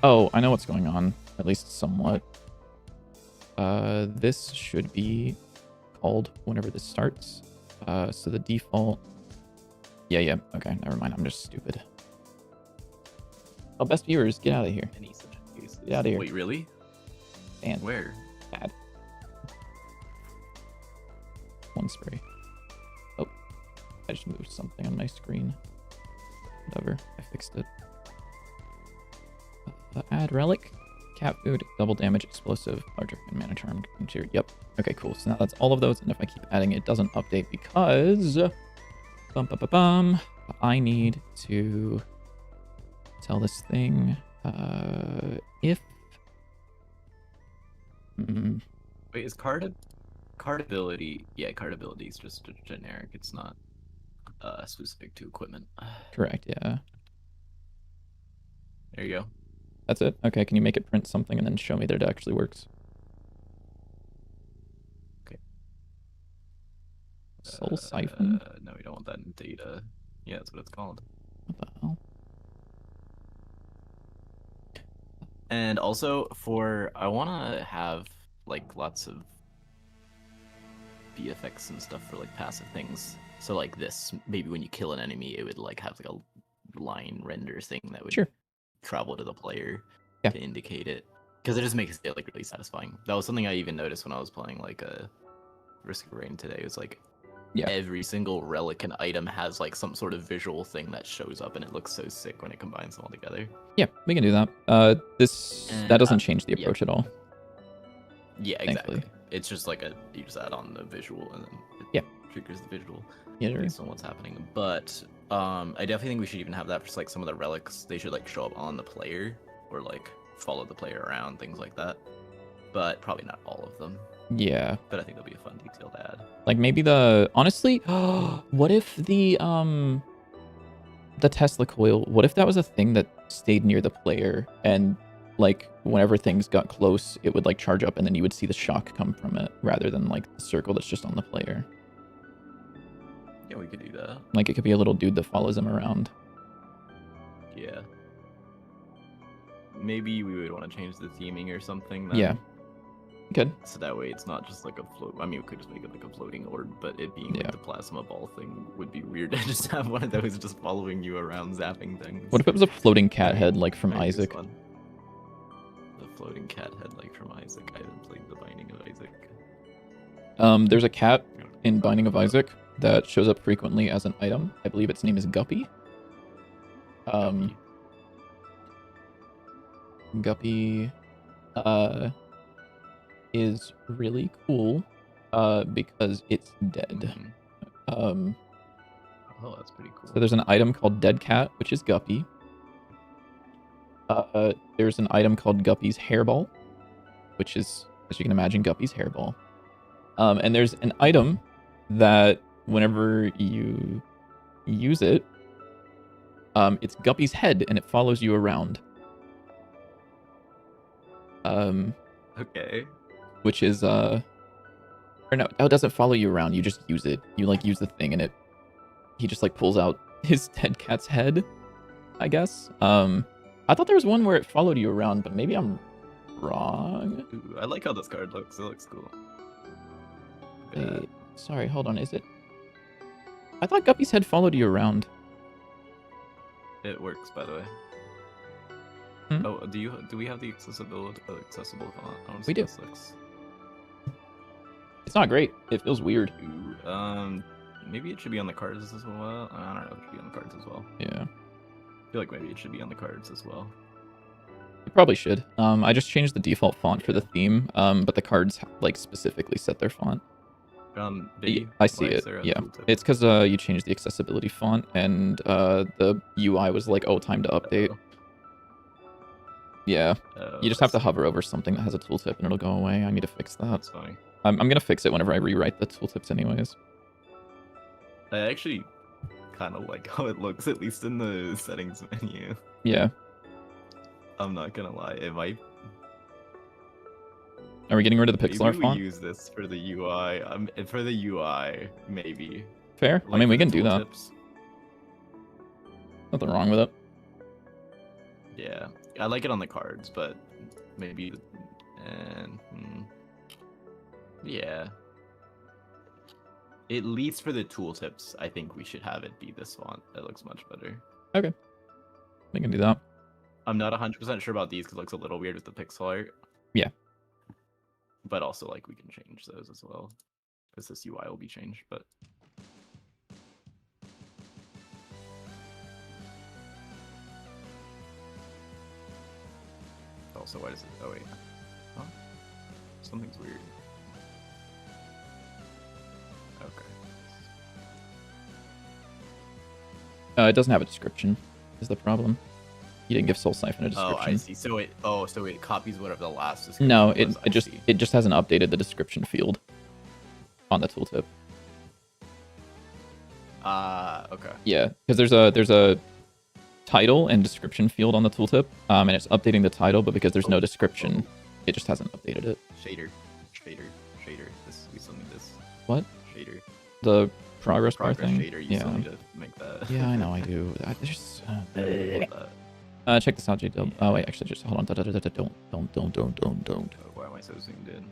Oh, I know what's going on, at least somewhat. This should be called whenever this starts. So the default... Yeah, okay, never mind, I'm just stupid. Oh, best viewers, get out of here. Get out of here. Wait, really? And Where? bad. One spray. Oh, I just moved something on my screen. Whatever, I fixed it. Add relic, cat food, double damage, explosive, larger and mana charm. Yep. Okay, cool. So now that's all of those. And if I keep adding, it doesn't update because I need to tell this thing if. Wait, is card ability? Yeah, card ability is just a generic. It's not specific to equipment. Correct. Yeah. There you go. That's it. Okay. Can you make it print something and then show me that it actually works? Okay. Soul Siphon? No, we don't want that in data. Yeah, that's what it's called. What the hell? And also I want to have like lots of VFX and stuff for like passive things. So like this, maybe when you kill an enemy, it would like have like a line render thing that would travel to the player to indicate it. Because it just makes it like really satisfying. That was something I even noticed when I was playing like a Risk of Rain today. It was like every single relic and item has like some sort of visual thing that shows up, and it looks so sick when it combines them all together. Yeah, we can do that. That doesn't change the approach at all. Yeah, exactly. It's just like you just add on the visual, and then it triggers the visual based on what's happening. But I definitely think we should even have that for like some of the relics. They should like show up on the player or like follow the player around, things like that. But probably not all of them. Yeah. But I think that'll be a fun detail to add. Like maybe honestly, what if the Tesla coil, what if that was a thing that stayed near the player and like whenever things got close, it would like charge up and then you would see the shock come from it rather than like the circle that's just on the player. Yeah, we could do that. Like it could be a little dude that follows him around. Yeah. Maybe we would want to change the theming or something. Then. Yeah. Good. So that way it's not just like a float. I mean, we could just make it like a floating orb, but it being like the plasma ball thing would be weird to just have one of those just following you around zapping things. What if it was a floating cat head like from Isaac? The floating cat head like from Isaac. I haven't played The Binding of Isaac. There's a cat in Binding of Isaac that shows up frequently as an item. I believe its name is Guppy. Guppy is really cool because it's dead. Oh, that's pretty cool. So there's an item called Dead Cat, which is Guppy. There's an item called Guppy's Hairball, which is, as you can imagine, Guppy's Hairball. And there's an item that whenever you use it, it's Guppy's head and it follows you around. Okay. Which is or no, it doesn't follow you around. You just use it. You like use the thing and he just like pulls out his dead cat's head, I guess. I thought there was one where it followed you around, but maybe I'm wrong. Ooh, I like how this card looks. It looks cool. Wait, sorry, hold on. Is it? I thought Guppy's head followed you around. It works, by the way. Oh, do we have the accessible font? We do. It's not great. It feels weird. Ooh, maybe it should be on the cards as well. I don't know if it should be on the cards as well. Yeah. I feel like maybe it should be on the cards as well. It probably should. I just changed the default font for the theme, but the cards like specifically set their font. I see it. Yeah, it's because you changed the accessibility font and the UI was like, oh, time to update. Yeah, you just have to hover over something that has a tooltip and it'll go away. I need to fix that. That's funny. I'm gonna fix it whenever I rewrite the tooltips anyways. I actually kind of like how it looks, at least in the settings menu. Yeah. I'm not gonna lie, it might... Are we getting rid of the pixel art font? Maybe we use this for the UI. For the UI, maybe. Fair. Like I mean, we can do that. Nothing wrong with it. Yeah, I like it on the cards, but maybe... Yeah. At least for the tooltips, I think we should have it be this font. That looks much better. Okay. We can do that. I'm not 100% sure about these because it looks a little weird with the pixel art. Yeah. but also like we can change those as well, because this UI will be changed. But also, why does it? Oh wait, huh? Something's weird. Okay. It doesn't have a description. Is the problem? You didn't give Soul Siphon a description. Oh, I see. So it copies whatever the last description No, was. it just hasn't updated the description field on the tooltip. Okay. Yeah, because there's a title and description field on the tooltip, and it's updating the title, but because there's no description, it just hasn't updated it. Shader. This we still need this. What? Shader. The progress bar thing. Shader. You still need to make that. Yeah, I know I do. There's check this out, J-Dub. Oh wait, actually, just hold on. Don't. Why am I so zoomed in?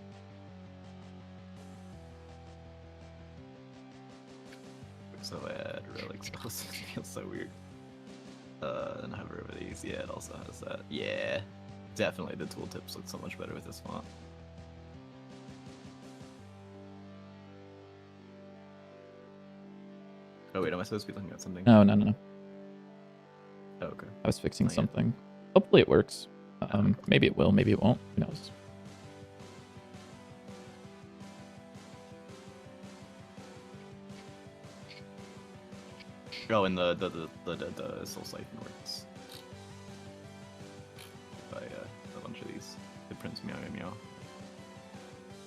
So add relics also feels so weird. And hover over these. Yeah, it also has that. Yeah, definitely the tooltips look so much better with this font. Oh wait, am I supposed to be looking at something? No. Oh, okay. I was fixing Not yet. something. Hopefully it works. Maybe it will, maybe it won't. Who knows? Oh, and the Soul Siphon works. By a bunch of these. It prints meow meow meow.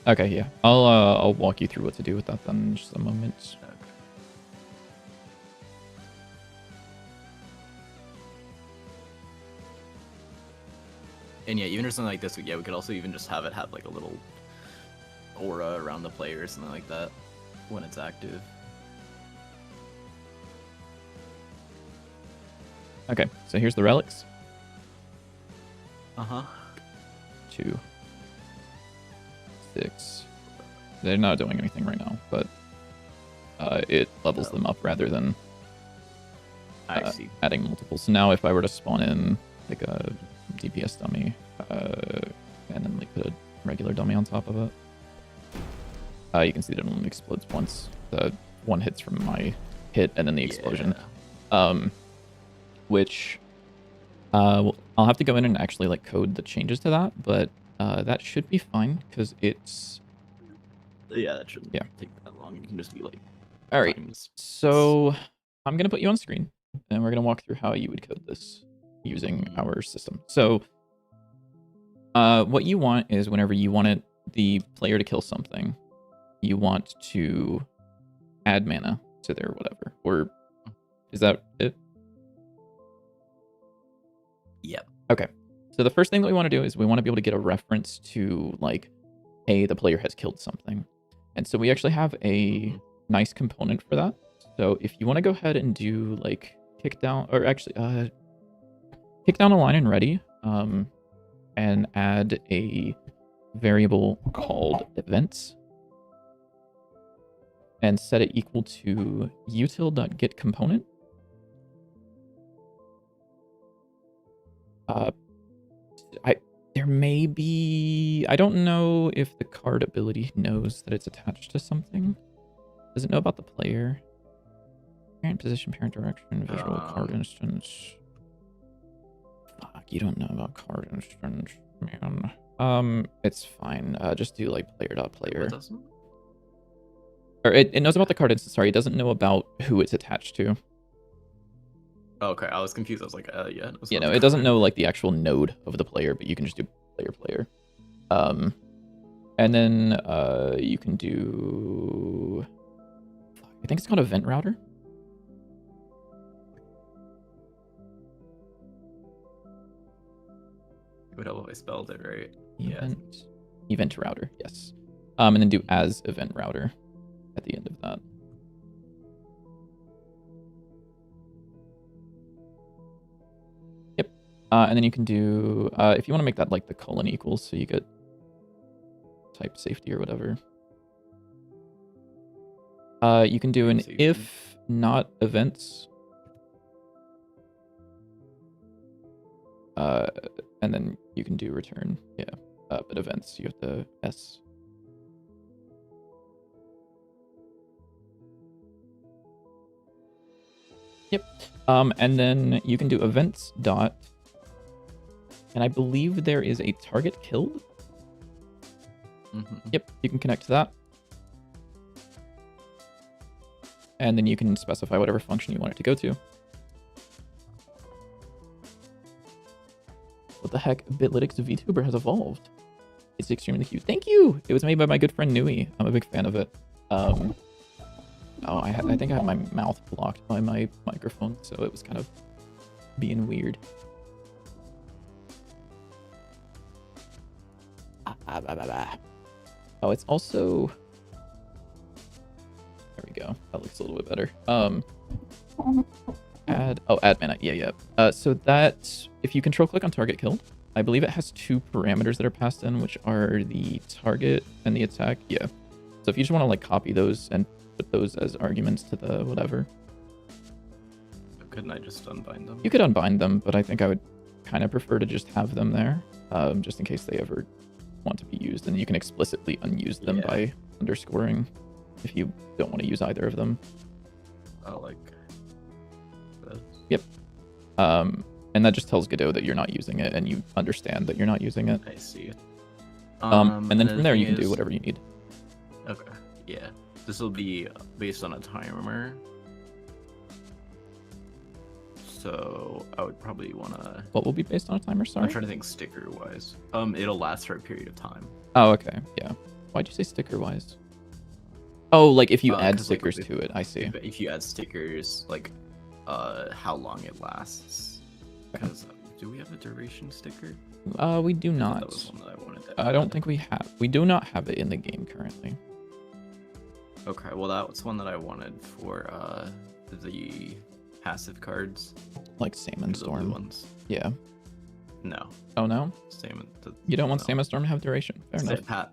Okay, yeah. I'll walk you through what to do with that then in just a moment. Okay. And yeah, even for something like this, yeah, we could also even just have it have like a little aura around the player or something like that when it's active. Okay, so here's the relics. 2, 6. They're not doing anything right now, but it levels them up rather than I see. adding multiple. So now if I were to spawn in like a DPS dummy and then like put a regular dummy on top of it, you can see that it only explodes once. The one hits from my hit and then the explosion. Which well, I'll have to go in and actually like code the changes to that, but that should be fine because it's Yeah, that shouldn't take that long. You can just be like, all right. times. So I'm gonna put you on screen and we're gonna walk through how you would code this using our system. So what you want is whenever you want the player to kill something, you want to add mana to their whatever. Or is that it? Yep. Okay. So the first thing that we want to do is we want to be able to get a reference to like, hey, the player has killed something. And so we actually have a nice component for that. So if you want to go ahead and do like kick down, or actually kick down a line in ready, and add a variable called events and set it equal to util.getComponent. There may be, I don't know if the card ability knows that it's attached to something. Does it know about the player? Parent position, parent direction, visual card instance. Fuck, you don't know about card instance, man. It's fine. Just do like player.player. Or it knows about the card instance. Sorry, it doesn't know about who it's attached to. Okay, I was confused. I was like, yeah. You know, it doesn't know like the actual node of the player, but you can just do player. And then you can do, I think it's called event router. It would help if I spelled it right. Event router, yes. And then do as event router at the end of that. And then you can do, if you want to make that like the colon equals, so you get type safety or whatever. You can do an Safety. if not events. And then you can do return. Yeah. But events, you have to S. Yep. And then you can do events dot, and I believe there is a target killed. Yep, you can connect to that. And then you can specify whatever function you want it to go to. What the heck? Bitlytics VTuber has evolved. It's extremely cute. Thank you! It was made by my good friend Nui. I'm a big fan of it. Oh, I think I have my mouth blocked by my microphone, so it was kind of being weird. Oh, it's also... There we go. That looks a little bit better. Add mana. Yeah. So that, if you control click on target killed, I believe it has 2 parameters that are passed in, which are the target and the attack. Yeah. So if you just want to like copy those and put those as arguments to the whatever. Couldn't I just unbind them? You could unbind them, but I think I would kind of prefer to just have them there, just in case they ever want to be used. And you can explicitly unuse them by underscoring if you don't want to use either of them. I like this. Yep. And that just tells Godot that you're not using it, and you understand that you're not using it. I see. And then from there you can do whatever you need. Okay. Yeah. This will be based on a timer. So I would probably want to... What will be based on a timer, sorry? I'm trying to think sticker-wise. It'll last for a period of time. Oh, okay. Yeah. Why'd you say sticker-wise? Oh, like if you add 'cause, stickers like, to it, I see. If you add stickers, like, how long it lasts. Because, do we have a duration sticker? We do not. That was one that I wanted to I don't think we have. We do not have it in the game currently. Okay, well that was one that I wanted for, the passive cards. Like Salmon The blue Storm. ones. Yeah. No. Oh, no? Salmon. You don't want Salmon Storm to have duration? Fair enough.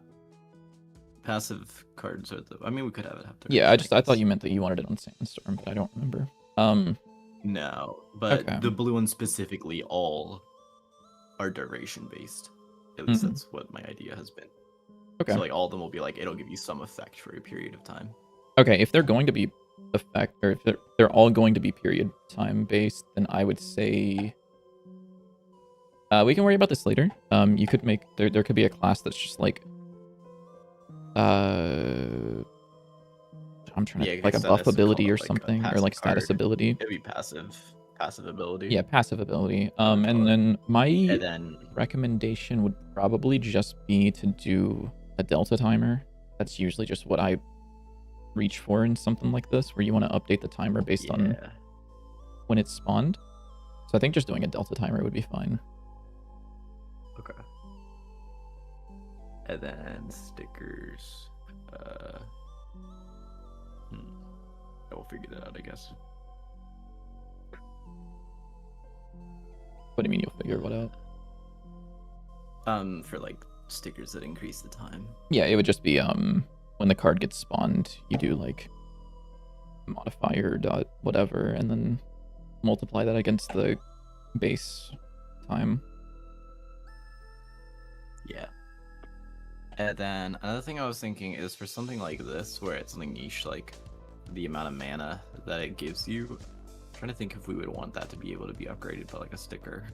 Passive cards are the... I mean, we could have it have duration. Yeah, I thought you meant that you wanted it on Salmon Storm, but I don't remember. No, but Okay. the blue ones specifically all are duration based. At least that's what my idea has been. Okay. So like all of them will be like, it'll give you some effect for a period of time. Okay, if they're going to be effect, or if they're all going to be period time based, then I would say we can worry about this later. You could make there could be a class that's just like I'm trying to like a buff ability or something, or like status ability. It'd be passive ability. Yeah, passive ability. And then my then recommendation would probably just be to do a delta timer. That's usually just what I reach for in something like this, where you want to update the timer based on when it's spawned. So I think just doing a delta timer would be fine. Okay. And then stickers. I will figure that out, I guess. What do you mean you'll figure what out? For like stickers that increase the time. Yeah, it would just be when the card gets spawned, you do like modifier dot whatever, and then multiply that against the base time. Yeah. And then another thing I was thinking is for something like this, where it's something niche, like the amount of mana that it gives you. I'm trying to think if we would want that to be able to be upgraded by like a sticker.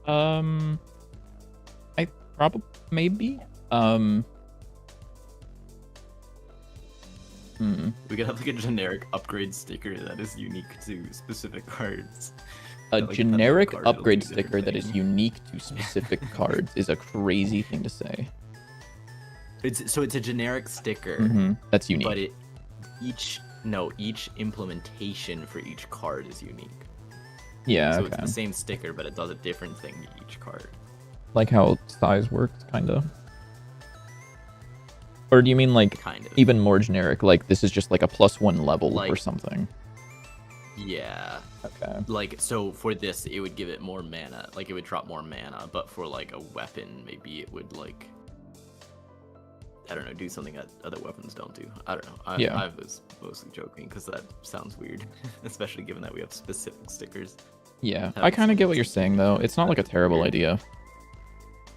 I probably maybe. We could have like a generic upgrade sticker that is unique to specific cards. A Like, generic card, it'll do upgrade different sticker that is things. unique to specific cards is a crazy thing to say. It's a generic sticker, That's unique. but each implementation for each card is unique. Yeah, So okay. it's the same sticker, but it does a different thing to each card. Like how size works, kind of. Or do you mean like Kind of. even more generic? Like this is just like a +1 level or Like- something? Yeah. Okay. Like, so for this, it would give it more mana. Like, it would drop more mana, but for, like, a weapon, maybe it would, like... I don't know, do something that other weapons don't do. I don't know. I was mostly joking, because that sounds weird. Especially given that we have specific stickers. Yeah, That I makes kind of get what sense. you're saying, though. It's not like a terrible idea.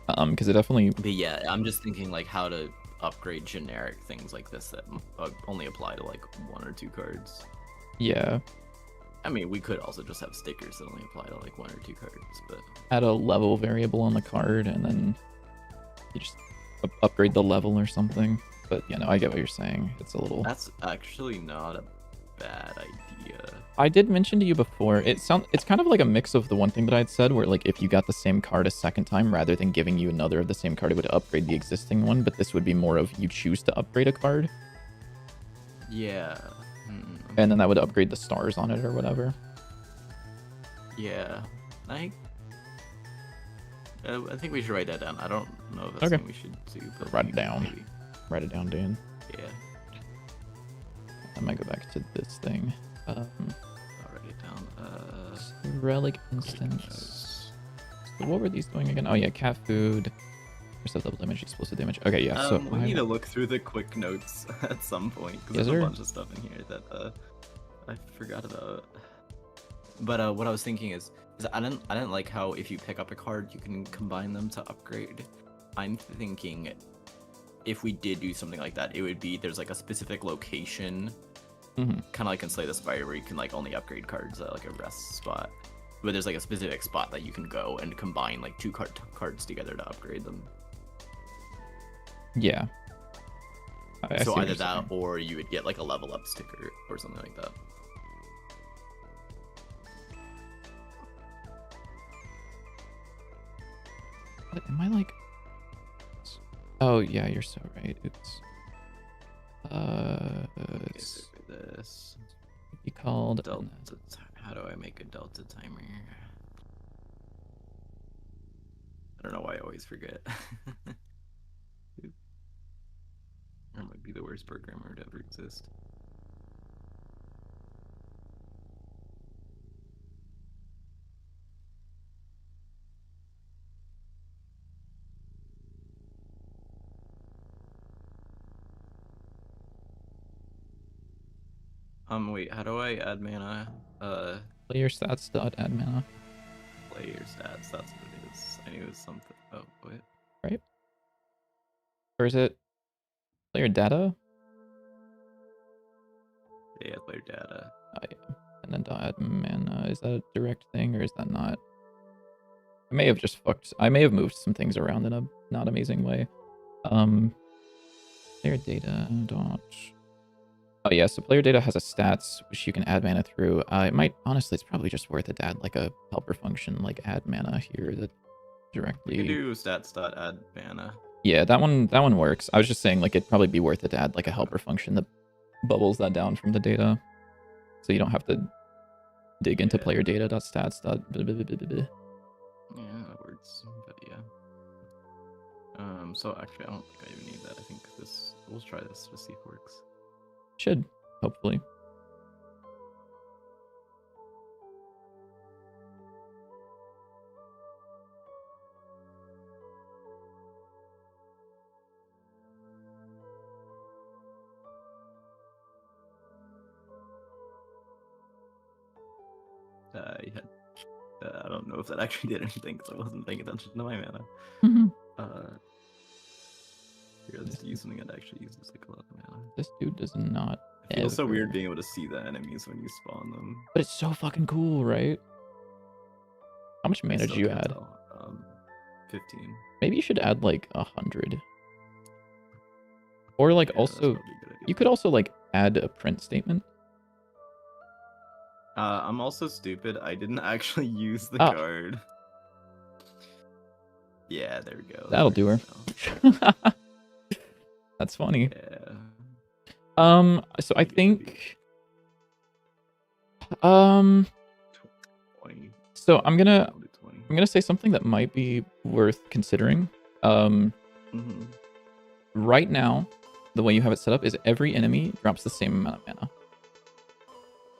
Because it definitely... But yeah, I'm just thinking, like, how to upgrade generic things like this that only apply to, like, 1 or 2 cards. Yeah. I mean, we could also just have stickers that only apply to like 1 or 2 cards, but add a level variable on the card, and then you just upgrade the level or something. But you know, I get what you're saying. It's a little. that's actually not a bad idea. I did mention to you before. It's kind of like a mix of the one thing that I had said, where like if you got the same card a second time, rather than giving you another of the same card, it would upgrade the existing one. But this would be more of you choose to upgrade a card, Yeah. and then that would upgrade the stars on it or whatever. Yeah. I think we should write that down. I don't know if that's Okay. something we should do, but Write it down. maybe. Write it down, Dan. Yeah. I might go back to this thing. I'll write it down. Relic instance. So what were these doing again? Oh yeah, cat food. Percent double damage, explosive damage. Okay, yeah. So we need to look through the quick notes at some point because Yes, there's sir. a bunch of stuff in here that I forgot about. But what I was thinking is I didn't like how if you pick up a card you can combine them to upgrade. I'm thinking if we did do something like that, it would be there's like a specific location, Mhm. kind of like in Slay the Spire, where you can like only upgrade cards at like a rest spot. But there's like a specific spot that you can go and combine like 2 cards together to upgrade them. Yeah. I see So what either you're that saying. or you would get like a level up sticker or something like that. What, am I like? Oh yeah, you're so right. Oops. It's This be called. delta. How do I make a delta timer? I don't know why I always forget. I might be the worst programmer to ever exist. Wait, how do I add mana? Player stats dot add mana. Player stats, that's what it is. I knew it was something. Oh, wait. Right? Or is it player data? Yeah, player data. Oh yeah. And then dot add mana. Is that a direct thing or is that not? I may have just fucked. I may have moved some things around in a not amazing way. Player data dot. Oh yeah, so player data has a stats which you can add mana through. It might honestly, it's probably just worth it to add like a helper function, like add mana here that directly. You can do stats.add mana. Yeah, that one works. I was just saying like it'd probably be worth it to add like a helper function that bubbles that down from the data, so you don't have to dig into Yeah. player data dot stats dot. Yeah, that works. But yeah. So actually, I don't think I even need that. I think this. We'll try this to see if it works. Should hopefully. I don't know if that actually did anything because I wasn't paying attention to my mana. Here, let's use something that actually uses like a lot of mana. This dude does not. It feels so weird ever- being able to see the enemies when you spawn them. But it's so fucking cool, right? How much I mana did still you can't add? tell. 15. Maybe you should add like 100. Or like Yeah, that's also, probably a good idea. you could also like add a print statement. I'm also stupid. I didn't actually use the Oh. card. Yeah, there we go. That'll There do we her. go. That's funny. Yeah. So I think 20. so I'm gonna I'll do 20. say something that might be worth considering. Mhm. Right now, the way you have it set up is every enemy drops the same amount of mana,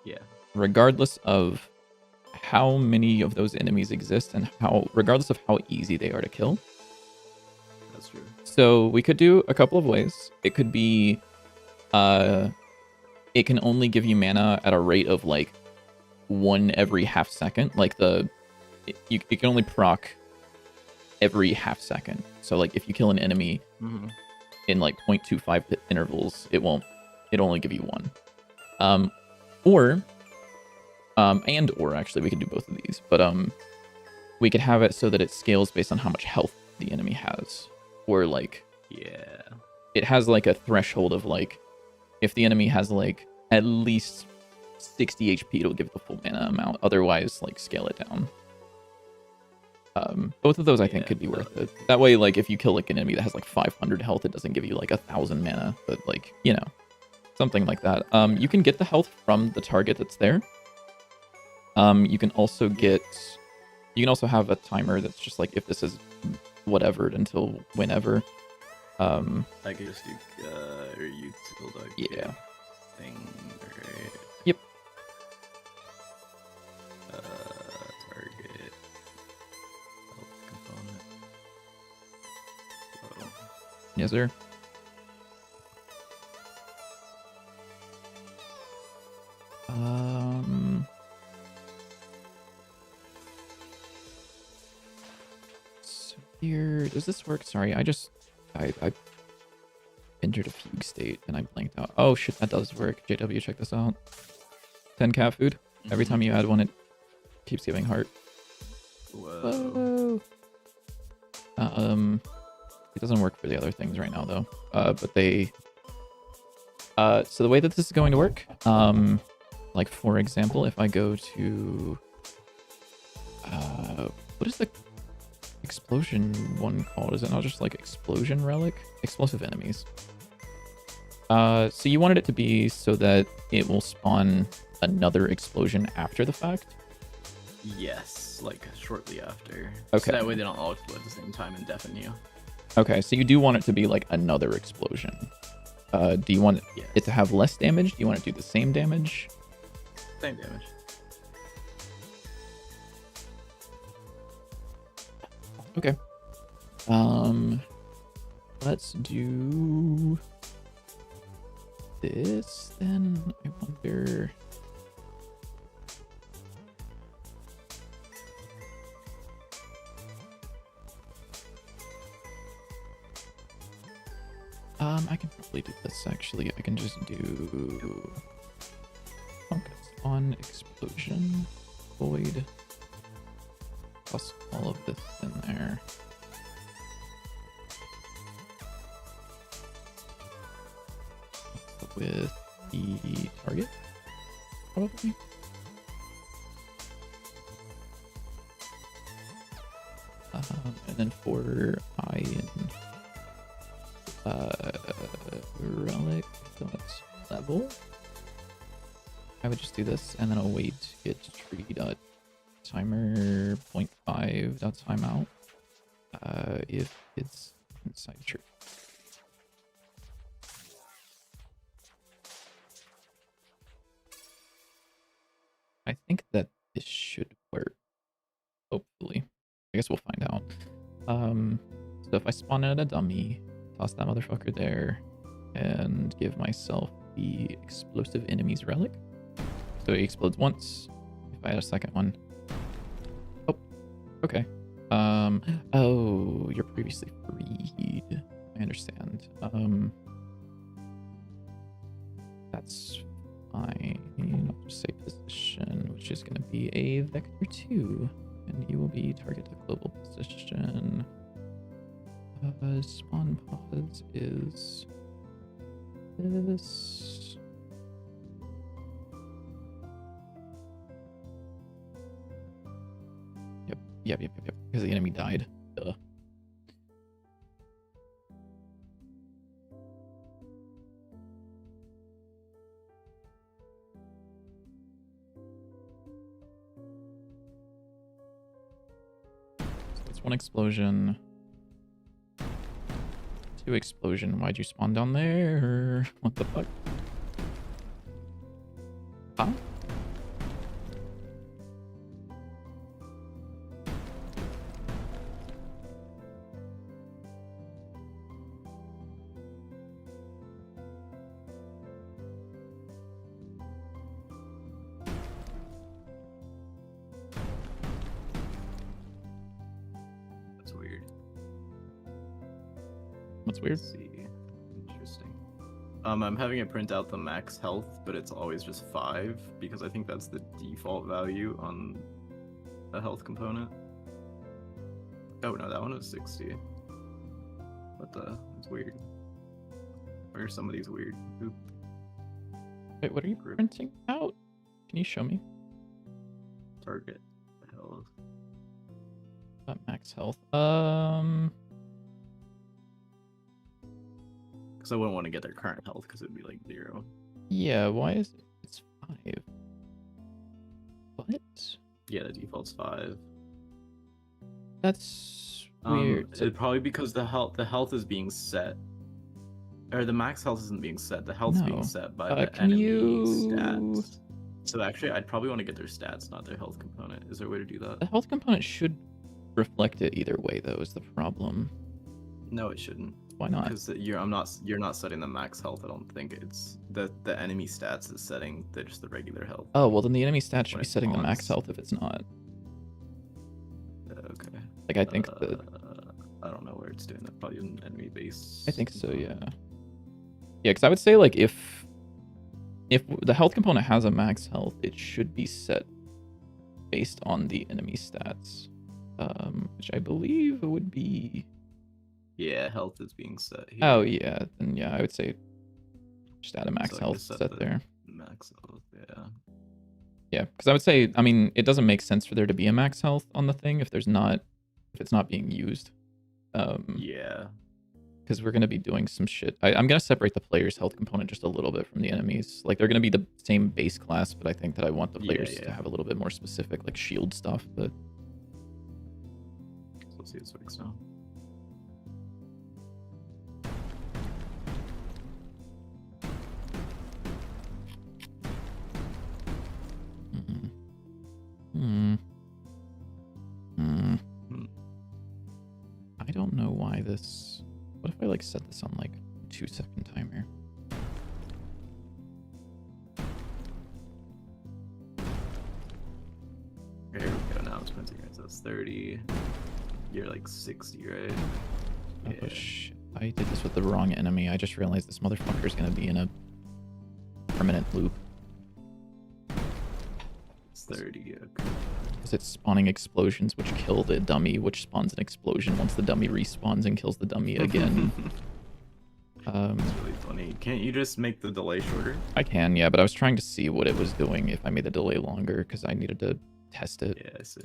Yeah. regardless of how many of those enemies exist and regardless of how easy they are to kill. That's true. So we could do a couple of ways. It could be, it can only give you mana at a rate of like 1 every half second. Like it can only proc every half second. So like if you kill an enemy Mm-hmm. in like 0.25 intervals, it'll only give you 1. Or And or actually we could do both of these, but we could have it so that it scales based on how much health the enemy has, or like Yeah. it has like a threshold of like if the enemy has like at least 60 HP, it'll give the full mana amount. Otherwise, like scale it down. Both of those I think could be worth it. That way, like if you kill like an enemy that has like 500 health, it doesn't give you like 1,000 mana, but like something like that. You can get the health from the target that's there. You can also have a timer that's just like if this is whatever until whenever. I could just do or utility. Yeah. Thing, right? Yep. Target. Health component. Whoa. Yes, sir. So here, does this work? Sorry, I entered a fugue state and I blanked out. Oh shit, that does work. JW, check this out. 10 cat food. Every time you add one, it keeps giving heart. Whoa. It doesn't work for the other things right now though. But they. So the way that this is going to work, like for example, if I go to, what is the explosion one called? Is it not just like explosion relic? Explosive enemies. So you wanted it to be so that it will spawn another explosion after the fact? Yes, like shortly after. Okay. So that way they don't all explode at the same time and deafen you. Okay, so you do want it to be like another explosion. Do you want it to have less damage? Do you want it to do the same damage? Same damage. Okay. Let's do this then. I wonder. I can probably do this actually. I can just do focus on explosion, void, plus all of this in there. With the target, probably. And then for iron relic, so it's level. I would just do this, and then I'll wait get tree dot timer 0.5 dot timeout. If it's inside tree. I think that this should work. Hopefully. I guess we'll find out. So if I spawn in a dummy, toss that motherfucker there, and give myself the explosive enemies relic. So he explodes once. If I add a second one. Oh, okay. Oh, you're previously freed. I understand. That's fine. I'll just say position, which is going to be a vector 2, and you will be target to global position. Spawn pods is this. Yep. Because the enemy died. Duh. So that's one explosion. 2 explosion. Why'd you spawn down there? What the fuck? Huh? That's weird. What's weird? Let's see. Interesting. I'm having it print out the max health, but it's always just 5 because I think that's the default value on a health component. Oh no, that one was 60. What the? It's weird. Why are some of these weird? Oop. Wait, what are you Group. printing out? Can you show me? Target health. Max health. Because I wouldn't want to get their current health because it'd be like 0. Yeah, why is it? It's 5. What? Yeah, the default's 5. That's weird. It's probably because the health is being set, or the max health isn't being set. The health's being set by the enemy stats. So actually, I'd probably want to get their stats, not their health component. Is there a way to do that? The health component should reflect it either way, though. Is the problem? No, it shouldn't. Why not? Because you're not setting the max health. I don't think it's the enemy stats is setting just the regular health. Oh well, then the enemy stats should When be it setting the max spawns. health if it's not. Okay. Like I think that. I don't know where it's doing that. Probably an enemy base. I think so. Yeah. Yeah, because I would say like if the health component has a max health, it should be set based on the enemy stats, which I believe would be. Yeah, health is being set here. Oh yeah, then yeah, I would say just add a max So I health just set set the there. Max health, yeah. Yeah, because I would say, I mean, it doesn't make sense for there to be a max health on the thing if it's not being used. Yeah. Because we're gonna be doing some shit. I'm gonna separate the player's health component just a little bit from the enemies. Like they're gonna be the same base class, but I think that I want the players to have a little bit more specific, like shield stuff. But So let's see this works now. I don't know why this. What if I like set this on like 2-second timer? Here we go. Now it's printing. So it's 30. You're like 60, right? Oh Yeah. shit! I did this with the wrong enemy. I just realized this motherfucker is gonna be in a permanent loop. It's 30. Okay. Because it's spawning explosions which kill the dummy, which spawns an explosion once the dummy respawns and kills the dummy again. It's really funny. Can't you just make the delay shorter? I can, yeah, but I was trying to see what it was doing if I made the delay longer because I needed to test it. Yeah, I see.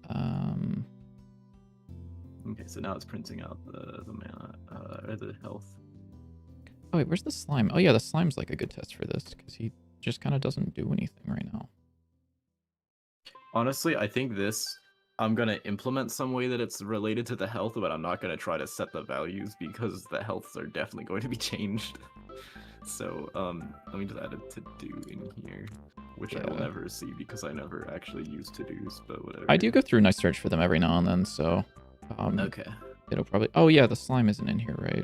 Um, Okay, so now it's printing out the mana, or the health. oh wait, where's the slime? Oh yeah, the slime's like a good test for this because he just kind of doesn't do anything right now. Honestly, I think I'm gonna implement some way that it's related to the health, but I'm not gonna try to set the values because the healths are definitely going to be changed. So, let me just add a to-do in here, which I will never see because I never actually use to-dos, but whatever. I do go through and I search for them every now and then, so Okay. it'll probably. Oh yeah, the slime isn't in here, right?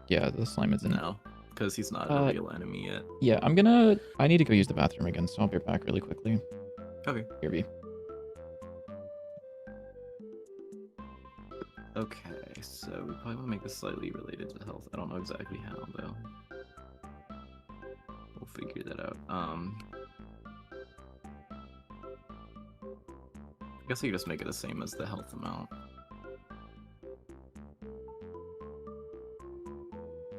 Yeah, the slime isn't. No, because he's not a real enemy yet. Yeah, I need to go use the bathroom again, so I'll be back really quickly. Okay. Here be. Okay, so we probably want to make this slightly related to health. I don't know exactly how, though. We'll figure that out. I guess I could just make it the same as the health amount.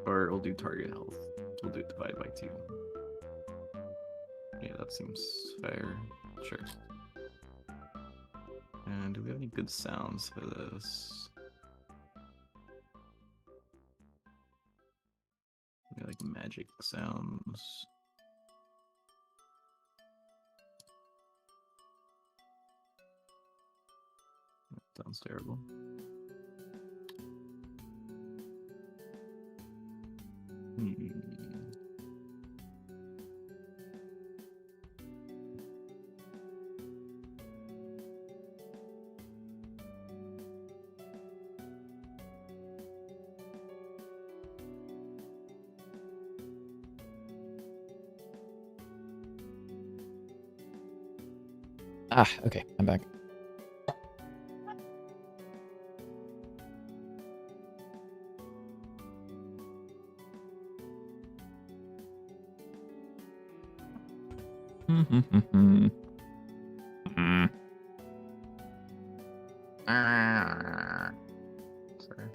Or we'll do target health. We'll do it divided by 2. Yeah, that seems fair. Sure. And do we have any good sounds for this? Maybe like magic sounds. That sounds terrible. Ah, okay, I'm back. Sorry.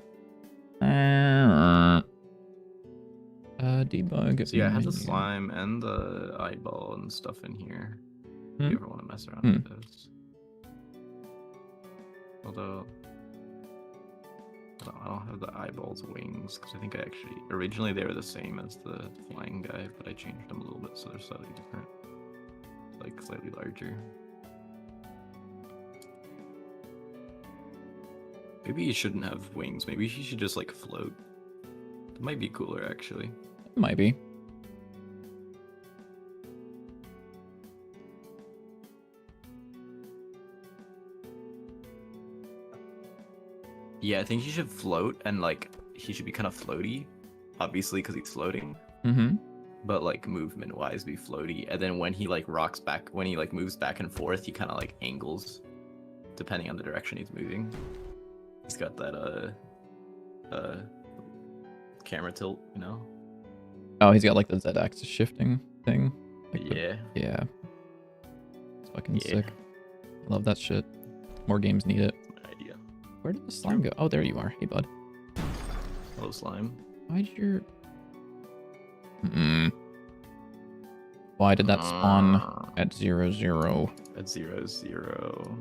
Debug. So yeah, I have the menu. slime and the eyeball and stuff in here. Hmm? If you ever want to mess around Hmm. with those. Although I don't have the eyeball's wings because I think I actually originally they were the same as the flying guy, but I changed them a little bit so they're slightly different, like slightly larger. Maybe he shouldn't have wings. Maybe he should just like float. It might be cooler actually. Might be. Yeah, I think he should float and like he should be kind of floaty, obviously because he's floating. Mm-hmm. But like movement wise be floaty, and then when he like rocks back, when he like moves back and forth, he kind of like angles depending on the direction he's moving. He's got that camera tilt, you know. Oh, he's got like the Z-axis shifting thing. Like Yeah. Yeah. It's fucking Yeah. sick. Love that shit. More games need it. Idea. Where did the slime go? Oh, there you are. Hey, bud. Hello, slime. Why'd your... Why did that spawn at 0, 0? At 0, 0.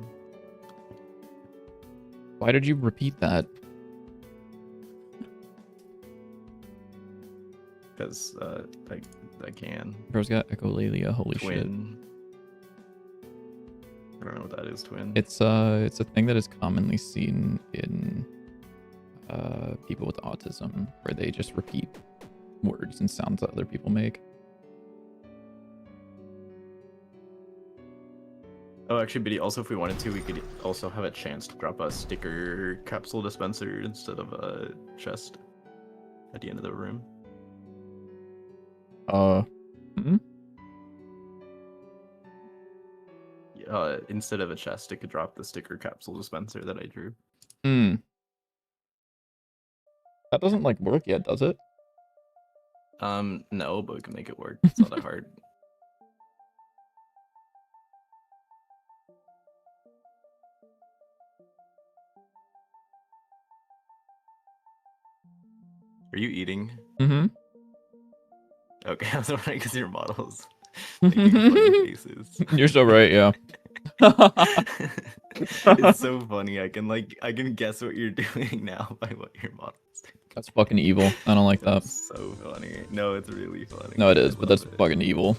Why did you repeat that? Because I can. Bro's got echolalia. Holy shit. Twin. I don't know what that is, twin. It's a thing that is commonly seen in people with autism, where they just repeat words and sounds that other people make. Oh, actually, Biddy, also if we wanted to, we could also have a chance to drop a sticker capsule dispenser instead of a chest at the end of the room. Instead of a chest, it could drop the sticker capsule dispenser that I drew. That doesn't like work yet, does it? No, but we can make it work. It's not that hard. Are you eating? Mm-hmm. Okay, I was wondering because your models making funny faces. You're so right, yeah. It's so funny. I can guess what you're doing now by what your models do. That's fucking evil. I don't like that. That's so funny. No, it's really funny. No, it is, I but that's love it. fucking evil.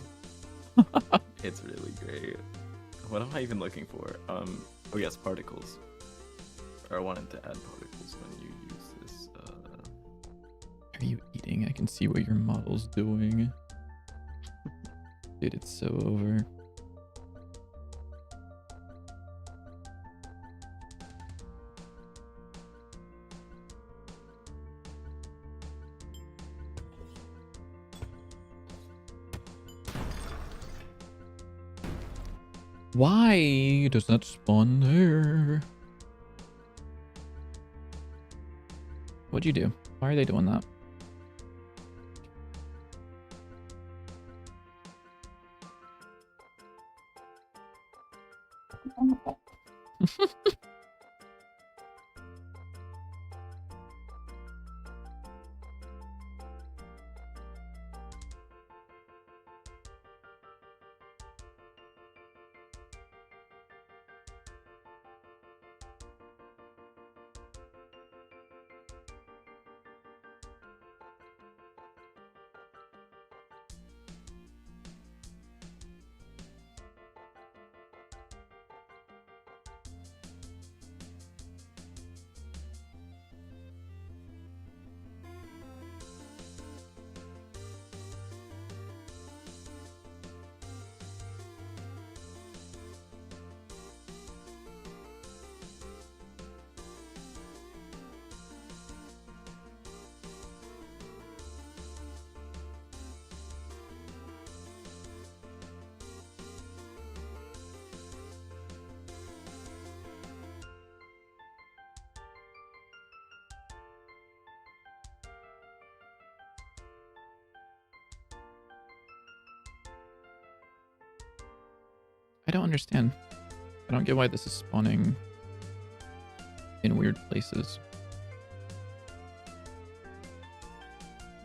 It's really great. What am I even looking for? Oh yes, particles. Or I wanted to add particles when you use this. Are you eating? I can see what your model's doing. Dude, it's so over. Why does that spawn there? What'd you do? Why are they doing that? I don't understand. I don't get why this is spawning in weird places.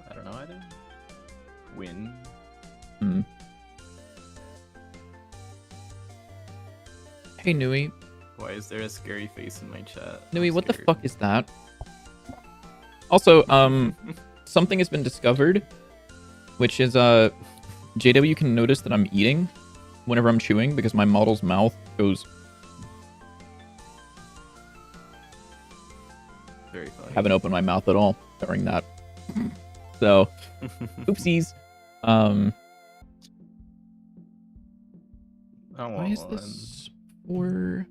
I don't know either. Win. Hmm. Hey, Nui. Why is there a scary face in my chat? Nui, I'm what the scared. fuck is that? Also, something has been discovered, which is, JW can notice that I'm eating whenever I'm chewing because my model's mouth goes... Very funny. Haven't opened my mouth at all during that. So, oopsies. I want Why is one. this for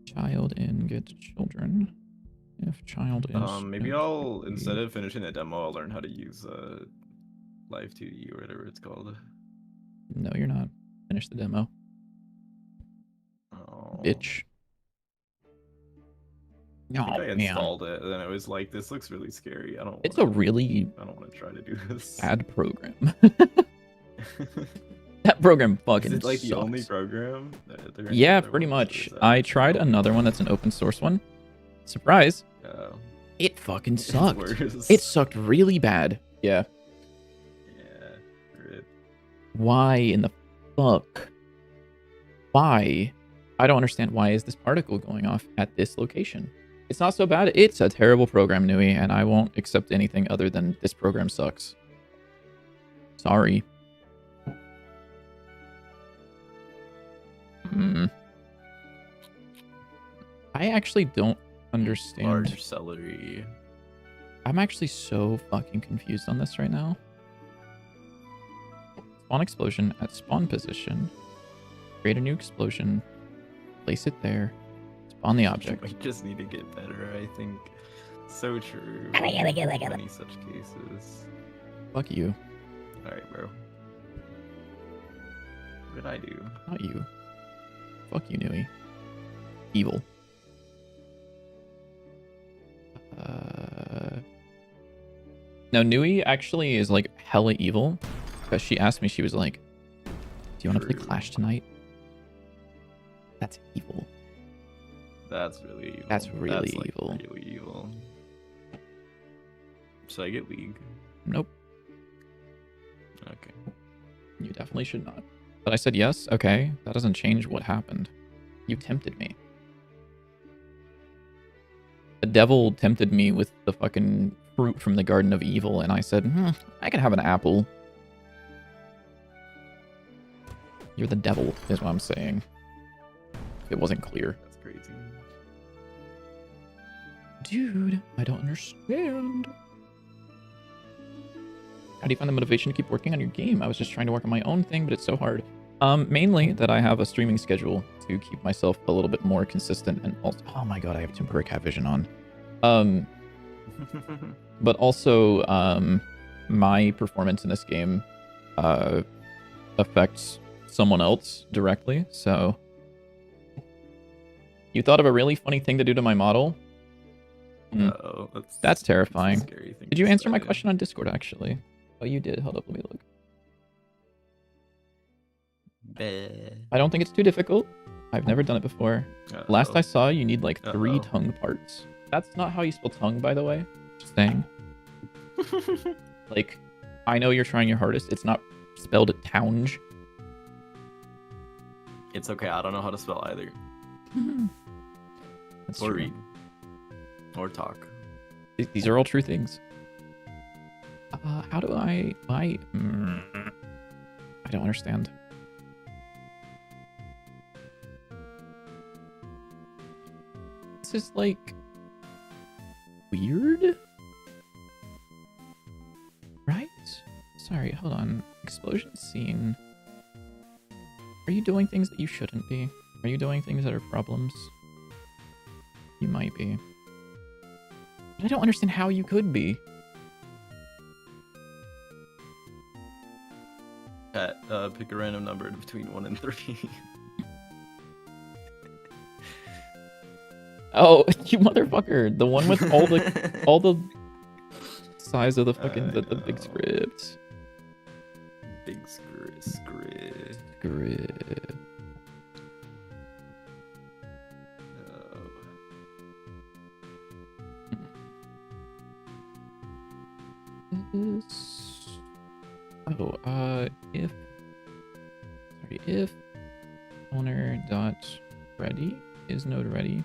child in get children? If child is... Maybe I'll, instead of finishing the demo, I'll learn how to use Live 2D or whatever it's called. No, you're not. Finish the demo. Oh. Bitch. I Oh, think I man. installed it, and then it was like, this looks really scary. I don't It's a really I don't want to try to do this. bad program. That program fucking Is it like sucks. the only program? There Yeah, any other pretty ones, or much. is that I like tried the only another one that's an open source one. Surprise. one? It fucking It's sucked. worse. It sucked really bad. Yeah. Yeah. Rip. Why in the fuck? Why? I don't understand. Why is this particle going off at this location? It's not so bad. It's a terrible program, Nui, and I won't accept anything other than this program sucks. Sorry. I actually don't understand. Large celery. I'm actually so fucking confused on this right now. Spawn explosion at spawn position. Create a new explosion. Place it there. Spawn the object. We just need to get better, I think. So true. Many such cases. Fuck you. Alright, bro. What did I do? Not you. Fuck you, Nui. Evil. Now, Nui actually is like hella evil. Because she asked me, she was like, do you want to play True. Clash tonight? That's evil. That's really evil. That's really like, evil. Really evil. Should I get League? Nope. Okay. You definitely should not. But I said yes. Okay. That doesn't change what happened. You tempted me. The devil tempted me with the fucking fruit from the Garden of Evil, and I said, I can have an apple. You're the devil, is what I'm saying. It wasn't clear. That's crazy. Dude, I don't understand. How do you find the motivation to keep working on your game? I was just trying to work on my own thing, but it's so hard. Mainly that I have a streaming schedule to keep myself a little bit more consistent, and also, oh my god, I have temporary cat vision on. But also, my performance in this game affects someone else directly. So, you thought of a really funny thing to do to my model? Uh-oh, That's terrifying. a scary thing Did you to answer my say. question on Discord, actually? Oh, you did. Hold up, let me look. I don't think it's too difficult. I've never done it before. Last I saw, you need like 3 Uh-oh. tongue parts. That's not how you spell tongue, by the way. Just saying. Like, I know you're trying your hardest. It's not spelled tounge. It's okay, I don't know how to spell either. That's Or true. read. Or talk. These are all true things. How do I don't understand. This is like weird, right? Sorry, hold on. Explosion scene. Are you doing things that you shouldn't be? Are you doing things that are problems? You might be. But I don't understand how you could be. Pat, pick a random number between 1 and 3. Oh, you motherfucker! The one with all the size of the fucking the big know. script. Big script. Script. is... Oh, if owner dot ready is node ready,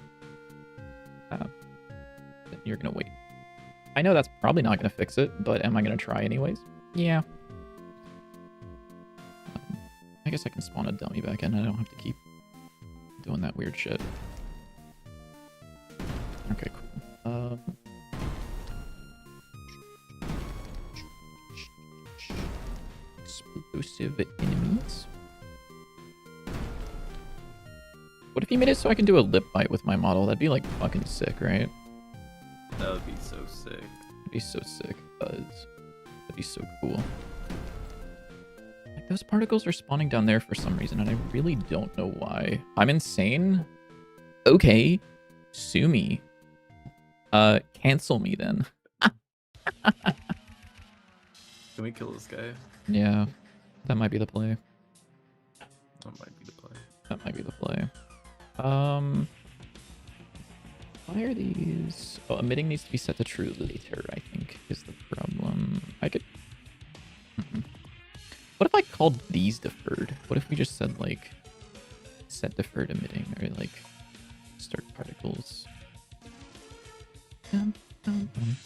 then you're gonna wait. I know that's probably not gonna fix it, but am I gonna try anyways? Yeah. I guess I can spawn a dummy back in. I don't have to keep doing that weird shit. Okay, cool. Explosive enemies. What if he made it so I can do a lip bite with my model? That'd be like fucking sick, right? That would be so sick. That'd be so sick, Buzz. That'd be so cool. Like, those particles are spawning down there for some reason, and I really don't know why. I'm insane? Okay. Sue me. Cancel me then. Can we kill this guy? Yeah. That might be the play. That might be the play. That might be the play. Why are these... Oh, emitting needs to be set to true later, I think, is the problem. I could... What if I called these deferred? What if we just said, like, set deferred emitting, or, like, start particles? Dum, dum, dum.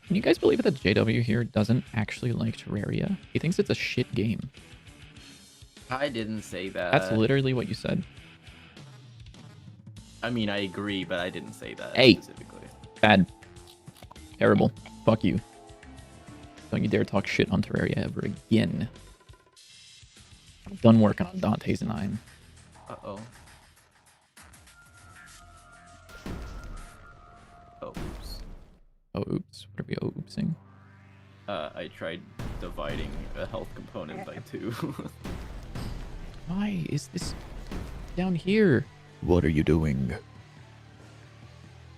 Can you guys believe that JW here doesn't actually like Terraria? He thinks it's a shit game. I didn't say that. That's literally what you said. I mean, I agree, but I didn't say that Hey. specifically. Bad. Terrible. Fuck you. Don't you dare talk shit on Terraria ever again. I'm done working on Dante's 9. Uh-oh. Oh, oops. Oh, oops. What are we oopsing? I tried dividing a health component by 2. Why is this down here? What are you doing?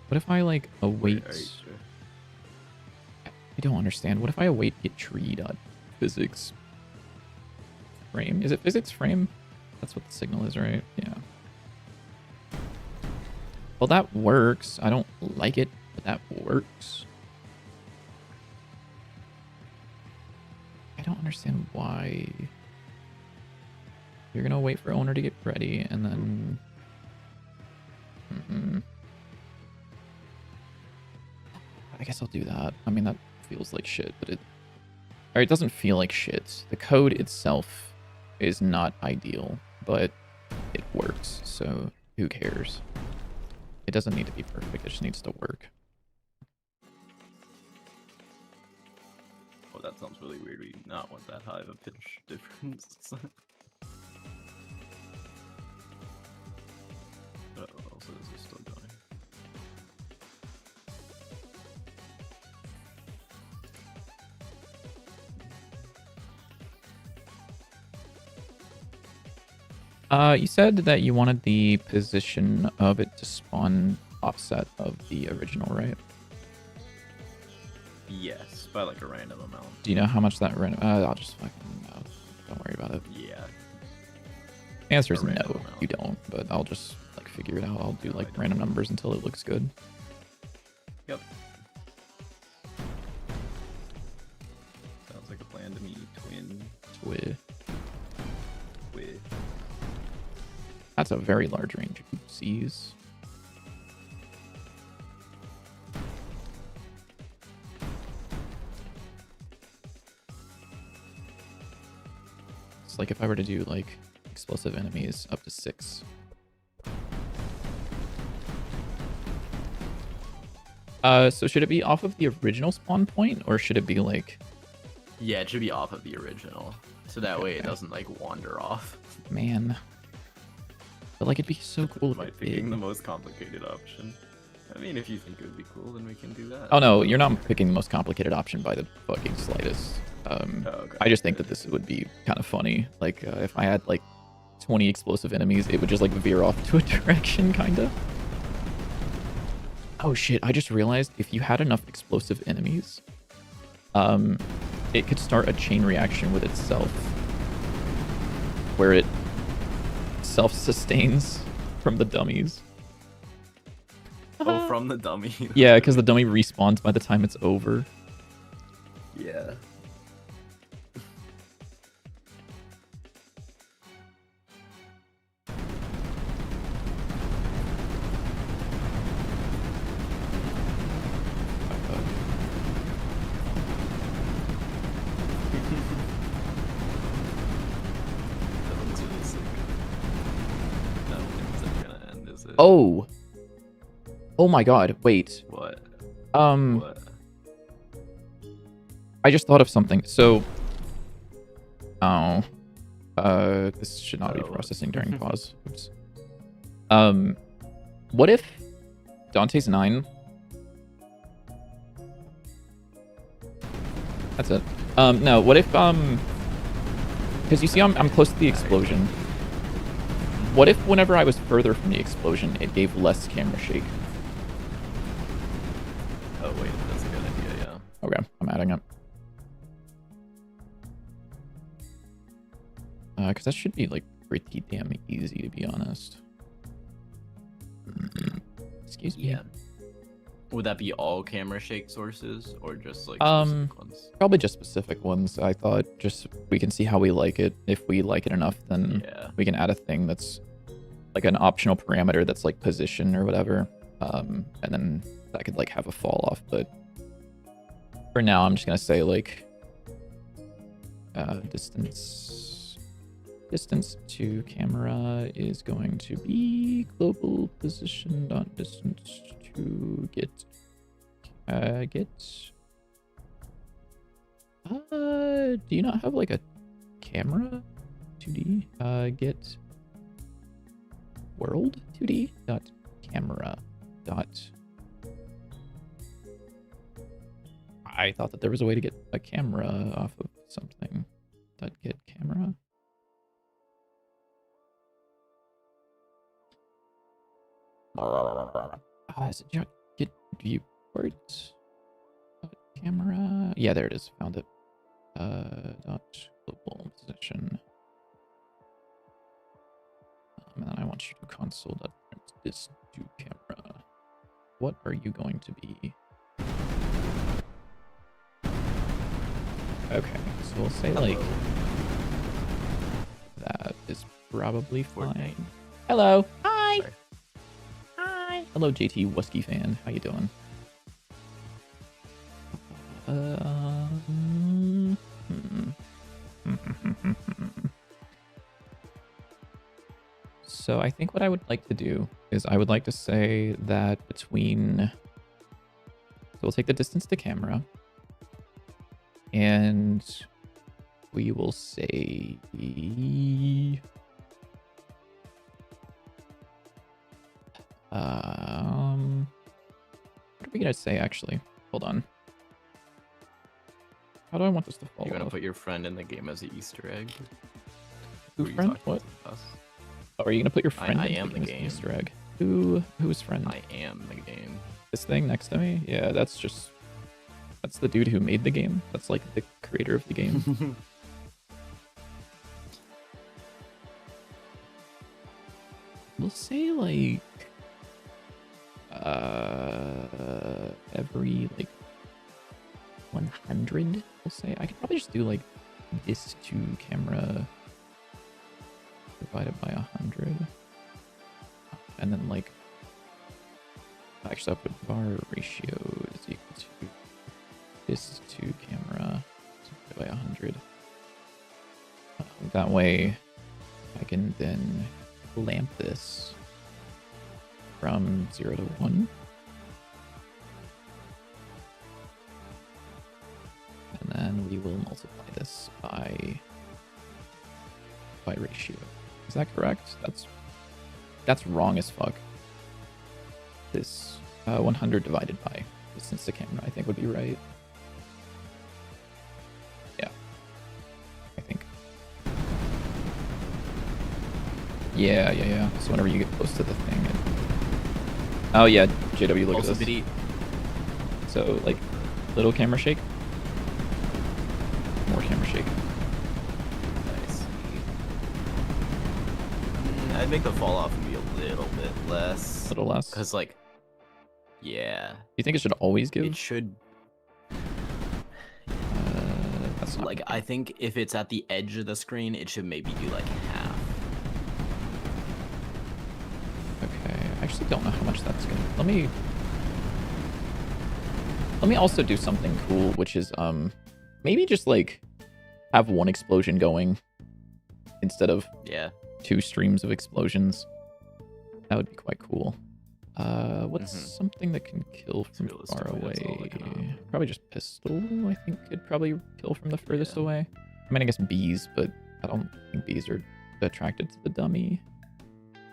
What if I, like, await... I don't understand. What if I await get tree.physics frame? Is it physics frame? That's what the signal is, right? Yeah. Well, that works. I don't like it, but that works. I don't understand why. You're gonna wait for owner to get ready, and then... I guess I'll do that. I mean, that feels like shit, but it... Or it doesn't feel like shit. The code itself is not ideal, but it works, so who cares? It doesn't need to be perfect, it just needs to work. Oh, that sounds really weird. We do not want that high of a pitch difference. Also, this is still going. You said that you wanted the position of it to spawn offset of the original, right? Yes, by like a random amount. Do you know how much that random... I'll just fucking... No, don't worry about it. Yeah. The answer is A random no, amount. you don't, but I'll just like figure it out. I'll do like random numbers until it looks good. Yep. Sounds like a plan to me, twin. With. That's a very large range. Oopsies. It's like if I were to do like explosive enemies up to 6. So should it be off of the original spawn point, or should it be like... Yeah, it should be off of the original. So that way it doesn't like wander off. Man. But like it'd be so cool if By it picking did. the most complicated option. I mean, if you think it would be cool, then we can do that. Oh no, you're not picking the most complicated option by the fucking slightest. Okay. I just think that this would be kind of funny. Like, if I had, like, 20 explosive enemies, it would just, like, veer off to a direction, kind of. Oh shit, I just realized if you had enough explosive enemies, it could start a chain reaction with itself where it self-sustains from the dummies. Oh, from the dummy. Yeah, because the dummy respawns by the time it's over. Yeah. Oh. Oh my god, wait. What? What? I just thought of something. So this should not be processing during pause. Oops. What if Dante's 9? That's it. No, what if because you see I'm close to the explosion. What if whenever I was further from the explosion, it gave less camera shake? Oh wait, that's a good idea, yeah. Okay, I'm adding it. Because that should be like pretty damn easy, to be honest. Excuse me. Yeah. Would that be all camera shake sources or just like specific ones? Probably just specific ones. I thought just we can see how we like it. If we like it enough, then we can add a thing that's like an optional parameter that's like position or whatever. And then that could like have a fall off. But for now, I'm just gonna say like distance to camera is going to be global position dot distance to get do you not have like a camera 2D get world 2D dot camera dot I thought that there was a way to get a camera off of something dot get camera. Is it get viewport camera? Yeah, there it is. Found it. Dot global position. And then I want you to console dot print this to camera. What are you going to be? Okay, so we'll say like that is probably fine. Hello. Hi. Sorry. Hi. Hello, JT Wusky fan. How you doing? So I think what I would like to do is I would like to say that between, so we'll take the distance to camera and we will say what are we gonna say actually? Hold on. How do I want this to follow? You want to put your friend in the game as an Easter egg? Who friend? What? Oh, are you gonna put your friend in the game as an Easter egg? Who's friend? I am the game. This thing next to me? Yeah, that's the dude who made the game. That's like the creator of the game. We'll say like every like 100. We'll say I could probably just do like this to camera divided by 100, and then like actually I'll put bar ratio is equal to this to camera divided by 100. That way I can then lamp this from 0 to 1. And then we will multiply this by ratio. Is that correct? That's wrong as fuck. This 100 divided by distance to camera, I think would be right. Yeah, I think. Yeah. So whenever you get close to the thing, Oh yeah, JW, look Also, at this. Biddy. So like, little camera shake, more camera shake. I see. I'd make the fall off be a little bit less. A little less. Cause like, yeah. You think it should always give? It should. That's not Like, I think if it's at the edge of the screen, it should maybe do like half. okay. I actually don't know how much that's gonna. Let me also do something cool, which is maybe just like have one explosion going instead of Yeah. 2 streams of explosions. That would be quite cool. What's something that can kill from far realistically, that's all away? I can Probably just pistol. I think could probably kill from the furthest away. I mean, I guess bees, but I don't think bees are attracted to the dummy.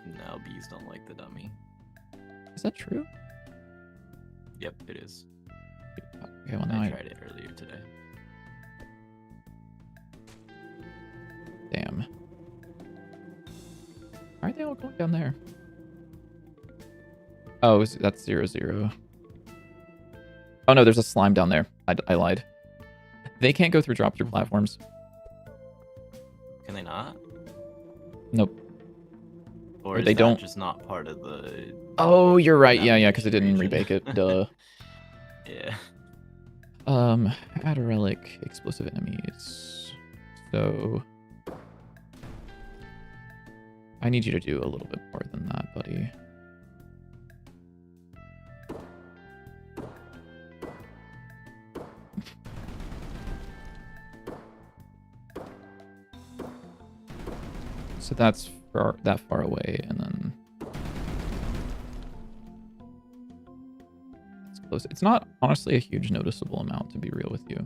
No, bees don't like the dummy. Is that true? Yep, it is. Okay, well now I tried it earlier today. Damn. Why are they all going down there? Oh, that's 0-0. Oh no, there's a slime down there. I lied. They can't go through drop-through platforms. Can they not? Nope. Or is they that don't. just not part of the... Oh, you're right. Yeah, because it didn't region? rebake it. Duh. Yeah. Add a relic, explosive enemies. So I need you to do a little bit more than that, buddy. So that's that far away, and then it's close. It's not honestly a huge noticeable amount, to be real with you.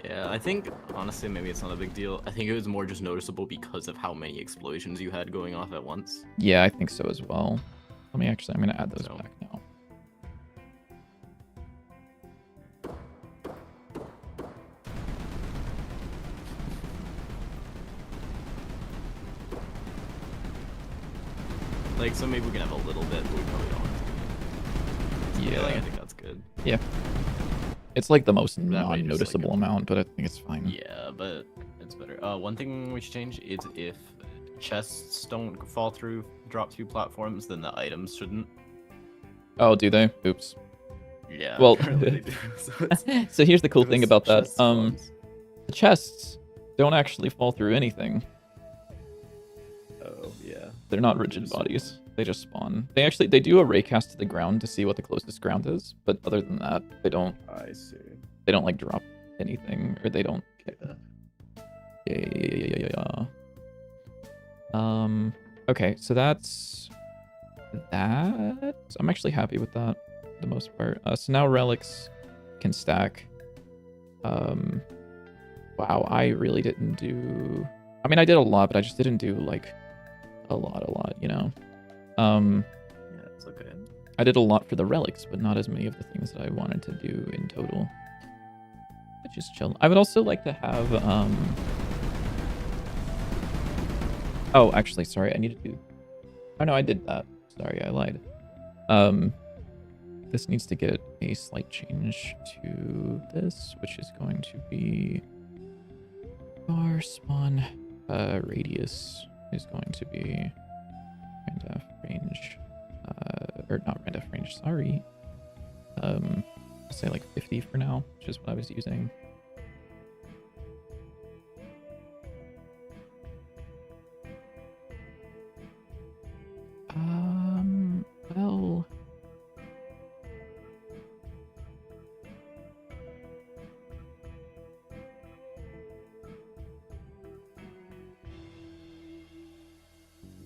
Yeah, I think, honestly, maybe it's not a big deal. I think it was more just noticeable because of how many explosions you had going off at once. Yeah, I think so as well. I'm going to add those back now. Like, so maybe we can have a little bit, but we probably don't want to. Yeah. I think that's good. Yeah. It's like the most That way just, like, non-noticeable amount, but I think it's fine. Yeah, but it's better. One thing we should change is if chests don't fall through, drop through platforms, then the items shouldn't. Oh, do they? Oops. Yeah. Well, apparently they do. So, so here's the cool thing about that. chest spawns. The chests don't actually fall through anything. Oh, yeah. They're not rigid bodies. They just spawn. They do a raycast to the ground to see what the closest ground is, but other than that, they don't. I see. They don't like drop anything, or they don't. Yeah. Okay, so that's that. I'm actually happy with that, for the most part. So now relics can stack. Wow, I really didn't do. I mean, I did a lot, but I just didn't do like a lot. You know. Yeah, it's okay. I did a lot for the relics, but not as many of the things that I wanted to do in total. Which is chill. I would also like to have oh, actually, sorry, I need to do. Oh no, I did that. Sorry, I lied. This needs to get a slight change to this, which is going to be our spawn radius is going to be random range, or not random range. Sorry. I'll say like 50 for now, which is what I was using. Well,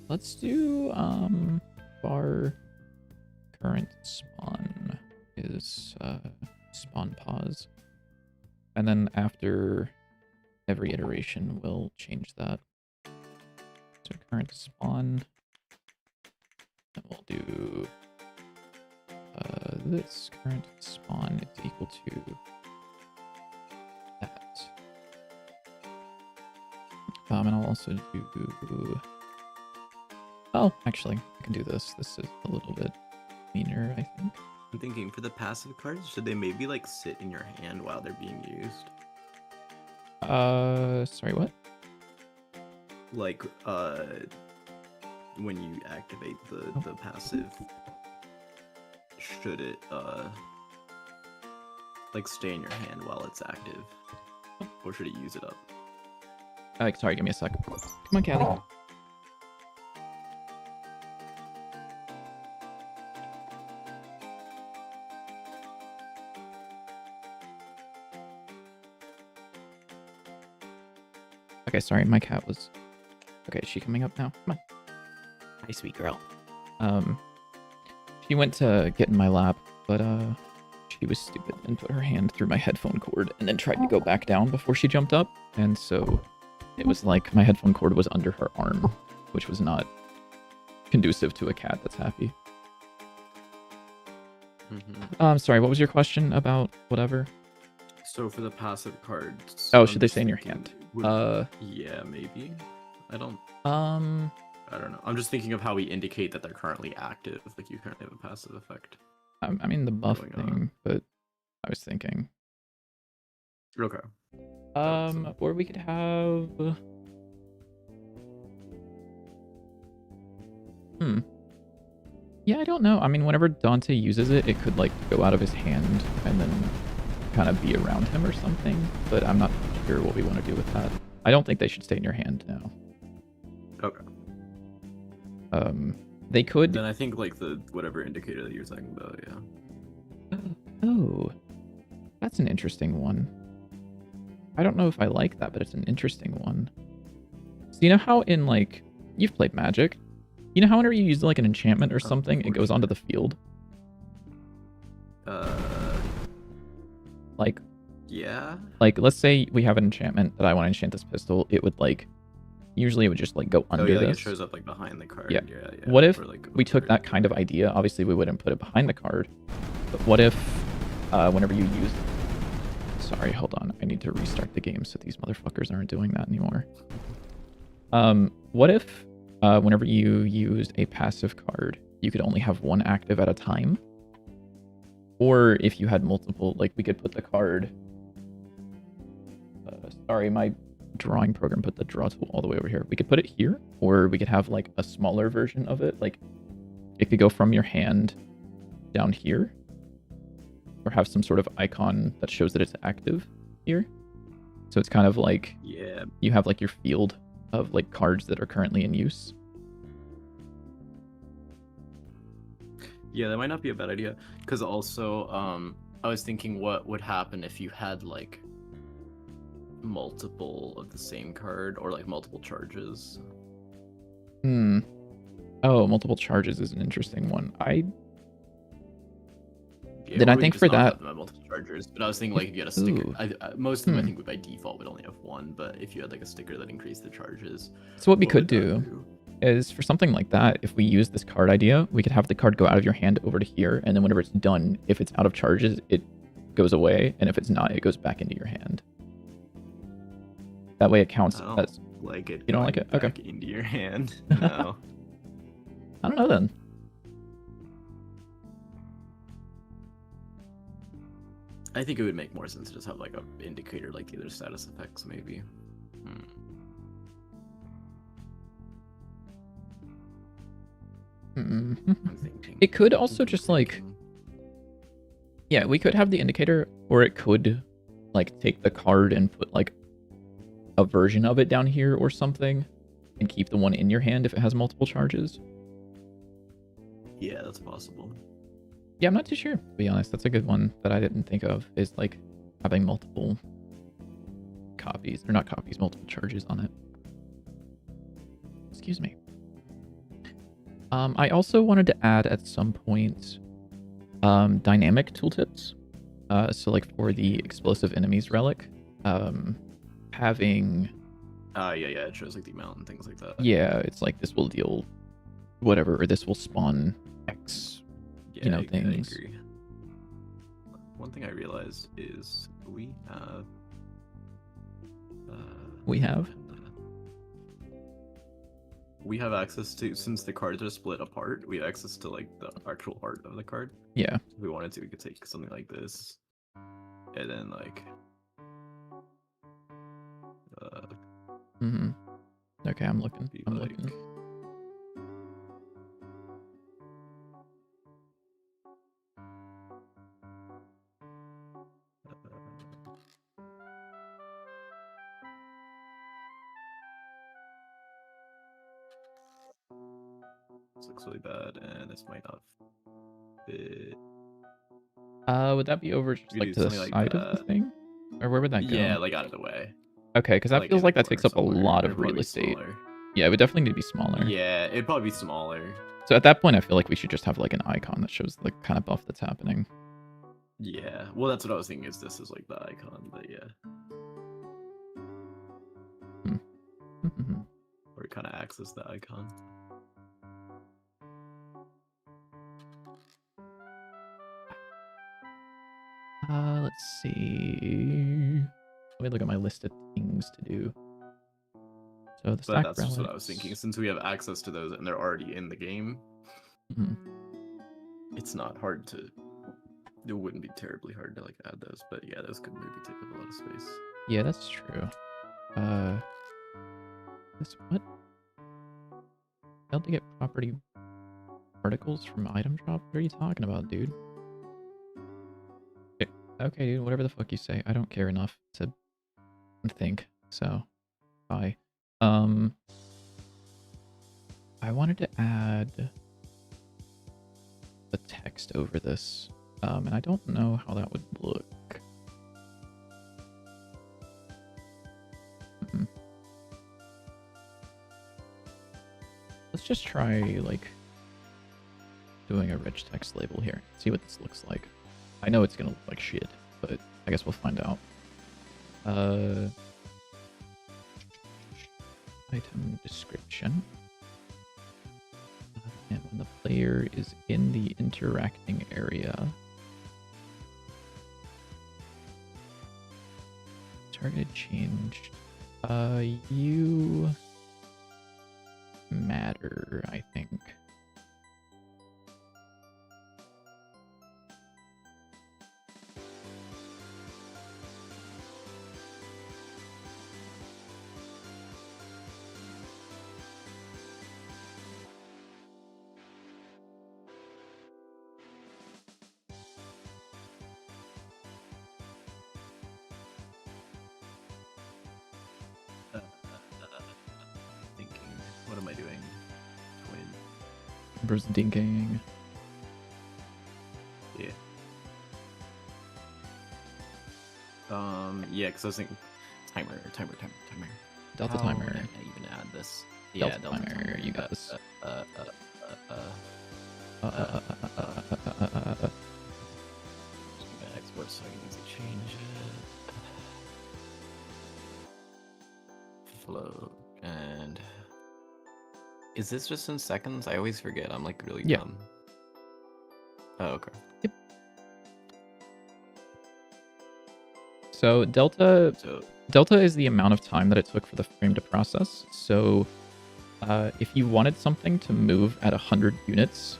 let's do bar current spawn is spawn pause, and then after every iteration we'll change that. So current spawn, and we'll do this current spawn is equal to that. And I'll also do, oh, Well, actually, I can do this. This is a little bit meaner, I think. I'm thinking for the passive cards, should they maybe like sit in your hand while they're being used? Sorry, what? Like, when you activate the passive, should it like stay in your hand while it's active, or should it use it up? Sorry, give me a sec. Come on, Callie. Okay, sorry, my cat was... Okay, is she coming up now? Come on. Hi, sweet girl. She went to get in my lap, but, she was stupid and put her hand through my headphone cord and then tried to go back down before she jumped up. And so it was like my headphone cord was under her arm, which was not conducive to a cat that's happy. Sorry, what was your question about whatever? So for the passive cards... Oh, should they stay in your hand? Yeah, maybe. I don't Um, know. I'm just thinking of how we indicate that they're currently active. Like you currently have a passive effect. I mean the buff Going thing, on. but I was thinking. Okay. Or we could have. Yeah, I don't know. I mean, whenever Dante uses it, it could like go out of his hand and then kind of be around him or something. But I'm not sure what we want to do with that. I don't think they should stay in your hand now. Okay. They could. Then I think like the whatever indicator that you're talking about, yeah. Oh, that's an interesting one. I don't know if I like that, but it's an interesting one. So you know how in like you've played Magic, you know how whenever you use like an enchantment or something, it goes onto the field. Like. Yeah. Like let's say we have an enchantment that I want to enchant this pistol, it would like. Usually it would just like go under yeah, like this. it shows up like behind the card. Yeah. Yeah. What if or, like, we took that kind of idea? Obviously we wouldn't put it behind the card. But what if whenever you use... Sorry, hold on. I need to restart the game so these motherfuckers aren't doing that anymore. What if whenever you used a passive card, you could only have one active at a time? Or if you had multiple, like we could put the card... sorry, my drawing program put the draw tool all the way over here. We could put it here, or we could have like a smaller version of it. Like it could go from your hand down here, or have some sort of icon that shows that it's active here. So it's kind of like, yeah, you have like your field of like cards that are currently in use. Yeah, that might not be a bad idea. Because also, I was thinking what would happen if you had like multiple of the same card or like multiple charges. Oh, multiple charges is an interesting one. Yeah, then I think for that multiple chargers, but I was thinking like if you had a sticker, most of them I think would by default would only have one, but if you had like a sticker that increased the charges. So what we could do is for something like that, if we use this card idea, we could have the card go out of your hand over to here, and then whenever it's done, if it's out of charges, it goes away, and if it's not, it goes back into your hand. That way it counts as... like it. You don't like it? Okay. Back into your hand. No. I don't know then. I think it would make more sense to just have like a indicator like the other status effects maybe. I'm thinking. It could also just like... Yeah, we could have the indicator, or it could like take the card and put like a version of it down here or something, and keep the one in your hand if it has multiple charges. Yeah, that's possible. Yeah, I'm not too sure, to be honest. That's a good one that I didn't think of, is like having multiple copies, or not copies, multiple charges on it. Excuse me. I also wanted to add at some point dynamic tooltips. So like for the explosive enemies relic, having... yeah, it shows like the amount and things like that. Yeah, it's like this will deal whatever, or this will spawn X, you know, things. I agree. One thing I realized is we have... we have access to, since the cards are split apart, we have access to like the actual art of the card. Yeah. If we wanted to, we could take something like this, and then like. Mm-hmm. Okay, I'm looking. Be I'm like, looking. This looks really bad, and this might not fit. Would that be over just We like do to the something like side of the that. thing, or where would that go? Yeah, like out of the way. Okay, because that Like feels in like the that takes corner up a somewhere. lot It'd of real probably be estate. smaller. Yeah, it would definitely need to be smaller. Yeah, it'd probably be smaller. So at that point, I feel like we should just have like an icon that shows the kind of buff that's happening. Yeah, well, that's what I was thinking. Is this is like the icon, but yeah, or it kind of acts as the icon. Let's see. Let me look at my list of things to do. So the But stack that's just what I was thinking. Since we have access to those and they're already in the game, it's not hard to. It wouldn't be terribly hard to like add those, but yeah, those could maybe take up a lot of space. Yeah, that's true. This what? Failed to get property particles from item drop? What are you talking about, dude? Okay, dude, whatever the fuck you say. I don't care enough to think, so bye. I wanted to add the text over this, and I don't know how that would look. Let's just try, like, doing a rich text label here. See what this looks like. I know it's gonna look like shit, but I guess we'll find out. Item description. And when the player is in the interacting area, targeted changed. You matter, I think. Thinking, what am I doing? Twin. Numbers dinking. Yeah. Yeah, because I was thinking timer. Delta How timer. did I even add this? Delta timer, you got this. Export so I can easily change it. Float and is this just in seconds? I always forget. I'm like really dumb. Oh, okay. Yep. So delta is the amount of time that it took for the frame to process. So if you wanted something to move at 100 units,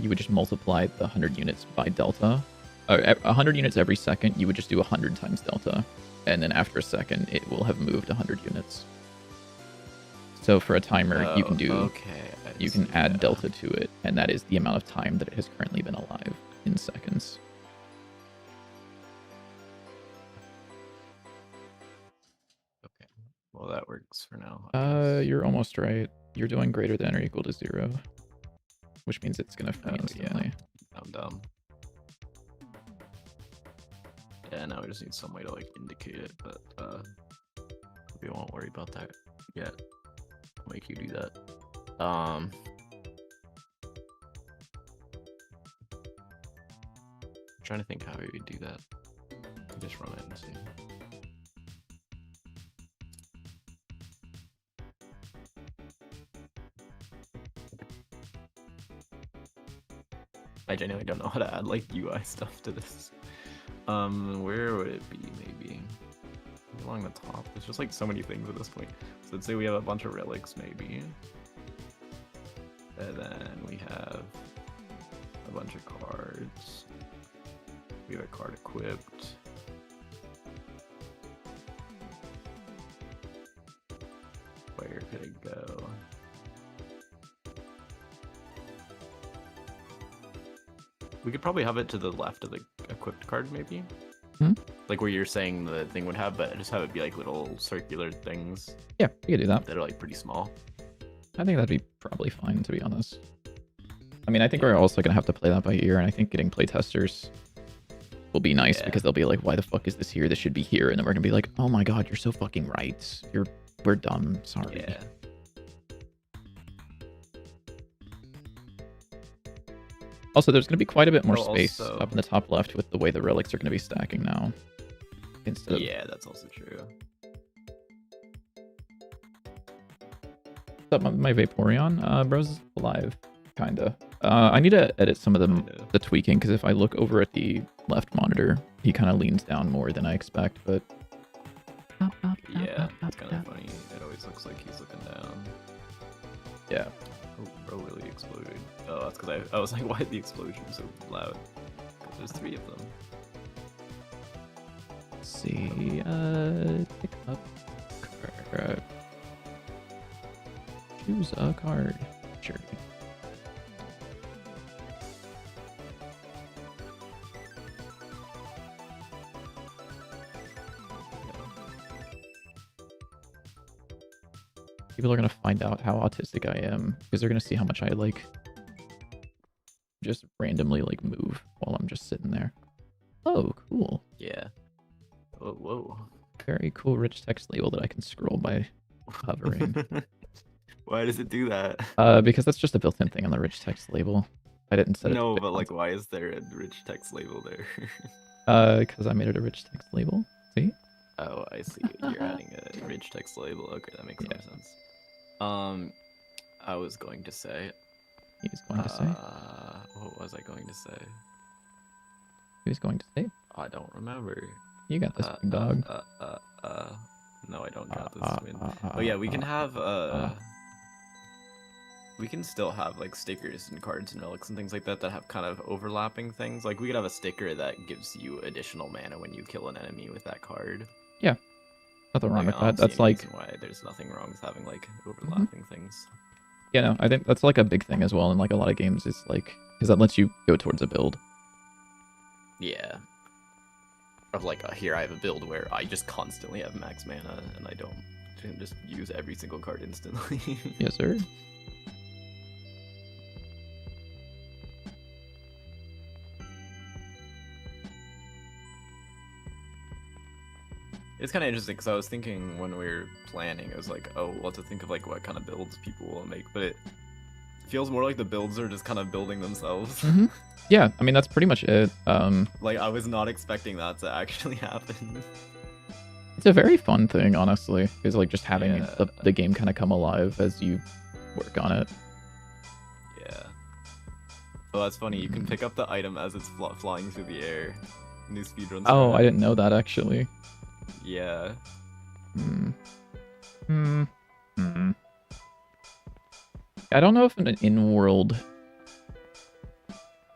you would just multiply the 100 units by delta. 100 units every second, you would just do 100 times delta. And then after a second, it will have moved 100 units. So for a timer, you can do you can add delta to it, and that is the amount of time that it has currently been alive in seconds. Okay, well that works for now. I guess. You're almost right. You're doing greater than or equal to 0, which means it's gonna free instantly. Yeah. I'm dumb. Yeah, now we just need some way to like indicate it, but we won't worry about that yet. I'll make you do that. I'm trying to think how we would do that. Just run it and see. I genuinely don't know how to add like UI stuff to this. Where would it be? Maybe along the top. There's just like so many things at this point. So let's say we have a bunch of relics, maybe. And then we have a bunch of cards. We have a card equipped. Where could it go? We could probably have it to the left of the equipped card, maybe? Hmm? Like where you're saying the thing would have, but just have it be like little circular things Yeah, we could do that. that are like pretty small. I think that'd be probably fine, to be honest. I mean, I think we're also going to have to play that by ear, and I think getting playtesters will be nice because they'll be like, why the fuck is this here? This should be here. And then we're going to be like, oh my god, you're so fucking right. We're dumb. Sorry. Yeah. Also, there's going to be quite a bit more Oh, space also- up in the top left with the way the relics are going to be stacking now. Instead of... Yeah, that's also true. What's up, my Vaporeon? Bro's alive, kinda. I need to edit some of the tweaking, because if I look over at the left monitor, he kind of leans down more than I expect, but... Yeah, it's kind of funny. It always looks like he's looking down. Yeah. Oh, bro really exploded. Oh, that's because I was like, why is the explosion so loud? 'Cause there's 3 of them. Let's see, pick up card. Choose a card. Sure. People are gonna find out how autistic I am because they're gonna see how much I like just randomly like move while I'm just sitting there. Oh, cool. Yeah. Oh, whoa. Very cool rich text label that I can scroll by hovering. Why does it do that? Because that's just a built-in thing on the rich text label. I didn't set it. No, but like, why is there a rich text label there? Because I made it a rich text label. See? Oh, I see. You're adding a rich text label. Okay, that makes more sense. I was going to say. He was going to say. What was I going to say? He was going to say. I don't remember. You got this, big dog. No, I don't got this win. Oh yeah, we can have we can still have like stickers and cards and relics and things like that that have kind of overlapping things. Like we could have a sticker that gives you additional mana when you kill an enemy with that card. Yeah, nothing wrong Like, with I that. don't see That's any like reason why there's nothing wrong with having like overlapping things. yeah, no, I think that's like a big thing as well in like a lot of games. Is like because that lets you go towards a build. Yeah. Of like here I have a build where I just constantly have max mana and I don't just use every single card instantly. Yes, sir. It's kind of interesting because I was thinking when we were planning, I was like, oh, what to think of like what kind of builds people will make, but it feels more like the builds are just kind of building themselves. Mm-hmm. Yeah, I mean that's pretty much it. Like I was not expecting that to actually happen. It's a very fun thing, honestly. Is like just having Yeah. the game kind of come alive as you work on it. Yeah. Oh, that's funny. You can pick up the item as it's flying through the air. New speedruns. Oh, I didn't know that actually. Yeah. Hmm. Hmm. Hmm. I don't know if an in-world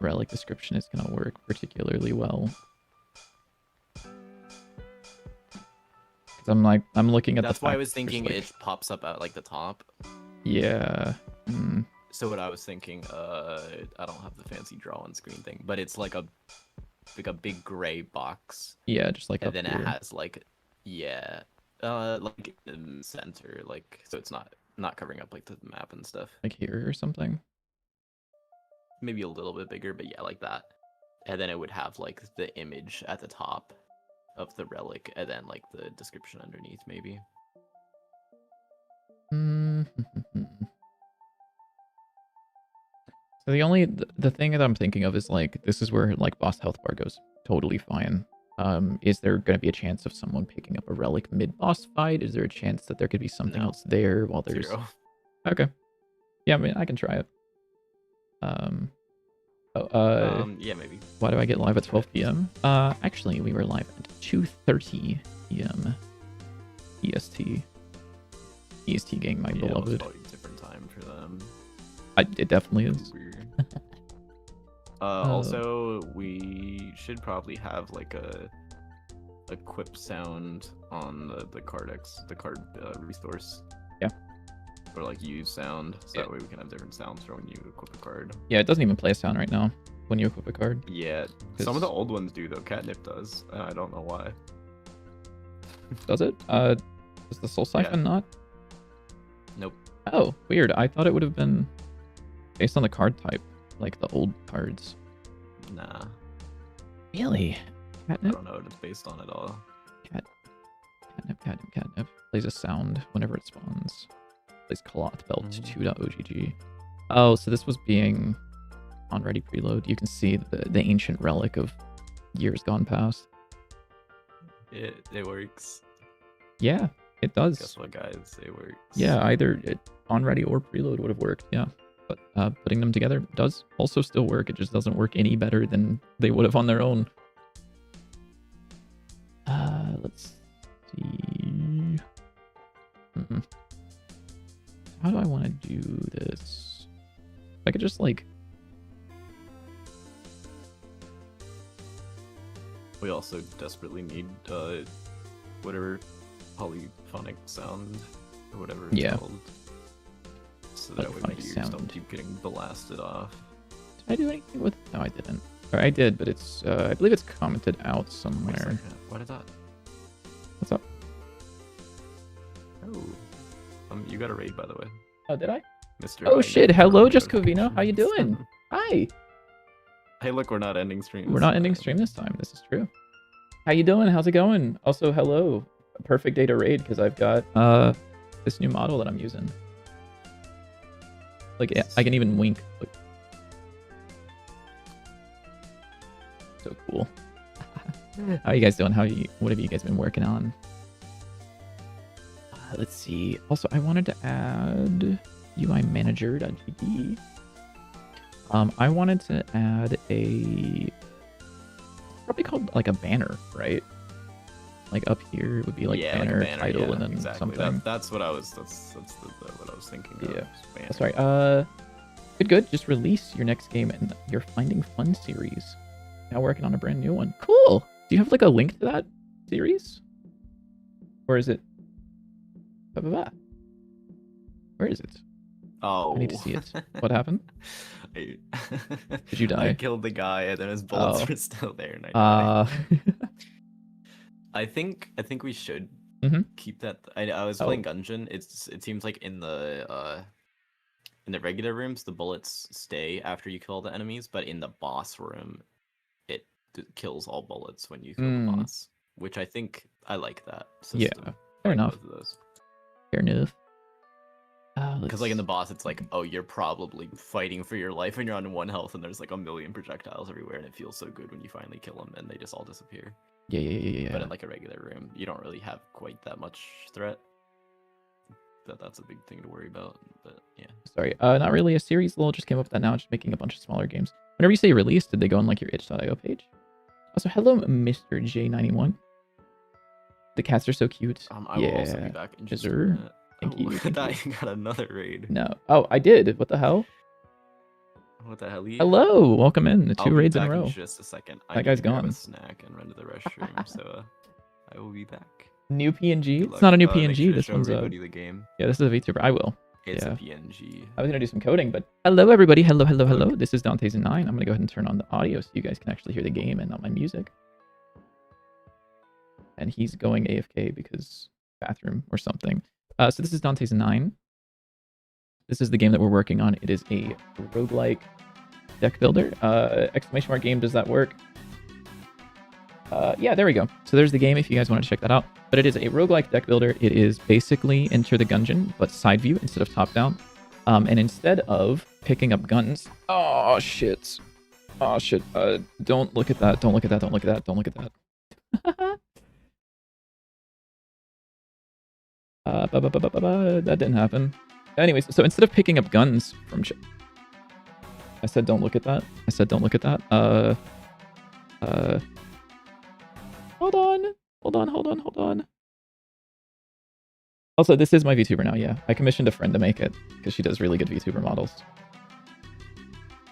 relic description is gonna work particularly well. Cause I'm looking at. That's the why I fact was that thinking there's, like, it pops up at like the top. Yeah. Hmm. So what I was thinking, I don't have the fancy draw on screen thing, but it's like a big gray box. Yeah, just like And up then here. it has like, yeah, like in the center, like so it's not covering up like the map and stuff. Like here or something. Maybe a little bit bigger, but yeah, like that. And then it would have like the image at the top of the relic, and then like the description underneath, maybe. Hmm. So the thing that I'm thinking of is like this is where like boss health bar goes totally fine. Is there going to be a chance of someone picking up a relic mid-boss fight? Is there a chance that there could be something No. else there while there's... 0. Okay. Yeah, I mean, I can try it. Yeah, maybe. Why do I get live at 12 p.m.? Actually, we were live at 2:30 p.m. EST. EST gang, my Yeah, it was beloved. probably a different time for them. It definitely is. Weird. Also, we should probably have like a equip sound on the card resource. Yeah. Or like use sound, so that way we can have different sounds for when you equip a card. Yeah, it doesn't even play a sound right now when you equip a card. Yeah, some of the old ones do though. Catnip does. I don't know why. Does it? Does the Soul Siphon not? Nope. Oh, weird. I thought it would have been based on the card type, like the old cards. Nah. Really? I Catnip? don't know what it's based on at all. Catnip. Plays a sound whenever it spawns. Plays Cloth Belt 2.ogg. Oh, so this was being on ready preload. You can see the ancient relic of years gone past. It works. Yeah, it does. Guess what, guys? It works. Yeah, either on ready or preload would have worked. Yeah, but putting them together does also still work. It just doesn't work any better than they would have on their own. Let's see. How do I want to do this? If I could just like. We also desperately need whatever polyphonic sound or whatever it's called. So that way my ears don't keep getting blasted off. Did I do anything with? No, I didn't. Or I did, but it's I believe it's commented out somewhere. What is that? What's up? Oh, you got a raid, by the way. Oh, did I? Mr. Oh shit! Hello, Justcovino. How you doing? Hi. Hey, look, we're not ending stream. We're not ending stream this time. This is true. How you doing? How's it going? Also, hello. A perfect day to raid because I've got this new model that I'm using. Like I can even wink. Look. So cool. How you guys doing? What have you guys been working on? Let's see. Also, I wanted to add UI manager.gd. I wanted to add probably called like a banner, right? Like up here would be like banner, like title, and then exactly. something. That's what I was. That's what I was thinking. Yeah. Banner. That's right. Good. Just release your next game in your Finding Fun series. Now working on a brand new one. Cool. Do you have like a link to that series? Or is it? Where is it? Oh. I need to see it. What happened? Did you die? I killed the guy and then his bullets were still there. And I think we should keep that. I was playing Gungeon. It seems like in the regular rooms the bullets stay after you kill the enemies, but in the boss room it kills all bullets when you kill the boss, which I think I like that system. Yeah, fair enough. Fair enough. Because like in the boss, it's like, oh, you're probably fighting for your life and you're on 1 health and there's like a million projectiles everywhere, and it feels so good when you finally kill them and they just all disappear. Yeah. But in like a regular room, you don't really have quite that much threat. That's a big thing to worry about. But yeah. Sorry, not really a series. Lol, just came up with that now. Just making a bunch of smaller games. Whenever you say release, did they go on like your itch.io page? Also, hello, Mr. J91. The cats are so cute. I will also be back in just a minute. Thank you. Look at that, you got another raid. No. Oh, I did. What the hell? What the hell? Hello, welcome in. The 2 raids in a row. In just a second. That guy's gone. A snack and run to the restroom, so I will be back. New PNG? It's not a new PNG. This one's the game. Yeah, this is a VTuber. I will. It's a PNG. I was gonna do some coding, but hello everybody. Hello. This is Dante's in 9. I'm gonna go ahead and turn on the audio so you guys can actually hear the game and not my music. And he's going AFK because bathroom or something. So this is Dante's 9. This is the game that we're working on. It is a roguelike deck builder. Exclamation mark game, does that work? Yeah, there we go. So there's the game if you guys want to check that out. But it is a roguelike deck builder. It is basically Enter the Gungeon, but side view instead of top down. And instead of picking up guns... Oh, shit. Don't look at that. Don't look at that. That didn't happen. Anyways, so instead of picking up guns from... I said don't look at that. Hold on. Also, this is my VTuber now, yeah. I commissioned a friend to make it, because she does really good VTuber models.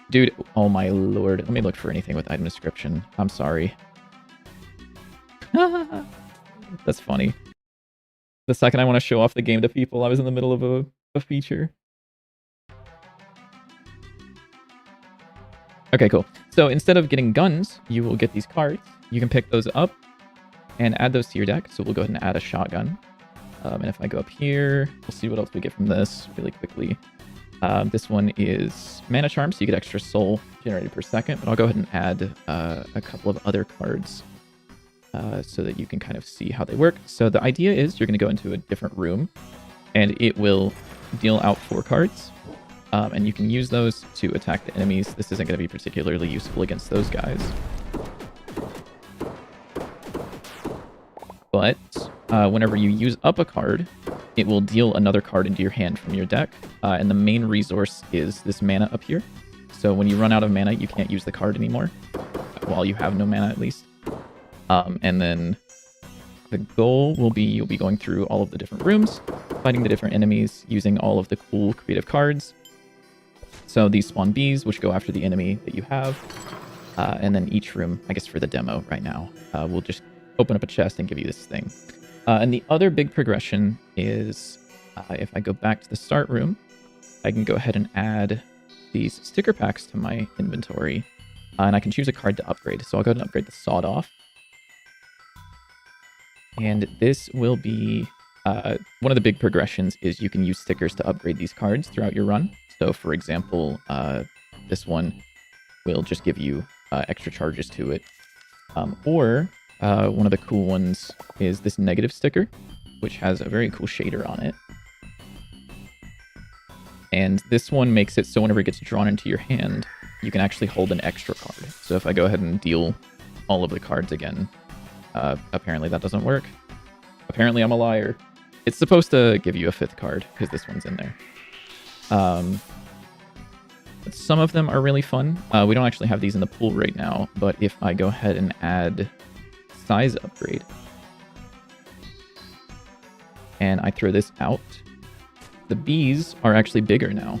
Dude, oh my lord. Let me look for anything with item description. I'm sorry. That's funny. The second I want to show off the game to people, I was in the middle of a feature. Okay, cool. So instead of getting guns, you will get these cards. You can pick those up and add those to your deck. So we'll go ahead and add a shotgun. And if I go up here, we'll see what else we get from this really quickly. This one is Mana Charm, so you get extra soul generated per second. But I'll go ahead and add a couple of other cards so that you can kind of see how they work. So the idea is you're going to go into a different room, and it will deal out 4 cards. And you can use those to attack the enemies. This isn't going to be particularly useful against those guys. But whenever you use up a card, it will deal another card into your hand from your deck. And the main resource is this mana up here. So when you run out of mana, you can't use the card anymore. While you have no mana, at least. And then the goal will be you'll be going through all of the different rooms, fighting the different enemies, using all of the cool creative cards. So these spawn bees, which go after the enemy that you have. And then each room, I guess for the demo right now, will just open up a chest and give you this thing. And the other big progression is if I go back to the start room, I can go ahead and add these sticker packs to my inventory. And I can choose a card to upgrade. So I'll go ahead and upgrade the Sawed Off. And this will be one of the big progressions is you can use stickers to upgrade these cards throughout your run. So for example, this one will just give you extra charges to it. Or one of the cool ones is this negative sticker, which has a very cool shader on it. And this one makes it so whenever it gets drawn into your hand, you can actually hold an extra card. So if I go ahead and deal all of the cards again, apparently that doesn't work. Apparently I'm a liar. It's supposed to give you a 5th card because this one's in there. But some of them are really fun. We don't actually have these in the pool right now, but if I go ahead and add size upgrade and I throw this out, the bees are actually bigger now.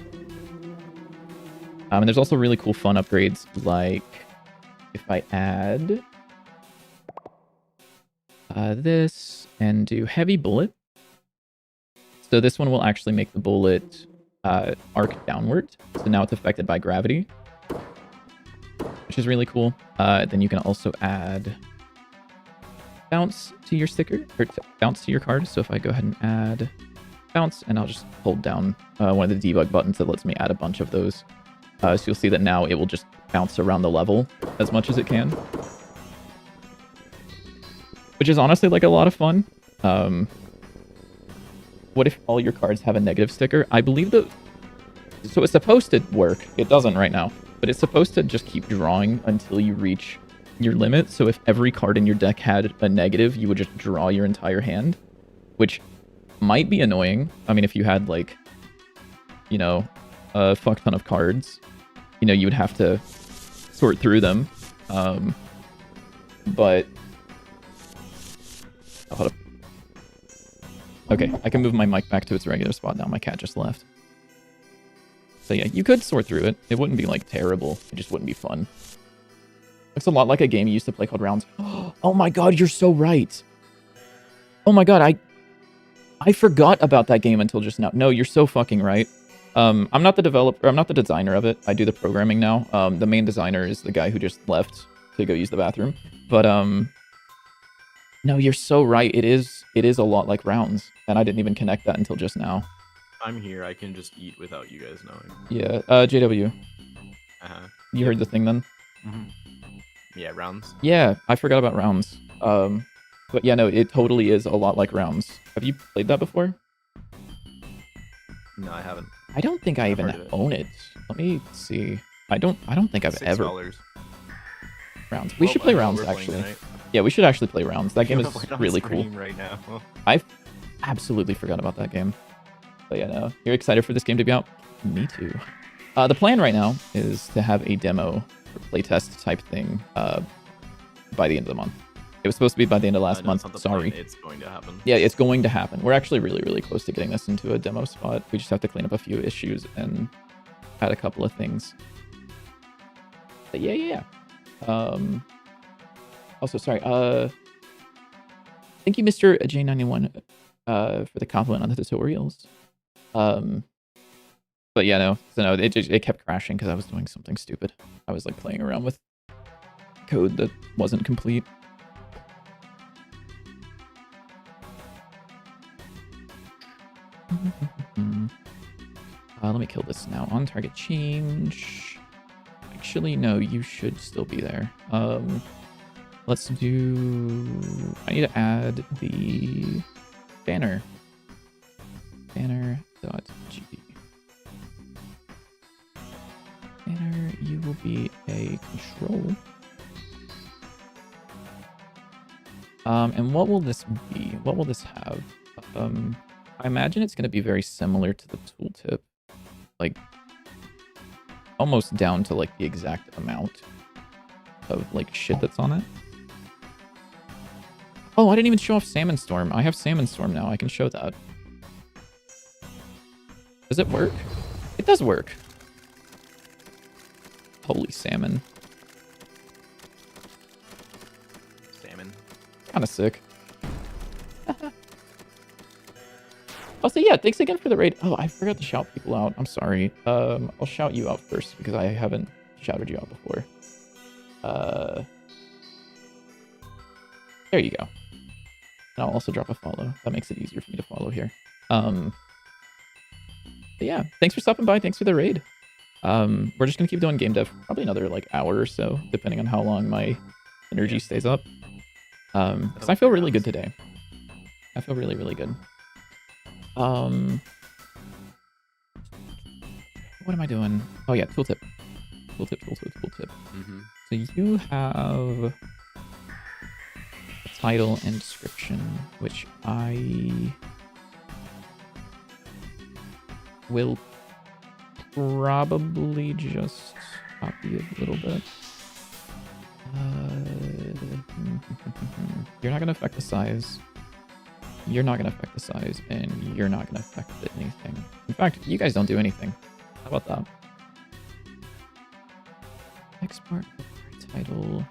And there's also really cool fun upgrades, like if I add this and do heavy bullet. So this one will actually make the bullet arc downward. So now it's affected by gravity, which is really cool. Then you can also add bounce to your sticker, or bounce to your card. So if I go ahead and add bounce, and I'll just hold down one of the debug buttons that lets me add a bunch of those. So you'll see that now it will just bounce around the level as much as it can. Which is honestly like a lot of fun. What if all your cards have a negative sticker? I believe that... So it's supposed to work. It doesn't right now. But it's supposed to just keep drawing until you reach your limit. So if every card in your deck had a negative, you would just draw your entire hand. Which might be annoying. I mean, if you had like, you know, a fuck ton of cards, you know, you would have to sort through them. But... Oh, hold up. Okay, I can move my mic back to its regular spot now. My cat just left. So yeah, you could sort through it. It wouldn't be like terrible. It just wouldn't be fun. Looks a lot like a game you used to play called Rounds. Oh my god, you're so right. Oh my god, I forgot about that game until just now. No, you're so fucking right. I'm not the developer, I'm not the designer of it. I do the programming now. The main designer is the guy who just left to go use the bathroom. But no, you're so right. It is a lot like Rounds, and I didn't even connect that until just now. I'm here. I can just eat without you guys knowing. Yeah, JW. You heard the thing then? Yeah, Rounds. Yeah, I forgot about Rounds. But yeah, no, it totally is a lot like Rounds. Have you played that before? No, I haven't. I don't think I even own it. Let me see. I don't think I've ever. $6. Rounds. We should play Rounds actually. Yeah, we should actually play Rounds. That game is really cool. Right now. I absolutely forgot about that game. But yeah, no. You're excited for this game to be out? Me too. The plan right now is to have a demo or playtest type thing by the end of the month. It was supposed to be by the end of last month. Sorry. It's going to happen. Yeah, it's going to happen. We're actually really, really close to getting this into a demo spot. We just have to clean up a few issues and add a couple of things. But yeah. Also, sorry. Thank you, Mr. J91, for the compliment on the tutorials. But yeah, no. So no, it kept crashing because I was doing something stupid. I was like playing around with code that wasn't complete. Let me kill this now. On target change. Actually, no, you should still be there. Let's do... I need to add the banner. Banner.gd. Banner, you will be a control. And what will this be? What will this have? I imagine it's going to be very similar to the tooltip. Like, almost down to, like, the exact amount of, like, shit that's on it. Oh, I didn't even show off Salmon Storm. I have Salmon Storm now. I can show that. Does it work? It does work. Holy salmon. Salmon. Kind of sick. Also, yeah, thanks again for the raid. Oh, I forgot to shout people out. I'm sorry. I'll shout you out first because I haven't shouted you out before. There you go. And I'll also drop a follow. That makes it easier for me to follow here. But yeah, thanks for stopping by. Thanks for the raid. We're just gonna keep doing game dev probably another like hour or so, depending on how long my energy stays up. Because I feel really good today. I feel really, really good. What am I doing? Oh yeah, tooltip. Tooltip. Mm-hmm. So you have a title and description, which I will probably just copy a little bit. You're not going to affect the size. You're not going to affect the size, and you're not going to affect anything. In fact, you guys don't do anything. How about that? Export title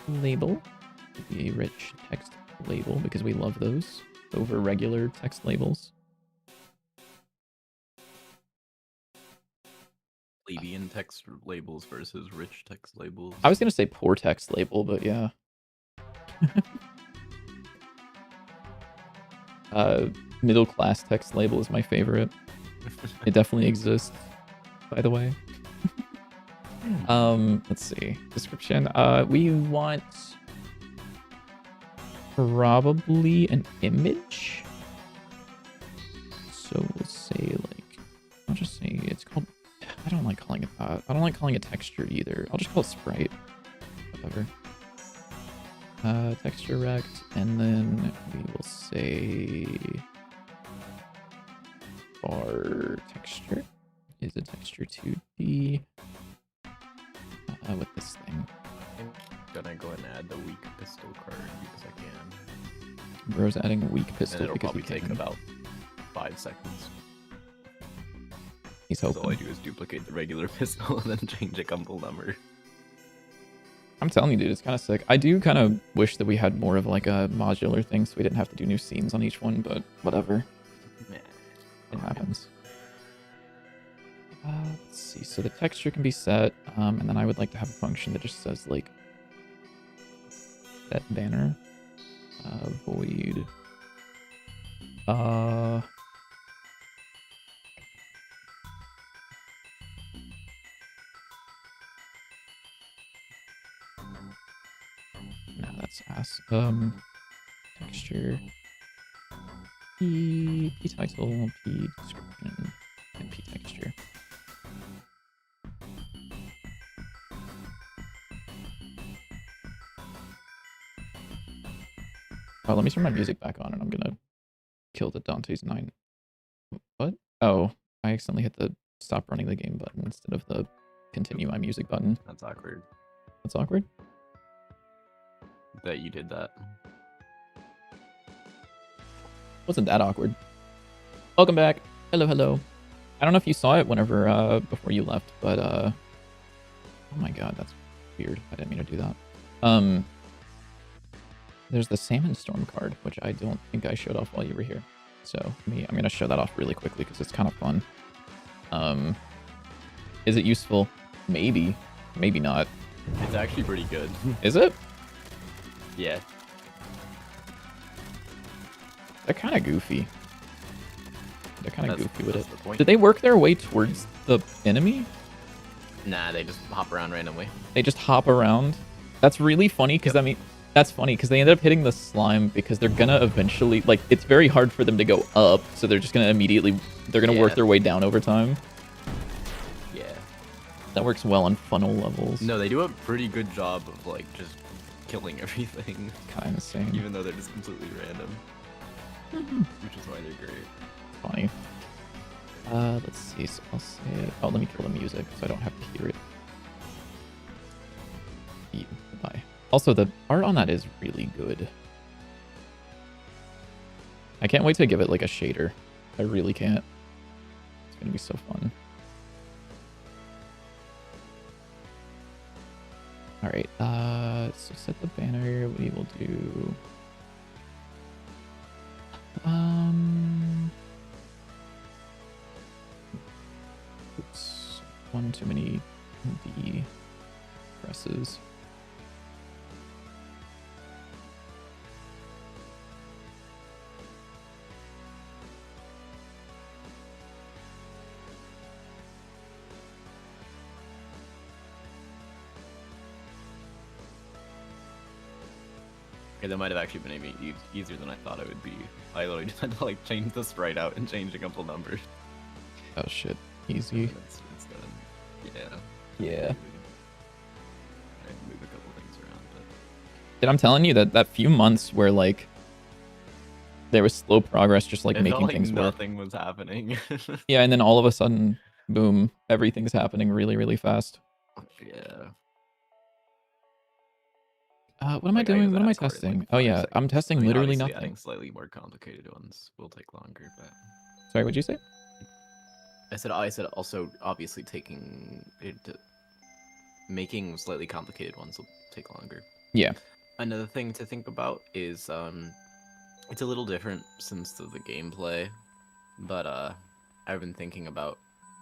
label. Could be a rich text label because we love those over regular text labels. Plebeian text labels versus rich text labels. I was going to say poor text label, but yeah. Middle class text label is my favorite. It definitely exists, by the way. Let's see. Description. We want probably an image. So we'll say like, I'll just say it's called, I don't like calling it that. I don't like calling it texture either. I'll just call it sprite. Whatever. Texture rect, and then we will say bar texture is a texture 2D with this thing. I'm gonna go ahead and add the weak pistol card because I can. Bro's adding a weak pistol And it'll because probably we can. take about 5 seconds. He's So hoping. all I do is duplicate the regular pistol and then change a couple number. I'm telling you, dude, it's kind of sick. I do kind of wish that we had more of like a modular thing so we didn't have to do new scenes on each one, but whatever. It happens. Let's see. So the texture can be set, and then I would like to have a function that just says like set banner void. No, that's ass. Texture. P title, P description, and P texture. Oh, let me turn my music back on and I'm gonna kill the Dante's 9. What? Oh, I accidentally hit the stop running the game button instead of the continue my music button. That's awkward That's awkward. that you did that. Wasn't that awkward. Welcome back. Hello. I don't know if you saw it whenever before you left, but oh my god, that's weird. I didn't mean to do that. There's the Salmon Storm card, which I don't think I showed off while you were here. So I'm gonna show that off really quickly because it's kind of fun. Is it useful? Maybe. Maybe not. It's actually pretty good. Is it? Yeah. They're kind of goofy. They're kind of goofy with it. The point. Did they work their way towards the enemy? Nah, they just hop around randomly. They just hop around? That's really funny because, I mean, that's funny because they ended up hitting the slime because they're gonna eventually, like, it's very hard for them to go up, so they're just gonna immediately, they're gonna work their way down over time. Yeah. That works well on funnel levels. No, they do a pretty good job of, like, just killing everything. Kind of same. Even though they're just completely random. Which is why they're great. Funny. Let's see. So I'll say. Oh, let me kill the music so I don't have to hear it. Goodbye. Also, the art on that is really good. I can't wait to give it like a shader. I really can't. It's gonna be so fun. All right. So set the banner. We will do. Oops. One too many D presses. Okay, that might have actually been maybe easier than I thought it would be. I literally just had to like change the sprite out and change a couple numbers. Oh shit. Easy. It's done. Yeah. Yeah. I move a couple things around, but Dude, I'm telling you that few months where like there was slow progress, just like it making felt like things work. nothing was happening. Yeah, and then all of a sudden, boom, everything's happening really, really fast. Yeah. What am I doing? What am I testing? Oh yeah, I'm testing literally nothing. Adding slightly more complicated ones will take longer, but Sorry, what'd you say? I said also obviously making slightly complicated ones will take longer. Yeah. Another thing to think about is it's a little different since the gameplay, but I've been thinking about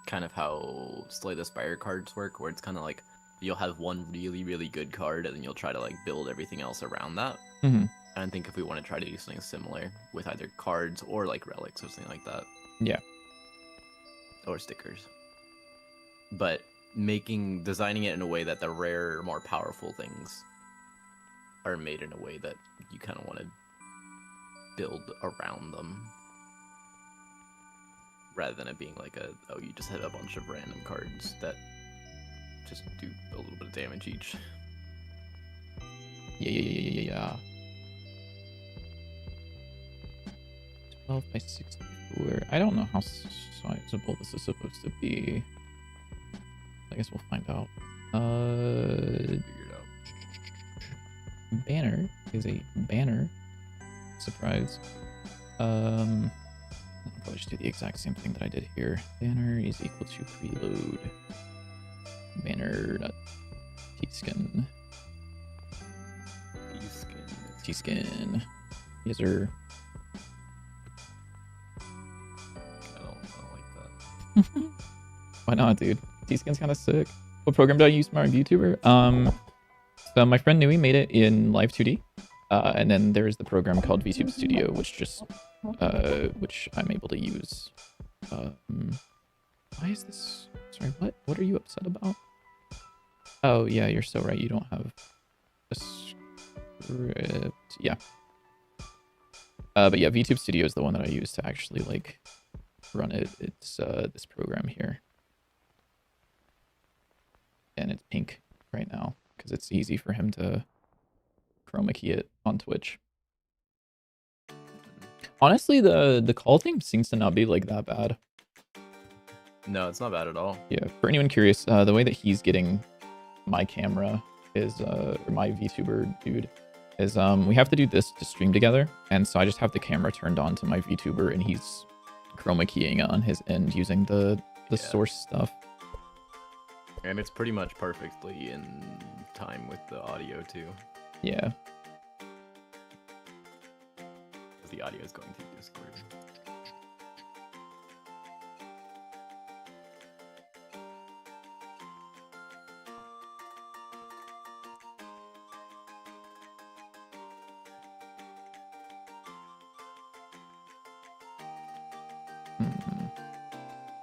kind of how Slay the Spire cards work, where it's kind of like you'll have one really, really good card, and then you'll try to like build everything else around that. Mm-hmm. And I think if we want to try to do something similar with either cards or like relics or something like that. Yeah. Or stickers. But designing it in a way that the rare, more powerful things are made in a way that you kind of want to build around them. Rather than it being like you just have a bunch of random cards that just do a little bit of damage each. Yeah. 12 by 64. I don't know how sizable this is supposed to be. I guess we'll find out. Figure it out. Banner is a banner. Surprise. I'll probably just do the exact same thing that I did here. Banner is equal to preload. Banner.tskin. Tskin. Yes, sir. I don't like that. Why not, dude? Tskin's kind of sick. What program do I use for my VTuber? So my friend Nui made it in Live 2D. And then there's the program called VTube Studio, which I'm able to use. Why is this? Sorry, what are you upset about? Oh yeah, you're so right. You don't have a script. Yeah. But yeah, VTube Studio is the one that I use to actually like run it. It's this program here, and it's pink right now because it's easy for him to chroma key it on Twitch. Honestly, the call theme seems to not be like that bad. No, it's not bad at all. Yeah, for anyone curious, the way that he's getting my camera is, or my VTuber dude, is we have to do this to stream together, and so I just have the camera turned on to my VTuber, and he's chroma keying it on his end using the source stuff. And it's pretty much perfectly in time with the audio too. Yeah. The audio is going through Discord.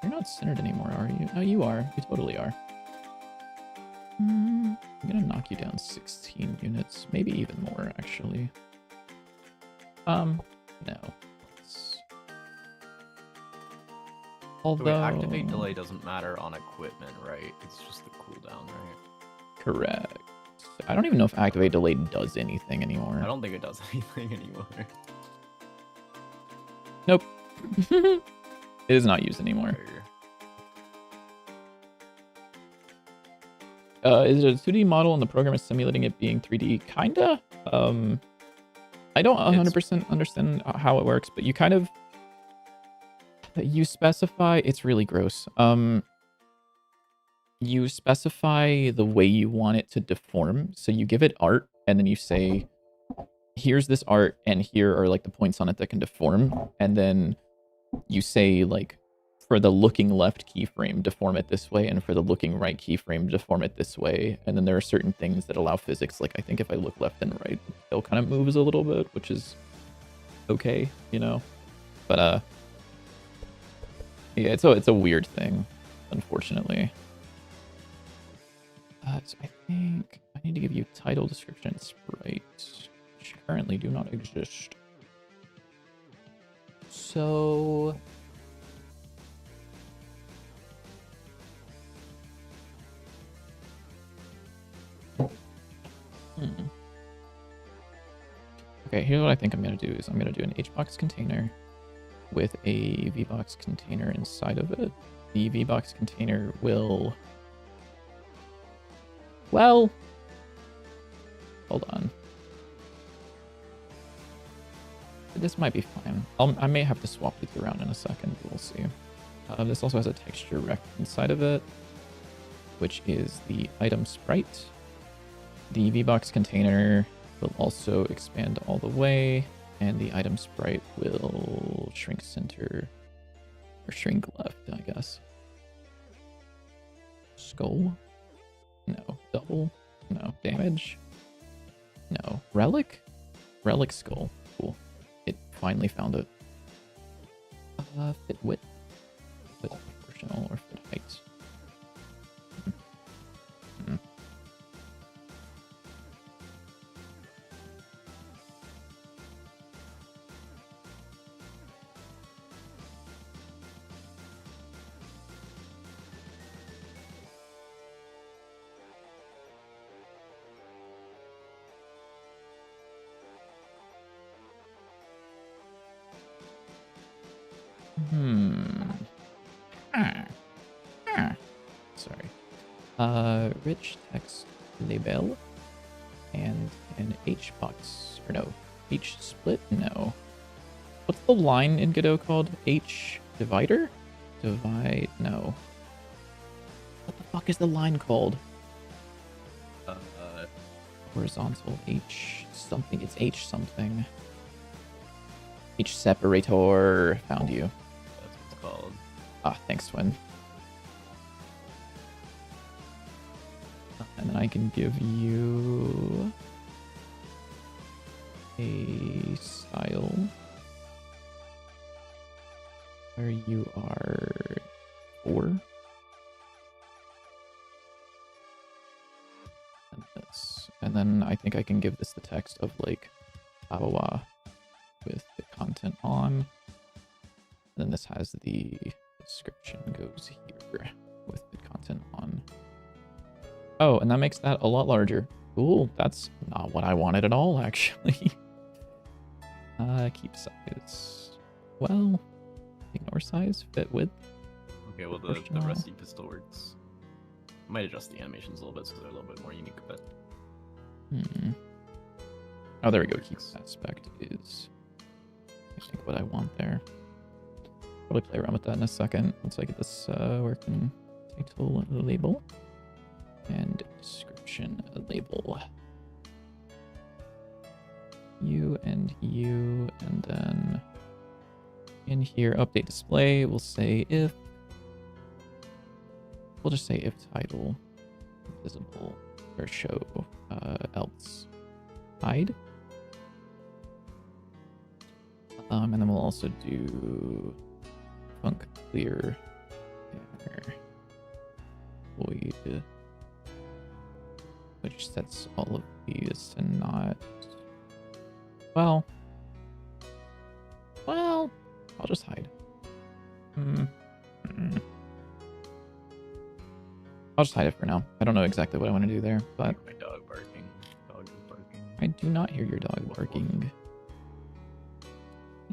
You're not centered anymore, are you? No, you are. You totally are. I'm gonna knock you down 16 units, maybe even more, actually. No. Although... So wait, activate delay doesn't matter on equipment, right? It's just the cooldown, right? Correct. I don't even know if activate delay does anything anymore. I don't think it does anything anymore. Nope. It is not used anymore. Is it a 2D model and the program is simulating it being 3D? Kinda. I don't 100% understand how it works, but you kind of... You specify... It's really gross. You specify the way you want it to deform. So you give it art, and then you say, here's this art, and here are like the points on it that can deform. And then you say, like, for the looking left keyframe, deform it this way, and for the looking right keyframe, deform it this way. And then there are certain things that allow physics. Like, I think if I look left and right, it'll kind of moves a little bit, which is okay, you know? But, yeah, it's a weird thing, unfortunately. So I think I need to give you title, description, and sprite, which currently do not exist. So... Okay, here's what I think I'm going to do is I'm going to do an HBox container with a VBox container inside of it. The VBox container will... Well... Hold on. This might be fine. I may have to swap these around in a second, but we'll see. This also has a texture rect inside of it, which is the item sprite. The VBox container will also expand all the way, and the item sprite will shrink center, or shrink left, I guess. Skull? No. Double? No. Damage? No. Relic? Relic skull. Cool. It finally found it. Fit width? Fit proportional or fit height? Sorry. Rich text label and an H box, or no, H split? No. What's the line in Godot called? H divider? Divide? No. What the fuck is the line called? Horizontal H something. It's H something. H separator. Found you. That's what it's called. Ah, thanks, Swin. And then I can give you a style where you are 4. And this. And then I think I can give this the text of like blah blah blah with the content on. And then this has the description goes here with the content on. Oh, and that makes that a lot larger. Cool. That's not what I wanted at all, actually. Keep size. Well, ignore size, fit width. Okay, well, the rusty pistol works. Might adjust the animations a little bit so they're a little bit more unique, but... Oh, there we go. Keep aspect is, I think, what I want there. Probably play around with that in a second once I get this working title label. And description label. You, and then in here, update display, we'll say if, we'll just say if title visible or show else hide. And then we'll also do func clear banner void, which sets all of these to not. Well, I'll just hide. I'll just hide it for now. I don't know exactly what I want to do there, but My dog barking. Dog is barking. I do not hear your dog barking.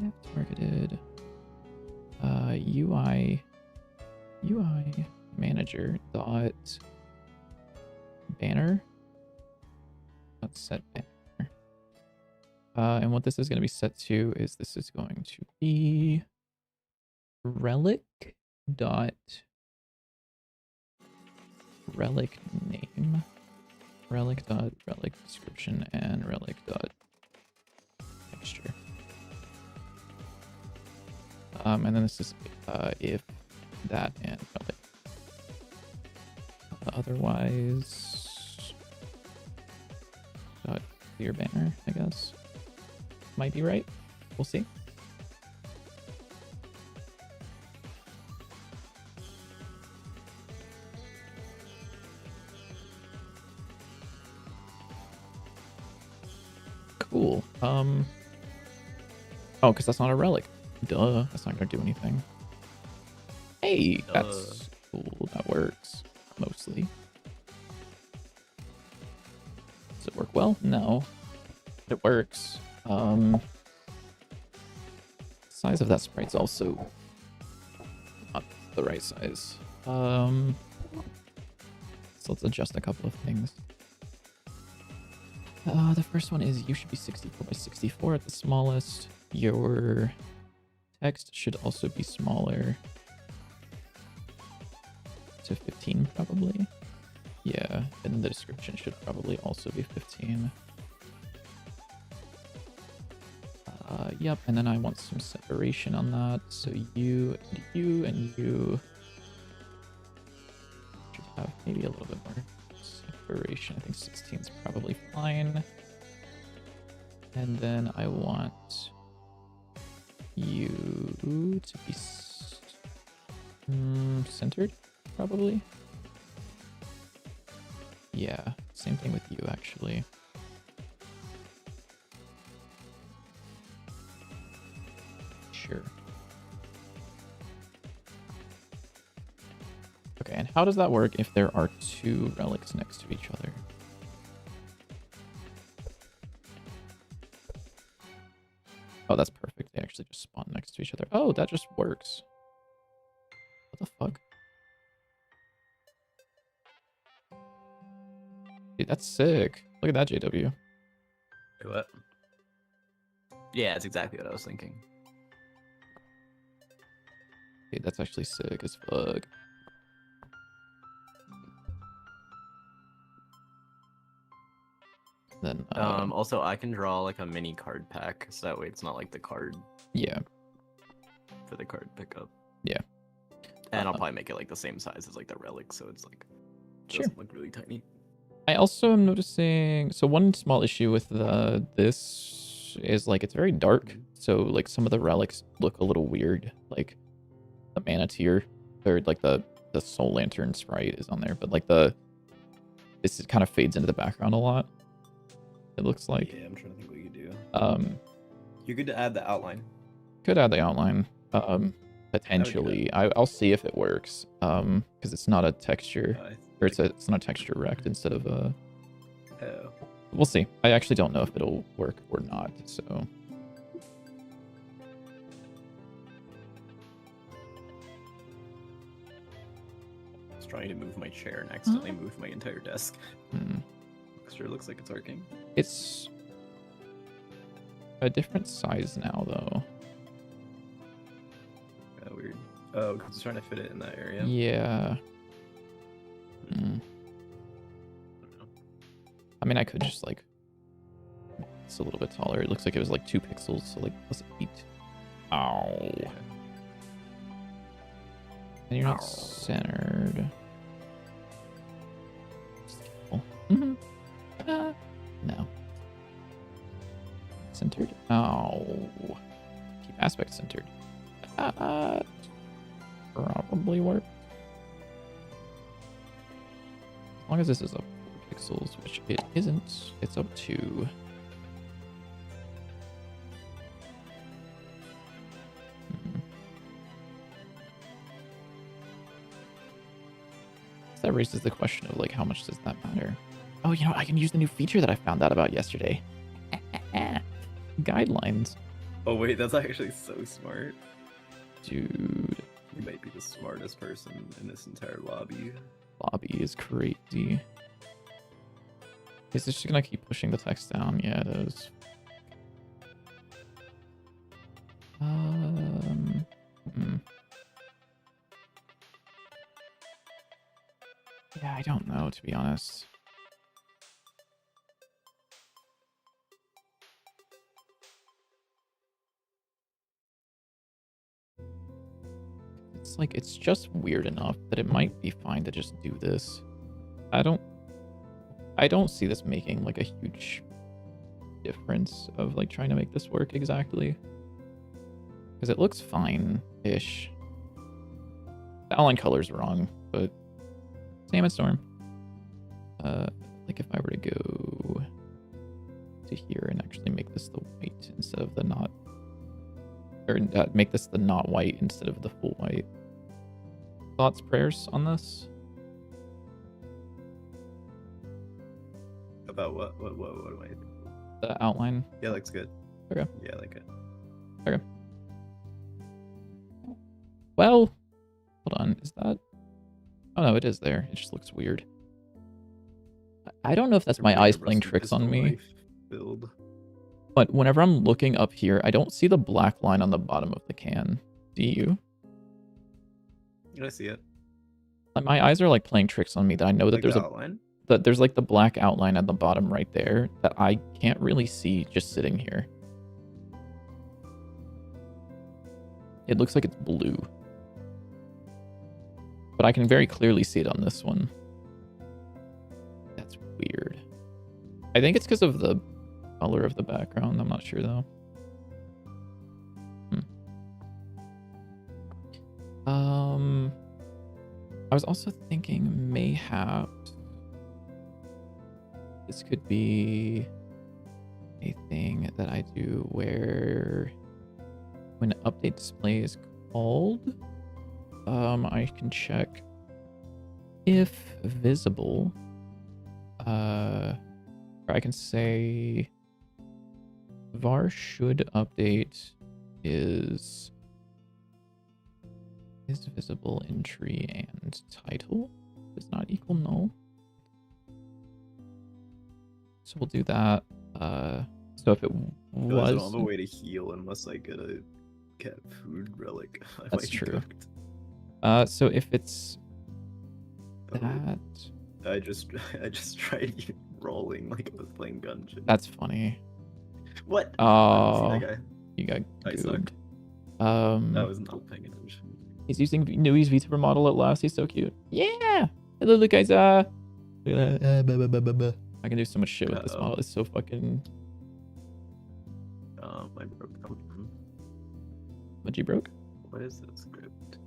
Yep, targeted. UI manager dot banner. Let's set banner. And what this is going to be set to is this is going to be relic dot relic name, relic dot relic description, and relic dot texture. And then this is if that and relic. Otherwise, dot clear banner, I guess. Might be right. We'll see. Cool. Oh, because that's not a relic. Duh. That's not gonna do anything. Hey, that's cool. That works mostly. Does it work well? No. It works. Size of that sprite's also not the right size. So let's adjust a couple of things. The first one is you should be 64 by 64 at the smallest. Your text should also be smaller to 15 probably. Yeah, and the description should probably also be 15. Yep, and then I want some separation on that. So you and you and you should have maybe a little bit more separation. I think 16 is probably fine. And then I want you to be centered, probably. Yeah, same thing with you, actually. Sure. Okay, and how does that work if there are two relics next to each other? Oh, that's perfect. They actually just spawn next to each other. Oh, that just works. What the fuck? Dude, that's sick. Look at that, JW. Wait, what? Yeah, that's exactly what I was thinking. Dude, that's actually sick as fuck. Then also I can draw like a mini card pack, so that way it's not like the card yeah. for the card pickup. Yeah. And I'll probably make it like the same size as like the relic, so it's like doesn't look really tiny. I also am noticing, so one small issue with this is like it's very dark, so like some of the relics look a little weird, like the mana tier, or like the soul lantern sprite is on there, but like this kind of fades into the background a lot, it looks like. Yeah, I'm trying to think what you could do. You could add the outline. Could add the outline, potentially. I'll see if it works, because it's not a texture, or it's not a texture rect instead of a. Oh. We'll see. I actually don't know if it'll work or not, so. I was trying to move my chair and accidentally moved my entire desk. Sure looks like it's working. It's a different size now, though. Weird. Oh, because it's trying to fit it in that area. Yeah. I mean, I could just like, it's a little bit taller. It looks like it was like 2 pixels, so like plus 8. Ow. Yeah. And you're not Ow. centered. Mm-hmm. No. Centered. Oh. Keep aspect centered. Probably work. As long as this is up 4 pixels, which it isn't. It's up 2. That raises the question of like, how much does that matter? Oh, you know, I can use the new feature that I found out about yesterday. Guidelines. Oh wait, that's actually so smart. Dude, You might be the smartest person in this entire lobby. lobby is crazy. Is this just gonna keep pushing the text down? Yeah, it is. Yeah, I don't know, to be honest. It's like, it's just weird enough that it might be fine to just do this. I don't see this making like a huge difference of like trying to make this work exactly. Because it looks fine-ish. The outline color's wrong, but same as Storm. Like if I were to go to here and actually make this the white instead of the not, or make this the not white instead of the full white. Thoughts, prayers on this? About what am I? The outline. Yeah, looks good. Okay. Yeah, I like it. Okay. Well, hold on. Is that? Oh no, it is there. It just looks weird. I don't know if that's my eyes playing tricks on me. But whenever I'm looking up here, I don't see the black line on the bottom of the can. Do you? I see it. My eyes are like playing tricks on me that I know that Like there's the outline? there's like the black outline at the bottom right there that I can't really see just sitting here. It looks like it's blue. But I can very clearly see it on this one. That's weird. I think it's because of the color of the background. I'm not sure though. I was also thinking mayhaps this could be a thing that I do where when update display is called, I can check if visible, or I can say var should update is visible entry and title does not equal null. So we'll do that. So if it was, I don't have a way to heal unless I get a cat food relic. That's true. So if it's that, I just tried rolling like I was playing Gungeon. that's funny. What? Oh, that guy. You got I gooed. I was not paying attention. He's using Nui's VTuber model at last. He's so cute. Yeah. Hello, look, guys. I can do so much shit with this model. It's so fucking. I broke something. What you broke? What is this script?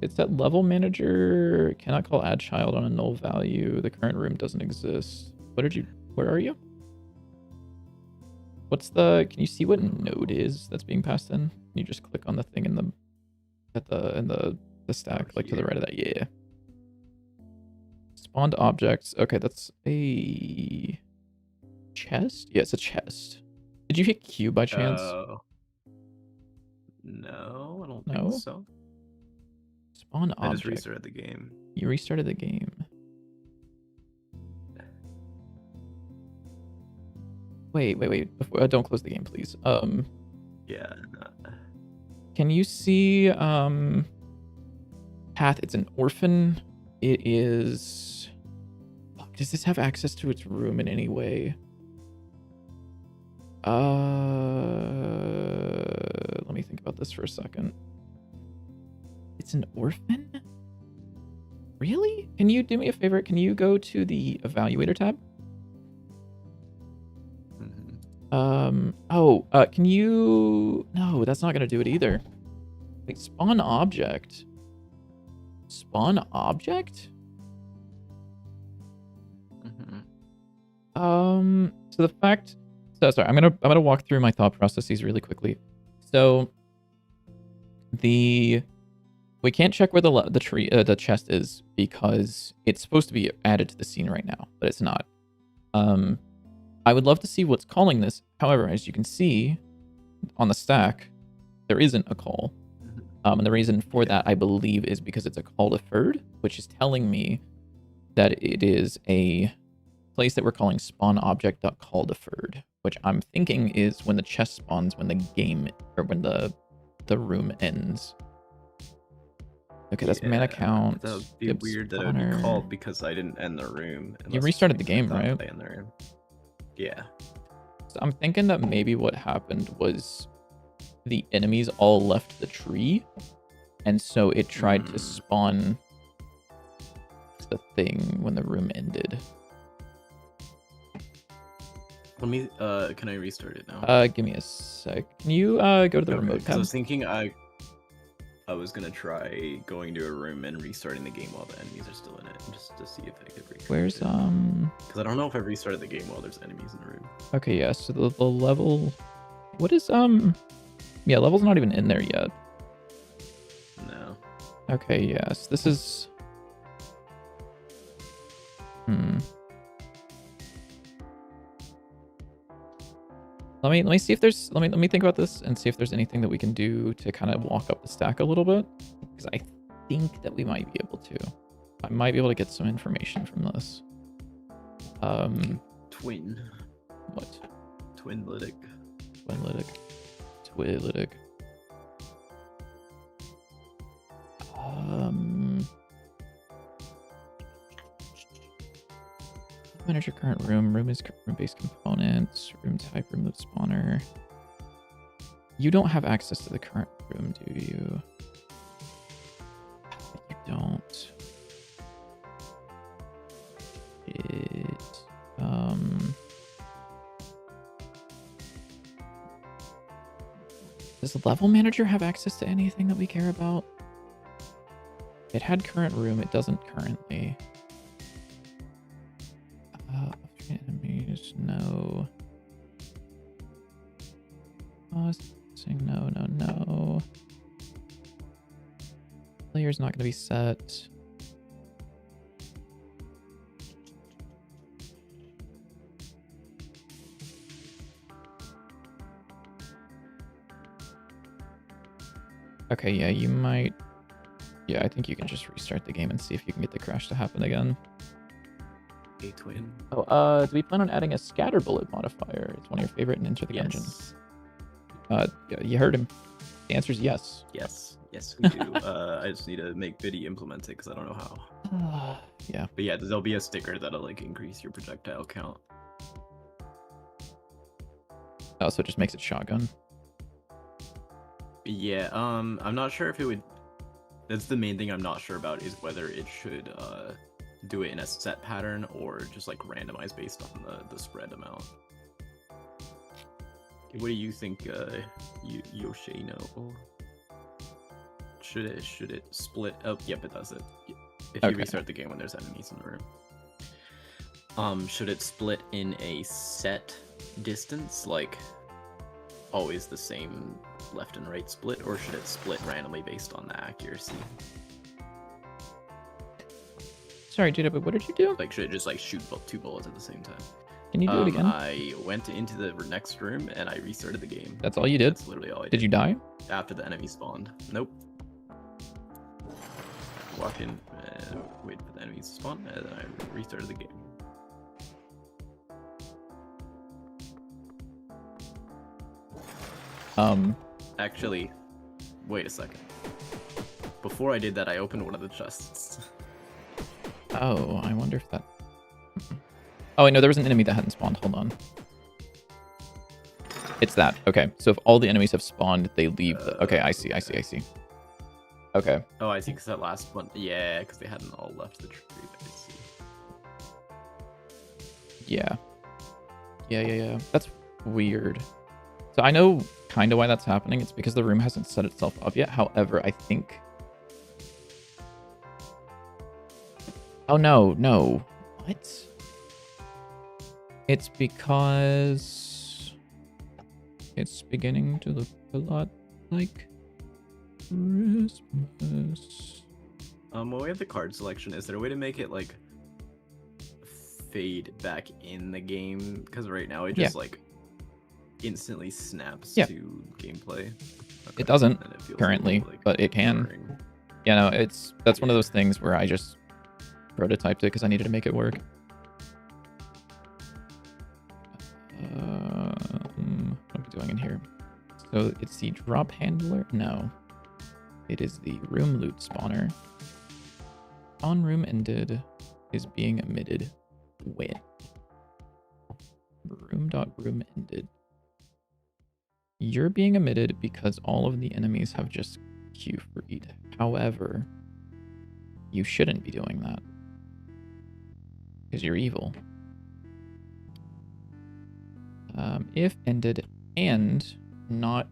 It's at level manager. Cannot call add child on a null value. The current room doesn't exist. Where are you? Can you see what node is that's being passed in? Can you just click on the thing in the stack, like to the right of that? Yeah. Spawned objects. Okay, that's a chest? Yeah, it's a chest. Did you hit Q by chance? No, I don't No? think so. Spawn I just object. restarted the game. You restarted the game. Wait. Before, don't close the game, please. Yeah. Can you see path? It's an orphan. It is Does this have access to its room in any way? Let me think about this for a second. It's an orphan? Really? Can you do me a favor? Can you go to the evaluator tab? Can you... No, that's not gonna do it either. Wait, spawn object. Spawn object? So the fact... So, sorry, I'm gonna walk through my thought processes really quickly. So, we can't check where the chest is because it's supposed to be added to the scene right now, but it's not. I would love to see what's calling this. However, as you can see on the stack, there isn't a call. And the reason for that, I believe, is because it's a call deferred, which is telling me that it is a place that we're calling spawn object.call deferred, which I'm thinking is when the chest spawns when the game or when the room ends. Okay, that's mana count. That would be weird that it would be called because I didn't end the room. You restarted the game, right? I end the room. Yeah. So I'm thinking that maybe what happened was the enemies all left the tree, and so it tried to spawn the thing when the room ended. Let me, can I restart it now? Give me a sec. Can you, go to the remote tab? I was thinking I was gonna try going to a room and restarting the game while the enemies are still in it, just to see if I could restart. Where's, Because I don't know if I've restarted the game while there's enemies in the room. Okay, yeah, so the level... What is, yeah, level's not even in there yet. No. Okay, yes, this is... Let me see if there's... Let me think about this and see if there's anything that we can do to kind of walk up the stack a little bit. Because I think that we might be able to. I might be able to get some information from this. Twin. What? Twinlytic. Twinlytic. Twinlytic. Manage your current room. Room is room-based components. Room type, room loop spawner. You don't have access to the current room, do you? You don't. Does the level manager have access to anything that we care about? It had current room. It doesn't currently. Enemies, no. Saying no. Player's not going to be set. Okay, yeah, you might... Yeah, I think you can just restart the game and see if you can get the crash to happen again. A twin. Oh, do we plan on adding a scatter bullet modifier? It's one of your favorite in Enter the Gungeon. Yeah, you heard him. The answer is yes. Yes, we do. I just need to make Biddy implement it because I don't know how. Yeah. But yeah, there'll be a sticker that'll like increase your projectile count. Oh, so it just makes it shotgun. Yeah, I'm not sure if it would... That's the main thing I'm not sure about, is whether it should do it in a set pattern or just like randomize based on the spread amount. What do you think, Yoshino? Should it split? Oh, yep, it does it. If you restart the game when there's enemies in the room. Should it split in a set distance, like always the same left and right split, or should it split randomly based on the accuracy? Sorry, Jada, but what did you do? Like, should it just like shoot two bullets at the same time? Can you do it again? I went into the next room and I restarted the game. That's all you did? That's literally all I did. Did you die? After the enemy spawned. Nope. Walk in and wait for the enemies to spawn, and then I restarted the game. Actually, wait a second. Before I did that, I opened one of the chests. Oh, I wonder if that... Oh, wait, no, there was an enemy that hadn't spawned. Hold on. It's that. Okay, so if all the enemies have spawned, they leave. Okay, I see. Okay. Oh, I see. Because that last one, yeah, because they hadn't all left the tree. I see. Yeah. Yeah. That's weird. So I know kind of why that's happening. It's because the room hasn't set itself up yet. However, I think... Oh, no. What? It's because... It's beginning to look a lot like Christmas. When we have the card selection, is there a way to make it, like, fade back in the game? Because right now it just, like, instantly snaps to gameplay. Okay. It doesn't it currently, like, but it can. boring. Yeah, no, that's one of those things where I just prototyped it because I needed to make it work. What am I doing in here? So it's the drop handler? No. It is the room loot spawner. On room ended is being emitted when? Room ended. You're being emitted because all of the enemies have just Q-freed. However, you shouldn't be doing that. Because you're evil. If ended and not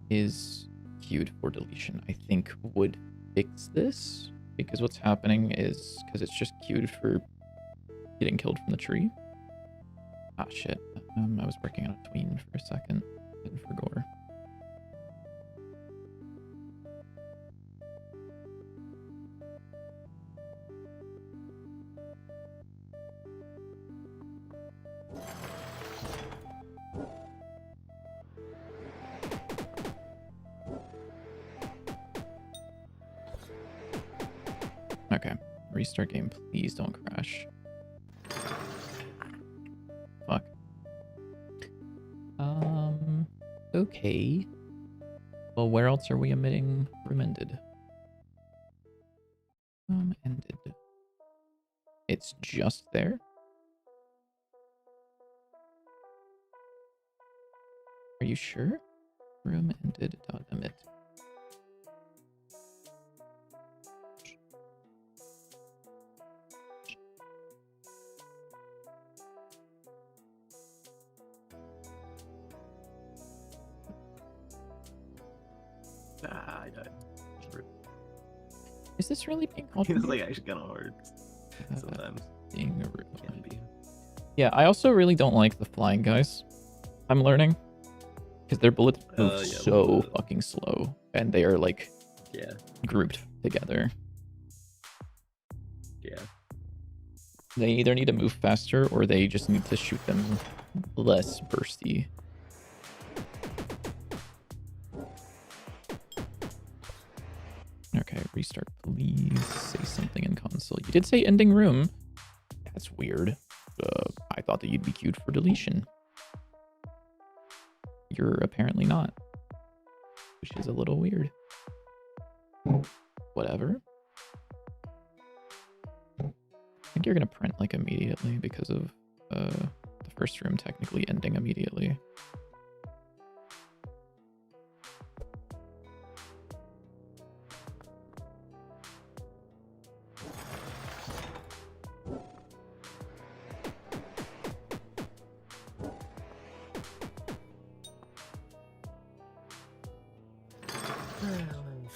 is queued for deletion, I think would fix this. Because what's happening is, because it's just queued for getting killed from the tree. Ah, shit. I was working on a tween for a second. And for gore. Okay. Restart game. Please don't crash. Fuck. Okay. Well, where else are we emitting room ended? Room ended. It's just there? Are you sure? Room ended dot emit. Ah, I died. Is this really being called? It's like actually kind of hard sometimes. Being a room. Can be. Yeah, I also really don't like the flying guys. I'm learning. Because their bullets move so fucking slow. And they are like grouped together. Yeah. They either need to move faster or they just need to shoot them less bursty. Okay, restart, please. Say something in console. You did say ending room. That's weird. I thought that you'd be queued for deletion. You're apparently not. Which is a little weird. Whatever. I think you're going to print like immediately because of the first room technically ending immediately.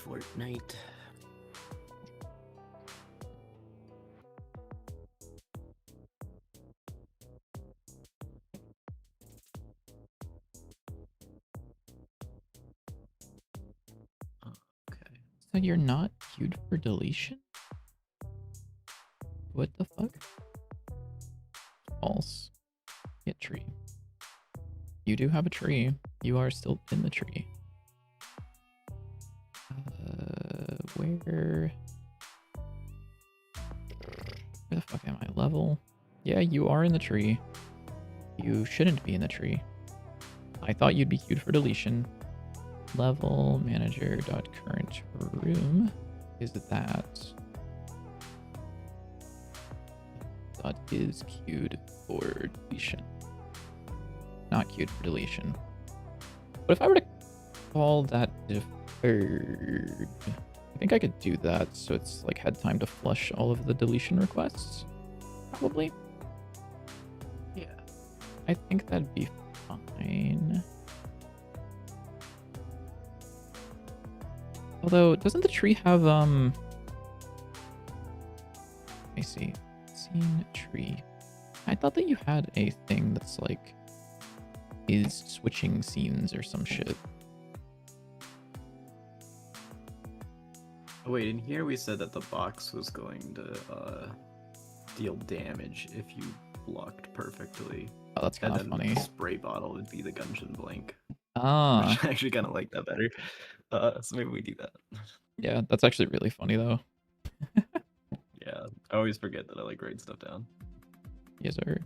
Fortnite. Okay. So you're not queued for deletion? What the fuck? False. Get tree. You do have a tree. You are still in the tree. Where the fuck am I? Level? Yeah, you are in the tree. You shouldn't be in the tree. I thought you'd be queued for deletion. Level manager dot current room is that dot is queued for deletion. Not queued for deletion. But if I were to call that deferred, I think I could do that so it's like had time to flush all of the deletion requests. Probably. Yeah. I think that'd be fine. Although, doesn't the tree have, let me see. Scene tree. I thought that you had a thing that's like, is switching scenes or some shit. Oh, wait, in here we said that the box was going to deal damage if you blocked perfectly. Oh, that's kind of And then funny. the spray bottle would be the Gungeon blank. Ah. Which I actually kind of like that better. So maybe we do that. Yeah, that's actually really funny though. Yeah, I always forget that I like write stuff down. Yes, sir.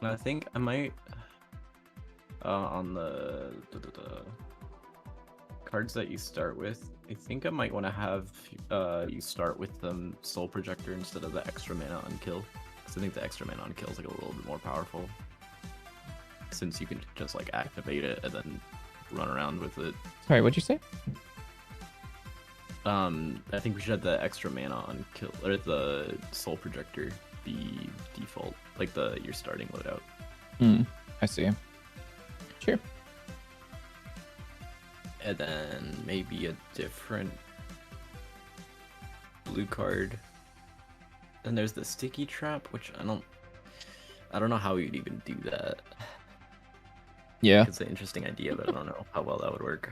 And I think I might on the cards that you start with, I think I might want to have you start with the Soul Projector instead of the extra mana on kill. Because I think the extra mana on kill is like a little bit more powerful. Since you can just like activate it and then run around with it. Sorry, what'd you say? I think we should have the extra mana on kill, or the Soul Projector be default, like your starting loadout. I see. Sure. And then maybe a different blue card. And there's the sticky trap, which I don't know how you'd even do that. Yeah. It's an interesting idea, but I don't know how well that would work.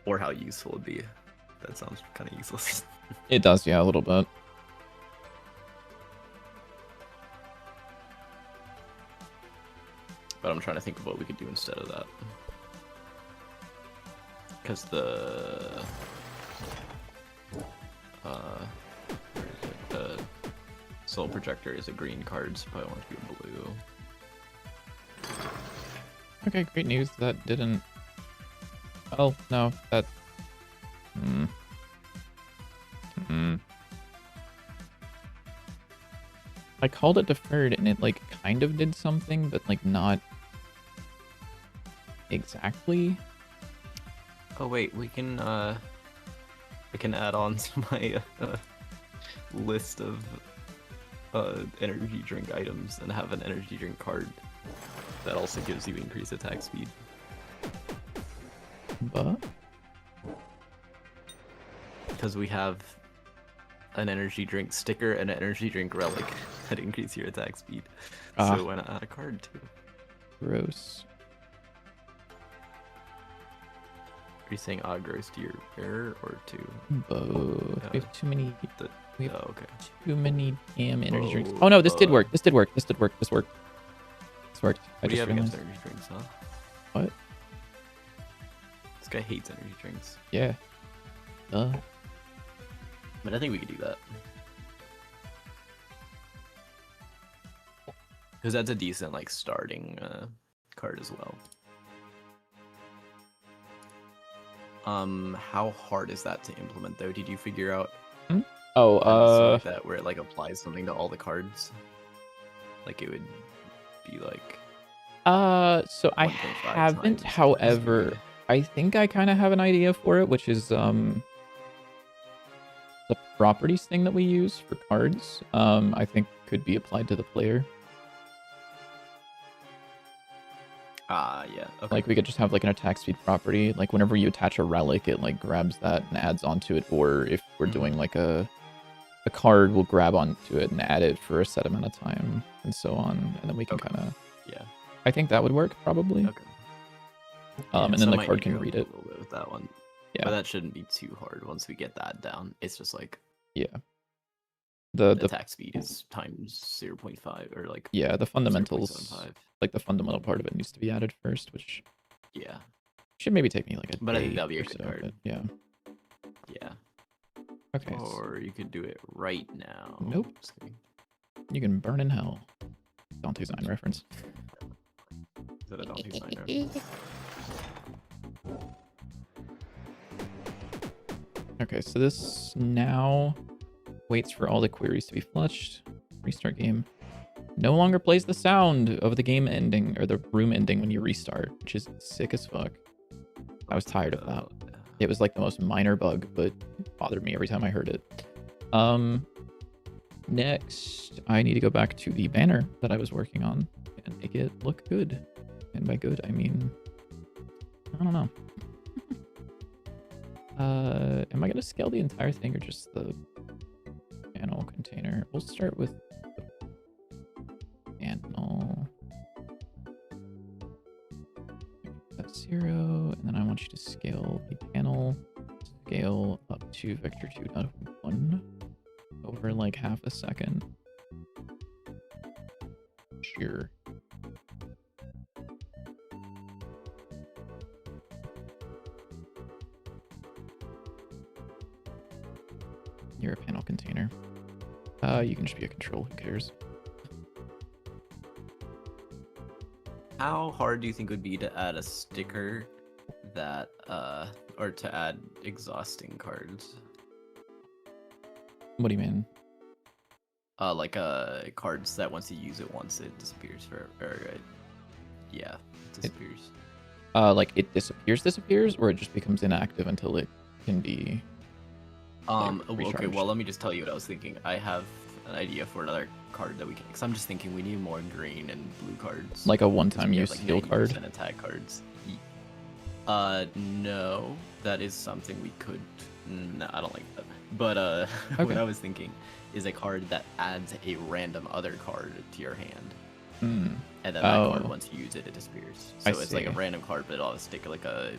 Or how useful it'd be. That sounds kind of useless. It does, yeah, a little bit. But I'm trying to think of what we could do instead of that. Because the Soul Projector is a green card, so I want it to be blue. Okay, great news. That didn't... Oh, no, that... I called it deferred and it like kind of did something, but like not exactly. Oh wait, we can I can add on to my list of energy drink items and have an energy drink card that also gives you increased attack speed. But Because we have an energy drink sticker and an energy drink relic that increase your attack speed. So why not add a card too? Gross. Are you saying gross to your bearer or to? Both. We have too many. We have okay. too many damn energy drinks. Oh no, this did work. This did work. This did work. This worked. This worked. What do you have against energy drinks, huh? What? This guy hates energy drinks. Yeah. But I think we could do that. Because that's a decent like starting card as well. How hard is that to implement though? Did you figure out? Oh, that where it like applies something to all the cards? Like it would be like. So I haven't. However, I think I kind of have an idea for it, which is the properties thing that we use for cards. I think could be applied to the player. Yeah. Okay. Like we could just have like an attack speed property. Like whenever you attach a relic, it like grabs that and adds onto it. Or if we're doing like a card, we'll grab onto it and add it for a set amount of time and so on. And then we can kind of. Yeah. I think that would work probably. Okay. And then the card can read it. A little bit with that one. Yeah. But that shouldn't be too hard once we get that down. It's just like. Yeah. The attack speed is times 0.5 or like. Yeah, the fundamentals. 0.75. Like the fundamental part of it needs to be added first, which. Yeah. Should maybe take me like a. But I think day that'd be a or good so, card. but yeah. Yeah. Okay. Or you could do it right now. Nope. You can burn in hell. Dante's 9 reference. Is that a Dante's 9 reference? Okay, so this now waits for all the queries to be flushed. Restart game. No longer plays the sound of the game ending or the room ending when you restart, which is sick as fuck. I was tired of that. It was like the most minor bug, but it bothered me every time I heard it. Next, I need to go back to the banner that I was working on and make it look good. And by good, I mean, I don't know. Am I gonna scale the entire thing or just the panel container? We'll start with the panel. That's 0, and then I want you to scale the panel scale up to vector 2.1 over like half a second. Sure. You're a panel container. You can just be a control, who cares? How hard do you think it would be to add a sticker that, or to add exhausting cards? What do you mean? Like, cards that once you use it once, it disappears yeah, it disappears. Like it disappears, or it just becomes inactive until it can be Okay, recharged? well, let me just tell you what I was thinking. I have an idea for another card that we can, because I'm just thinking we need more green and blue cards. Like a one-time We have, use like, heal card? 90% attack cards. No, that is something we could. No, I don't like that. But what Okay. I was thinking is a card that adds a random other card to your hand, Hmm. and then that card, once you use it, it disappears. So I it's like a see. random card, but it'll have a sticker, like a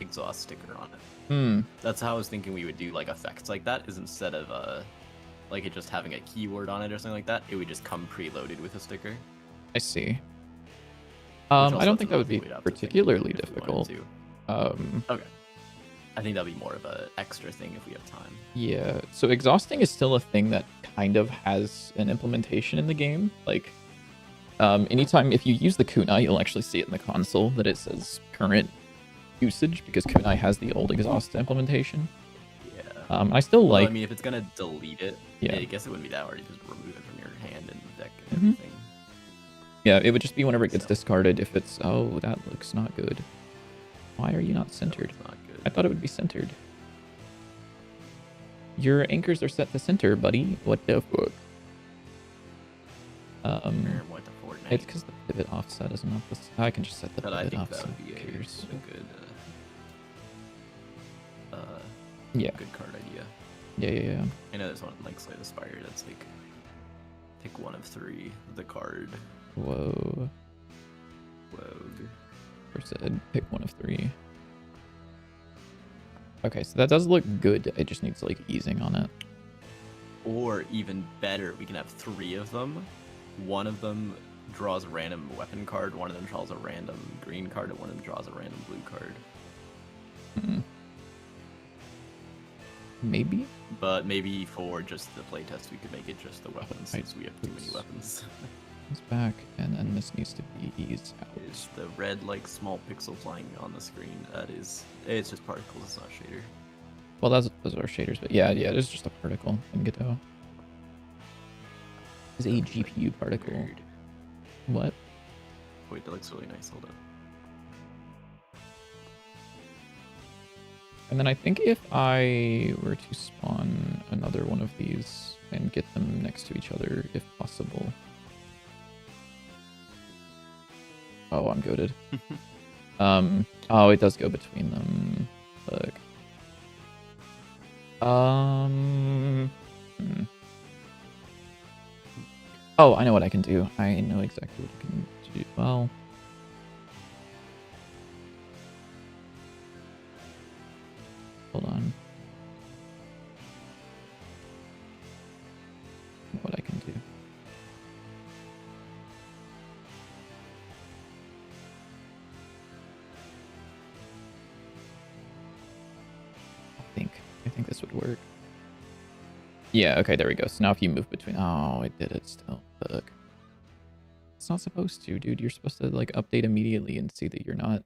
exhaust sticker on it. Hmm. That's how I was thinking we would do like effects like that. Is instead of like it just having a keyword on it or something like that, it would just come preloaded with a sticker. I see. Also I don't that's think that would another be thing we'd have to think particularly if we wanted difficult. to. Okay. I think that'd be more of a extra thing if we have time. Yeah. So exhausting is still a thing that kind of has an implementation in the game. Like, anytime if you use the kunai, you'll actually see it in the console that it says current usage because kunai has the old exhaust implementation. Yeah. I still Well, like. I mean, if it's gonna delete it, Yeah. I guess it wouldn't be that hard. You just remove it from your hand and deck and Mhm. everything. Yeah, it would just be whenever it gets So. discarded if it's, oh, that looks not good. Why are you not centered? It's not good. I thought it would be centered. Your anchors are set to center, buddy. What the fuck? What the Fortnite. It's because the pivot offset isn't up. I can just set the But I pivot think that offset. would be Who a cares? good, Yeah. good card idea. Yeah. I know there's one like Slay the Spire that's like pick one of 3, the card. Whoa. Wogue. First said pick one of 3. Okay, so that does look good. It just needs like easing on it. Or even better, we can have 3 of them. One of them draws a random weapon card, one of them draws a random green card, and one of them draws a random blue card. Maybe? But maybe for just the playtest, we could make it just the weapons, Right. since we have too many weapons. It's back, and then this needs to be eased out. Is the red, like, small pixel flying on the screen? That is, it's just particles, it's not shader. Well, those are shaders, but yeah, there's just a particle in Godot. Is a GPU particle. Weird. What? Wait, that looks really nice, hold up. And then I think if I were to spawn another one of these and get them next to each other, if possible. Oh, I'm goated. Oh, it does go between them. Look. Oh, I know what I can do. I know exactly what I can do. Well. Hold on. What I can do. I think this would work. Yeah, okay, there we go. So now if you move between... Oh, it did it still. Fuck. It's not supposed to, dude. You're supposed to, like, update immediately and see that you're not...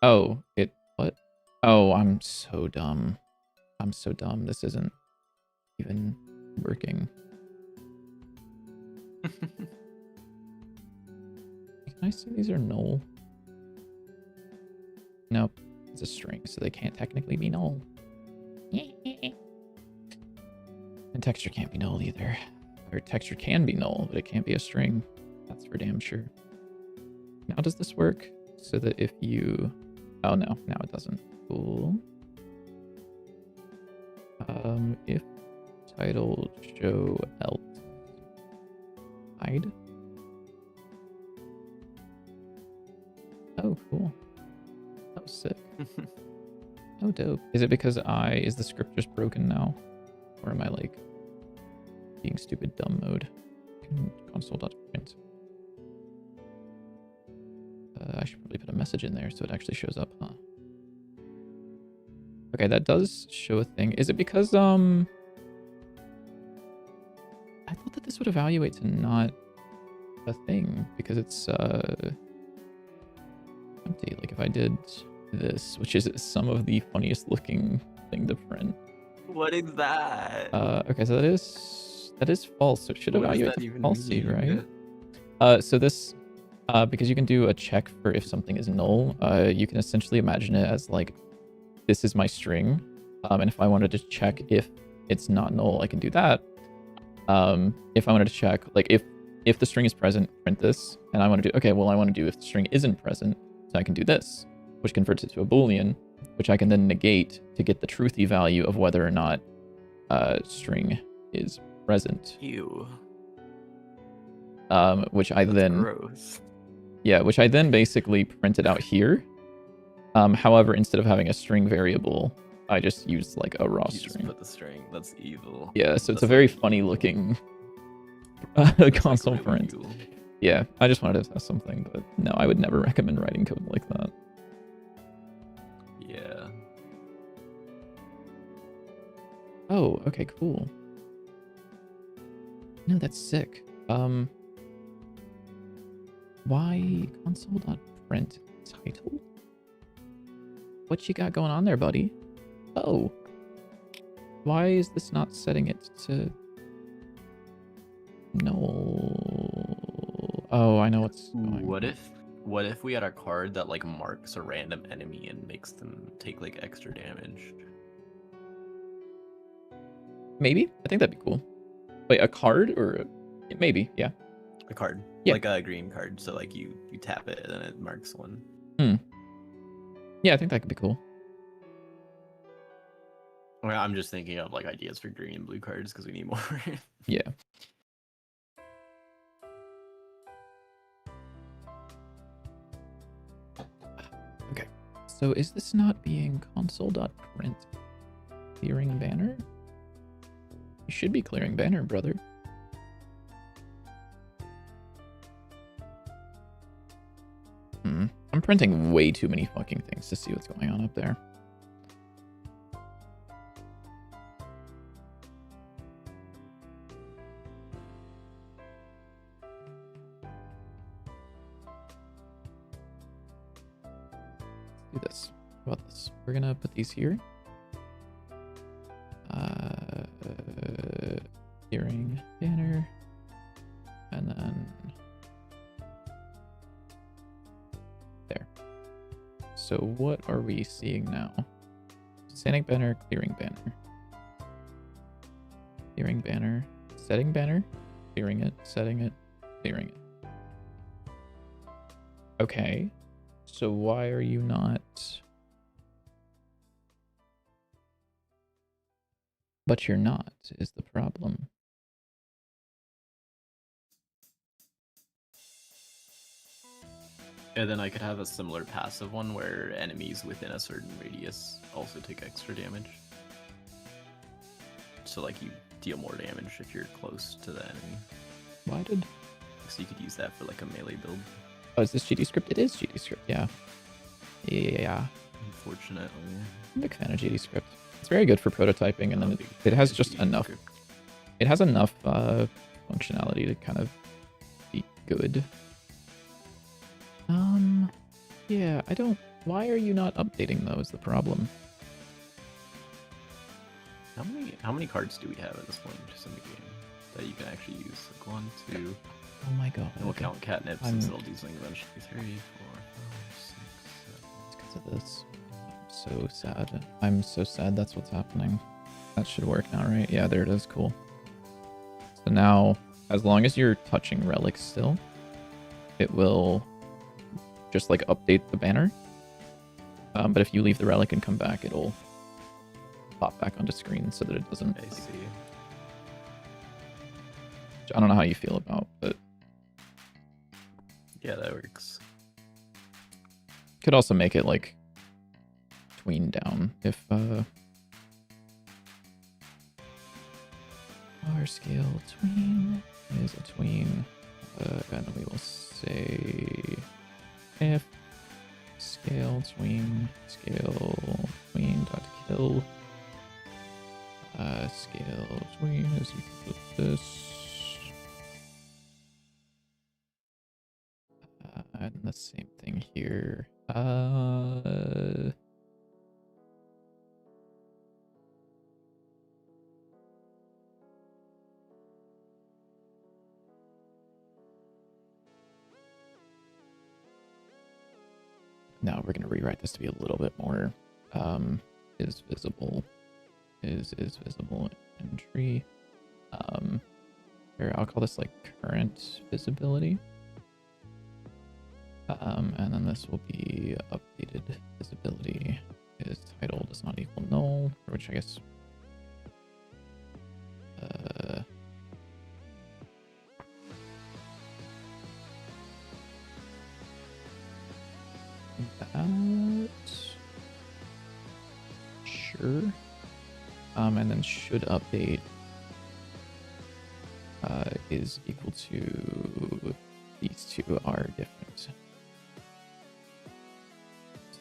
Oh, it... What? Oh, I'm so dumb. I'm so dumb. This isn't even working. Can I say these are null? Nope. It's a string, so they can't technically be null. And texture can't be null either. Or texture can be null, but it can't be a string. That's for damn sure. Now does this work? So that if you... Oh no, now it doesn't. Cool. If title show else hide. Oh, cool. That was sick. Oh, dope. Is it because is the script just broken now? Or am I like being stupid dumb mode? Console.print. I should probably put a message in there so it actually shows up, huh? Okay, that does show a thing. Is it because, I thought that this would evaluate to not a thing because it's, empty. Like if I did this, which is some of the funniest looking thing to print. What is that? Okay, so that is false. So it should evaluate to falsy, right? Yeah. So this, because you can do a check for if something is null, you can essentially imagine it as like, this is my string. And if I wanted to check if it's not null, I can do that. If I wanted to check, like if the string is present, print this. And I want to do, okay, well, I want to do if the string isn't present, so I can do this, which converts it to a Boolean, which I can then negate to get the truthy value of whether or not string is present. Ew. Which I That's then gross. Yeah, which I then basically printed out here. However, instead of having a string variable, I just used like a raw You string. just put the string. That's evil. Yeah, so it's That's a very like- funny looking that's console like really print. evil. Yeah, I just wanted to test something, but no, I would never recommend writing code like that. Yeah. Oh, okay, cool. No, that's sick. Why console.print title? What you got going on there, buddy? Oh. Why is this not setting it to null? Oh, I know what's going What on. what if we had a card that like marks a random enemy and makes them take like extra damage? Maybe? I think that'd be cool. Wait, a card or maybe, yeah. A card. Yeah. Like a green card. So like you tap it and it marks one. Yeah, I think that could be cool. Well, I'm just thinking of like ideas for green and blue cards because we need more. Yeah. Okay. So is this not being console.print clearing banner? You should be clearing banner, brother. I'm printing way too many fucking things to see what's going on up there. Let's do this. How about this? We're gonna put these here. Clearing banner. And then there. So what are we seeing now? Standing banner, clearing banner. Clearing banner, setting banner, clearing it, setting it, clearing it. Okay. So why are you not? But you're not, is the problem. And then I could have a similar passive one where enemies within a certain radius also take extra damage. So like you deal more damage if you're close to the enemy. Why did? So you could use that for like a melee build. Oh, is this GD script? It is GD script, yeah. Yeah. Unfortunately. I'm a big fan of GD script. It's very good for prototyping, and then it has just enough. It has enough functionality to kind of be good. Yeah, I don't Why are you not updating though is the problem. How many cards do we have at this point just in the game that you can actually use? Like 1, 2. Oh my god. And we'll count catnip since it'll do something eventually. 3, 4, 5, 6, 7. It's because of this. I'm so sad. I'm so sad that's what's happening. That should work now, right? Yeah, there it is. Cool. So now, as long as you're touching relics still, it will just like update the banner. But if you leave the relic and come back, it'll pop back onto screen so that it doesn't. I see. Which I don't know how you feel about, but Yeah, that works. could also make it like tween down if our scale tween is a tween, and then we will say if scale tween dot kill scale tween is equal to this, and the same thing here. Now we're going to rewrite this to be a little bit more is visible entry. Here, I'll call this like current visibility. And then this will be updated visibility is title does not equal null, which I guess that sure. And then should update is equal to these two are different.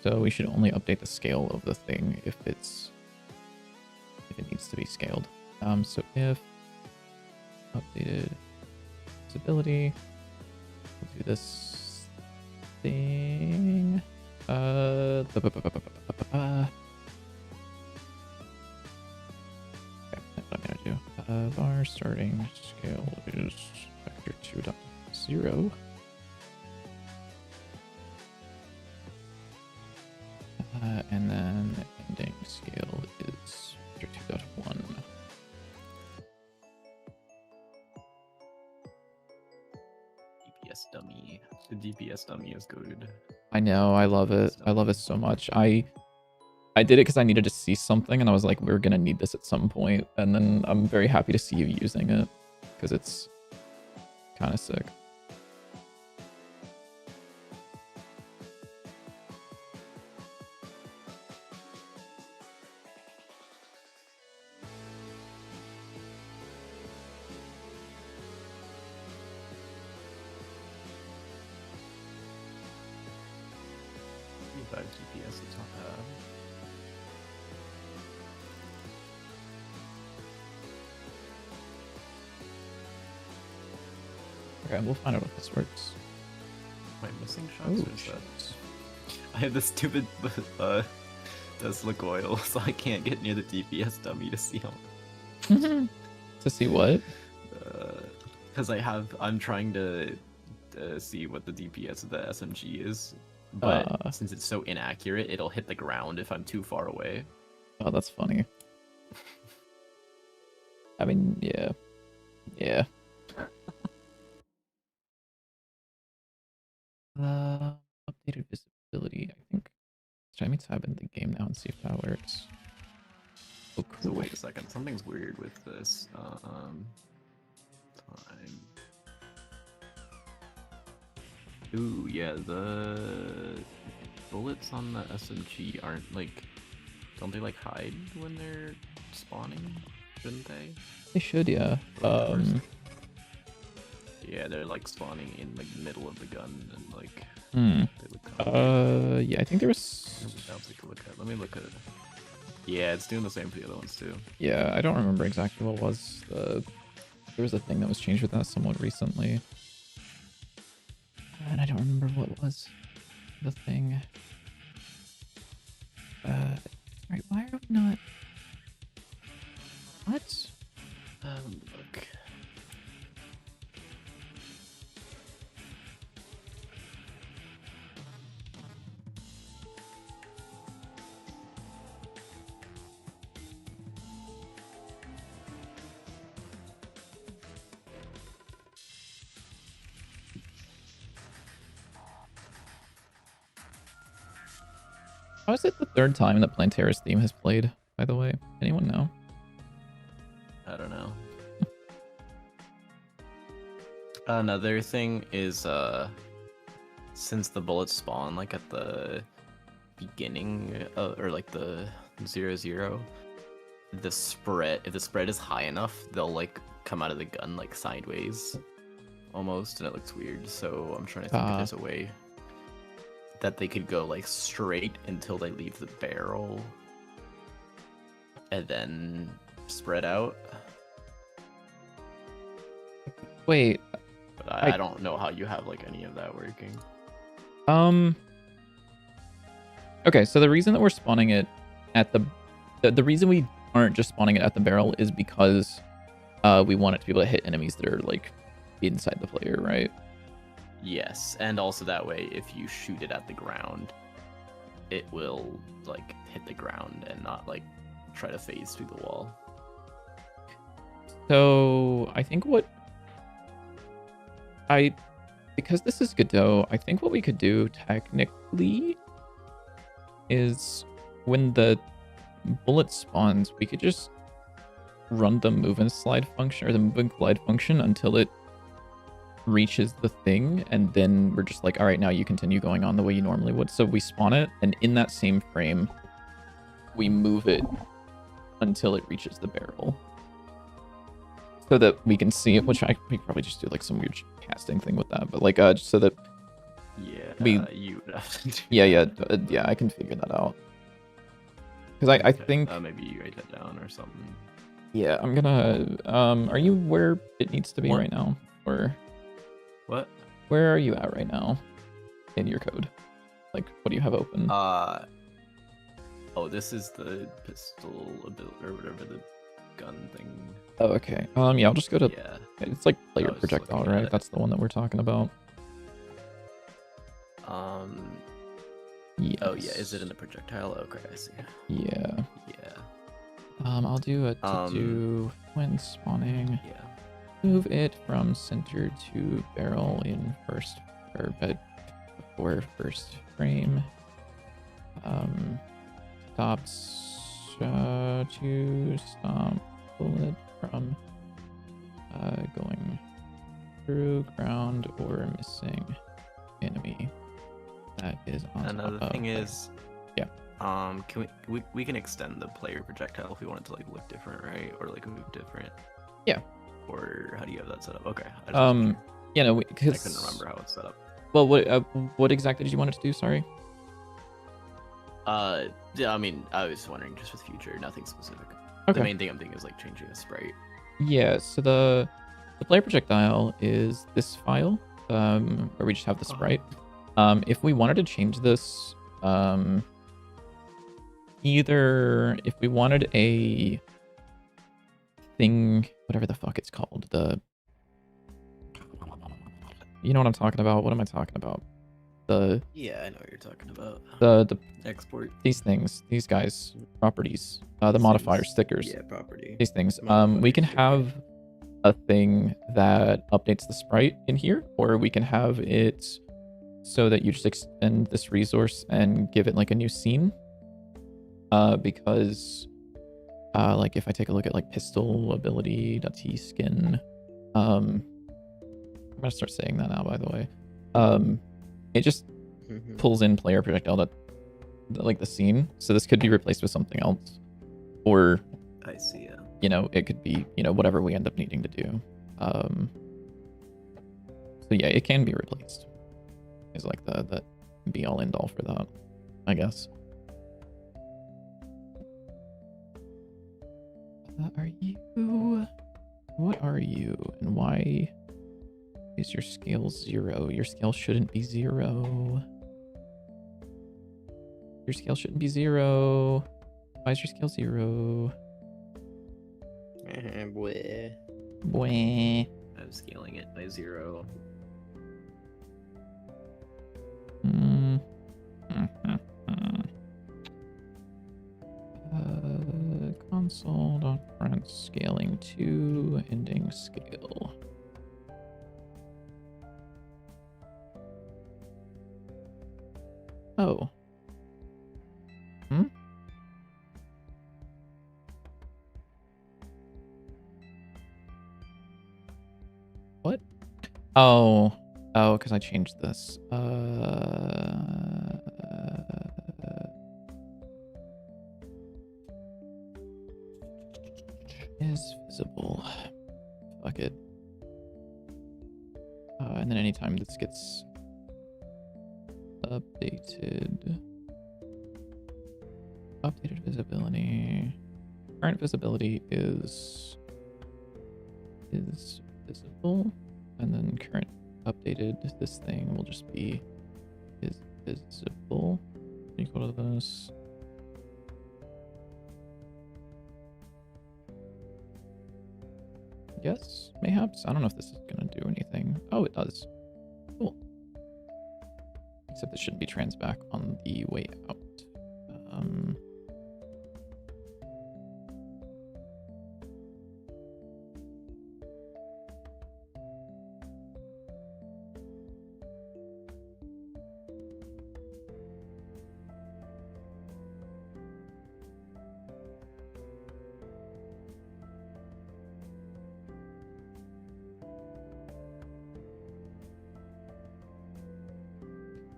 So we should only update the scale of the thing if it needs to be scaled. So if updated visibility, we'll do this thing. Okay, that's what I'm gonna do. Bar starting scale is vector 2.0. And then ending scale is vector 2.1. DPS dummy. The DPS dummy is good. I know, I love it. I love it so much. I did it because I needed to see something, and I was like, we're gonna need this at some point. And then I'm very happy to see you using it because it's kind of sick. DPS is not bad. Okay, we'll find out if this works. Am I missing shots? Oh, Or is that... I have this stupid Deslic oil, so I can't get near the DPS dummy to see how. To see what? Because I'm trying to see what the DPS of the SMG is, but since it's so inaccurate, it'll hit the ground if I'm too far away. Oh, that's funny. I mean, yeah. Yeah. Updated visibility, I think. Let me tab in the game now and see if that works. Oh, cool. So wait a second, something's weird with this. Time. Ooh, yeah, the bullets on the SMG aren't like, don't they like hide when they're spawning? Shouldn't they? They should, yeah. Yeah, they're like spawning in like the middle of the gun and like. They look yeah, I think there was. Let me look at it. Yeah, it's doing the same for the other ones too. Yeah, I don't remember exactly what was. There was a thing that was changed with that somewhat recently. And I don't remember what was the thing. Sorry, why are we not? What? Look. How is it the third time that Plantaris theme has played, by the way? Anyone know? I don't know. Another thing is since the bullets spawn like at the beginning or like the 0-0, the spread, if the spread is high enough, they'll like come out of the gun like sideways almost, and it looks weird. So I'm trying to think if there's a way that they could go like straight until they leave the barrel and then spread out. Wait. But I don't know how you have like any of that working. Okay, so the reason that we're spawning it at the reason we aren't just spawning it at the barrel is because we want it to be able to hit enemies that are like inside the player, right? Yes, and also that way if you shoot it at the ground, it will like hit the ground and not like try to phase through the wall. So I think because this is Godot, I think what we could do technically is when the bullet spawns, we could just run the move and slide function or the move and glide function until it reaches the thing, and then we're just like, all right, now you continue going on the way you normally would. So we spawn it, and in that same frame, we move it until it reaches the barrel, so that we can see it. Which we could probably just do like some weird casting thing with that, but like just so that you would have to do yeah, I can figure that out. Because I think maybe you write that down or something. Yeah, I'm gonna. Are you where it needs to be right now, or what? Where are you at right now in your code? Like, what do you have open? Oh, this is the pistol ability or whatever the gun thing. Oh, okay. Yeah, I'll just go to. Yeah. It's like player projectile, right? That's the one that we're talking about. Yes. Oh yeah, is it in the projectile? Okay, I see. Yeah. Yeah. I'll do a to do when spawning. Yeah. Move it from center to barrel in first or before first frame. Stops to stop bullet from going through ground or missing enemy that is on Another top thing of is, yeah. Can we can extend the player projectile if we want it to like look different, right? Or like move different. Yeah. Or how do you have that set up? Okay. Yeah, no, because I couldn't remember how it's set up. Well, what exactly did you want it to do? Sorry. Yeah, I mean, I was wondering just with future, nothing specific. Okay. The main thing I'm thinking is like changing the sprite. Yeah. So the player projectile is this file, where we just have the sprite. If we wanted to change this, either if we wanted a thing, whatever the fuck it's called, you know what I'm talking about? What am I talking about? Yeah, I know what you're talking about. The export. These things, these guys, properties, the modifier stickers. Yeah, property. These things. We can have a thing that updates the sprite in here, or we can have it so that you just extend this resource and give it like a new scene. Because like if I take a look at like pistol ability.t skin, I'm gonna start saying that now, by the way. It just pulls in player projectile that like the scene. So this could be replaced with something else, or I see. Yeah. You know, it could be, you know, whatever we end up needing to do. So yeah, it can be replaced. Is like the be all end all for that, I guess. Are you? What are you? And why is your scale 0? Your scale shouldn't be 0. Your scale shouldn't be 0. Why is your scale 0? Boy. Boy. I'm scaling it by 0. Console.front scaling to ending scale. Oh. What? Oh, because I changed this. Is visible. Fuck it. And then anytime this gets updated visibility. Current visibility is visible, and then current updated, this thing will just be is visible. Equal to this. Yes, mayhaps. I don't know if this is gonna do anything. Oh, it does. Cool. Except this shouldn't be trans back on the way out.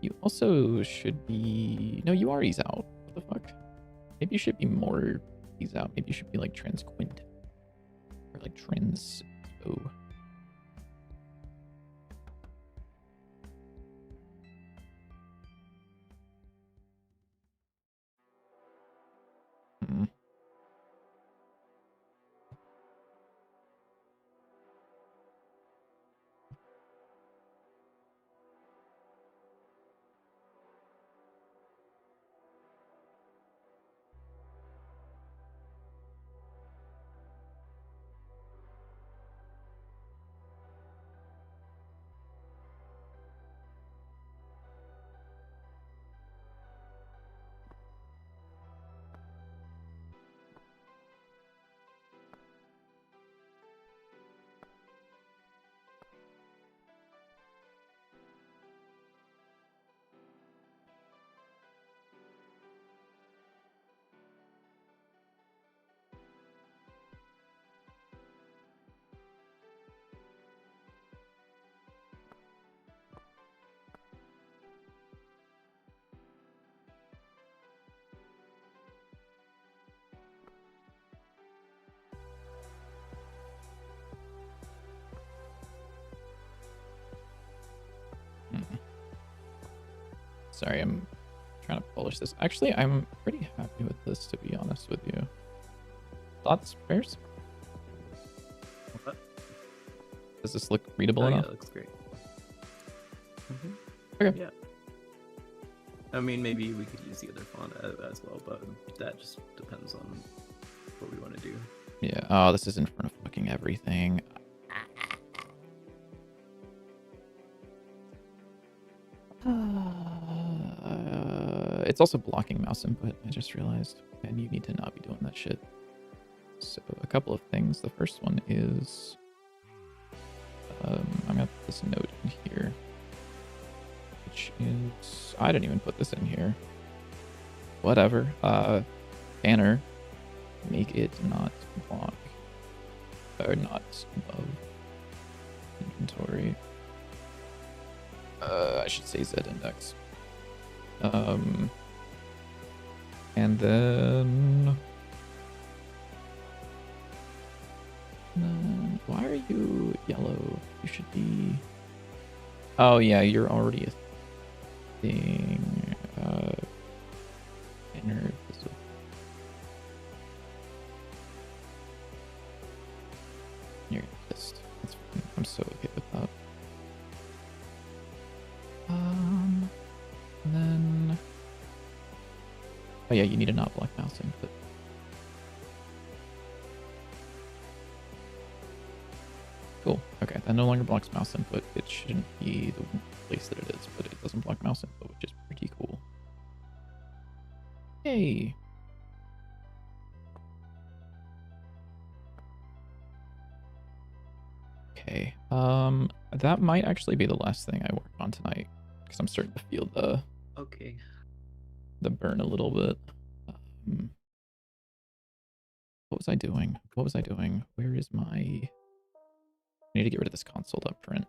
You also should be... No, you are ease out. What the fuck? Maybe you should be more ease out. Maybe you should be like transquint. Or like trans... Oh. Sorry, I'm trying to polish this. Actually, I'm pretty happy with this, to be honest with you. Thoughts, prayers? What? Does this look readable Oh, enough? yeah, it looks great. Okay. Yeah. I mean, maybe we could use the other font as well, but that just depends on what we want to do. Yeah. Oh, this is in front of fucking everything. It's also blocking mouse input, I just realized. And you need to not be doing that shit. So, a couple of things. The first one is... I'm gonna put this note in here. Which is... I didn't even put this in here. Whatever. Banner. Make it not block. Or not above inventory. I should say Z index. And then... why are you yellow? You should be... Oh yeah, you're already a thing. Inner visible. You're pissed. That's fine. I'm so okay with that. And then Oh yeah, you need a not block mouse input. Cool. Okay, that no longer blocks mouse input. It shouldn't be the place that it is, but it doesn't block mouse input, which is pretty cool. Yay! Okay. That might actually be the last thing I work on tonight because I'm starting to feel the burn a little bit. What was I doing? What was I doing? Where is my? I need to get rid of this console up print.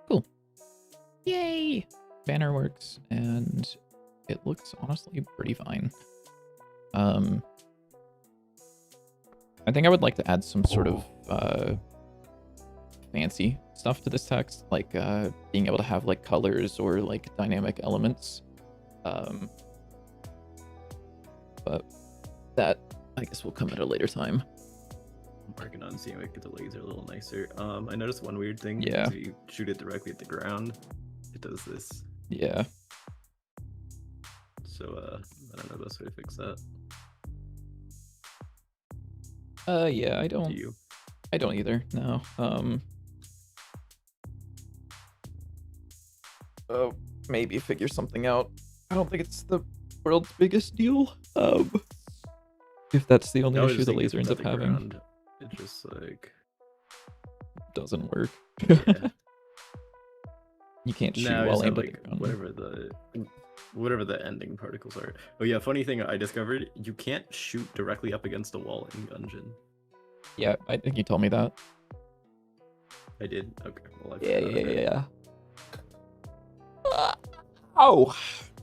Cool. Yay! Banner works, and it looks honestly pretty fine. I think I would like to add some sort of fancy stuff to this text, like being able to have like colors or like dynamic elements. But that I guess will come at a later time. I'm working on seeing if I can get the laser a little nicer. I noticed one weird thing. Yeah. If you shoot it directly at the ground, it does this. Yeah. So I don't know the best way to fix that. Yeah, I don't. Do you? I don't either. No. Oh, maybe figure something out. I don't think it's the world's biggest deal. If that's the only issue the laser ends up having, it just like doesn't work. Yeah. You can't shoot no, while aimed like, at the ground. whatever the ending particles are. Oh yeah, funny thing I discovered, you can't shoot directly up against a wall in Gungeon. Yeah, I think you told me that. I did? Okay. Well, Yeah. Oh!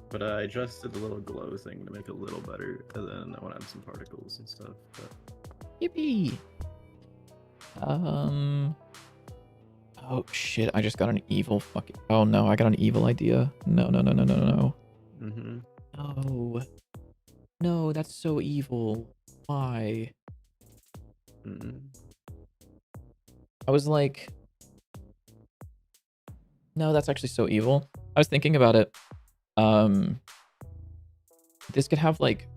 But I adjusted the little glow thing to make it a little better, and then I want to add some particles and stuff. But... Yippee! Oh shit, I just got an evil fucking... Oh no, I got an evil idea. No. Mm-hmm. No. No, that's so evil. Why? Mm-hmm. I was like... No, that's actually so evil. I was thinking about it. This could have like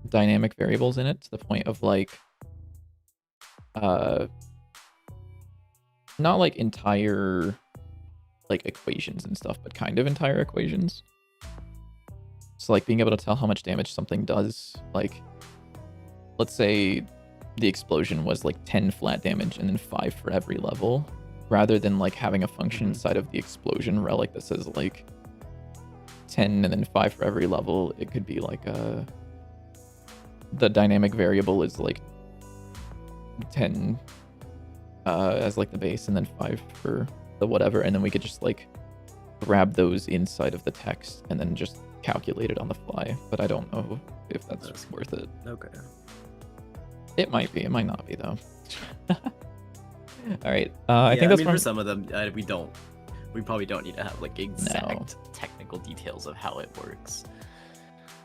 dynamic variables in it to the point of like not like entire like equations and stuff, but kind of entire equations. So like being able to tell how much damage something does. Like, let's say the explosion was like 10 flat damage and then 5 for every level, rather than like having a function inside of the explosion relic that says like 10 and then 5 for every level. It could be like the dynamic variable is like 10 as like the base and then 5 for the whatever, and then we could just like grab those inside of the text and then just calculate it on the fly. But I don't know if that's worth it. Okay. It might be, it might not be though. All right, I think that's for some of them we probably don't need to have like exact technical details of how it works.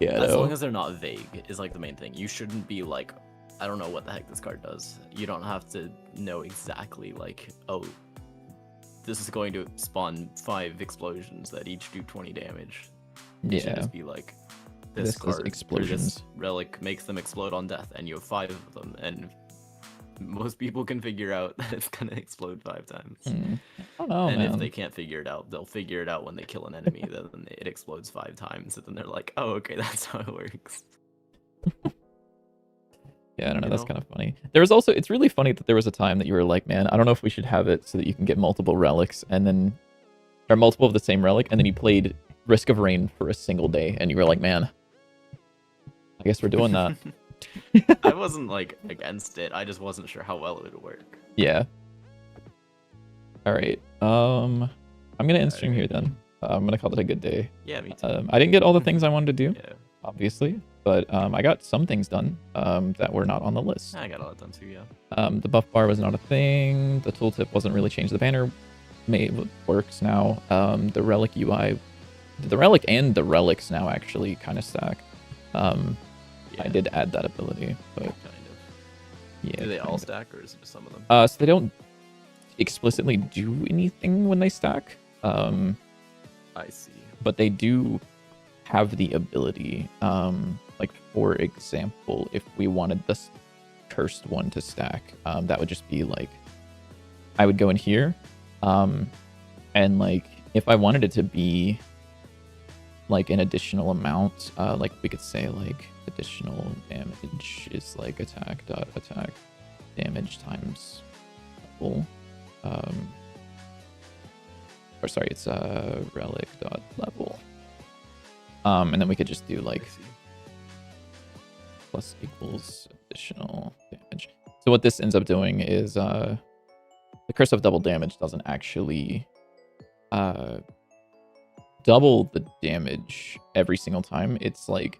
Yeah, as long as they're not vague is like the main thing. You shouldn't be like, I don't know what the heck this card does. You don't have to know exactly like, oh, this is going to spawn 5 explosions that each do 20 damage. It should just be like, this card, explosions. This relic makes them explode on death, and you have 5 of them, and most people can figure out that it's gonna explode 5 times. I don't know, and man. if they can't figure it out, they'll figure it out when they kill an enemy. Then it explodes 5 times, and then they're like, "Oh, okay, that's how it works." Yeah, I don't know. That's kind of funny. There was also, it's really funny that there was a time that you were like, man, I don't know if we should have it so that you can get multiple relics and then, or multiple of the same relic, and then you played Risk of Rain for a single day, and you were like, man, I guess we're doing that. I wasn't like against it. I just wasn't sure how well it would work. Yeah. All right. I'm gonna end stream here then. I'm gonna call it a good day. Yeah, me too. I didn't get all the things I wanted to do, Yeah. obviously, but I got some things done that were not on the list. I got all that done too. Yeah. The buff bar was not a thing. The tooltip wasn't really changed. The banner works now. The relic UI, the relic and the relics now actually kind of stack. I did add that ability, but kind of. yeah. Do they all stack, or is it just some of them? So they don't. explicitly do anything when they stack. I see. But they do have the ability. Like for example, if we wanted this cursed one to stack, that would just be like, I would go in here, and like if I wanted it to be like an additional amount, like we could say like additional damage is like attack damage times level, or sorry, it's relic dot level, and then we could just do like plus equals additional damage. So what this ends up doing is the curse of double damage doesn't actually double the damage every single time. It's like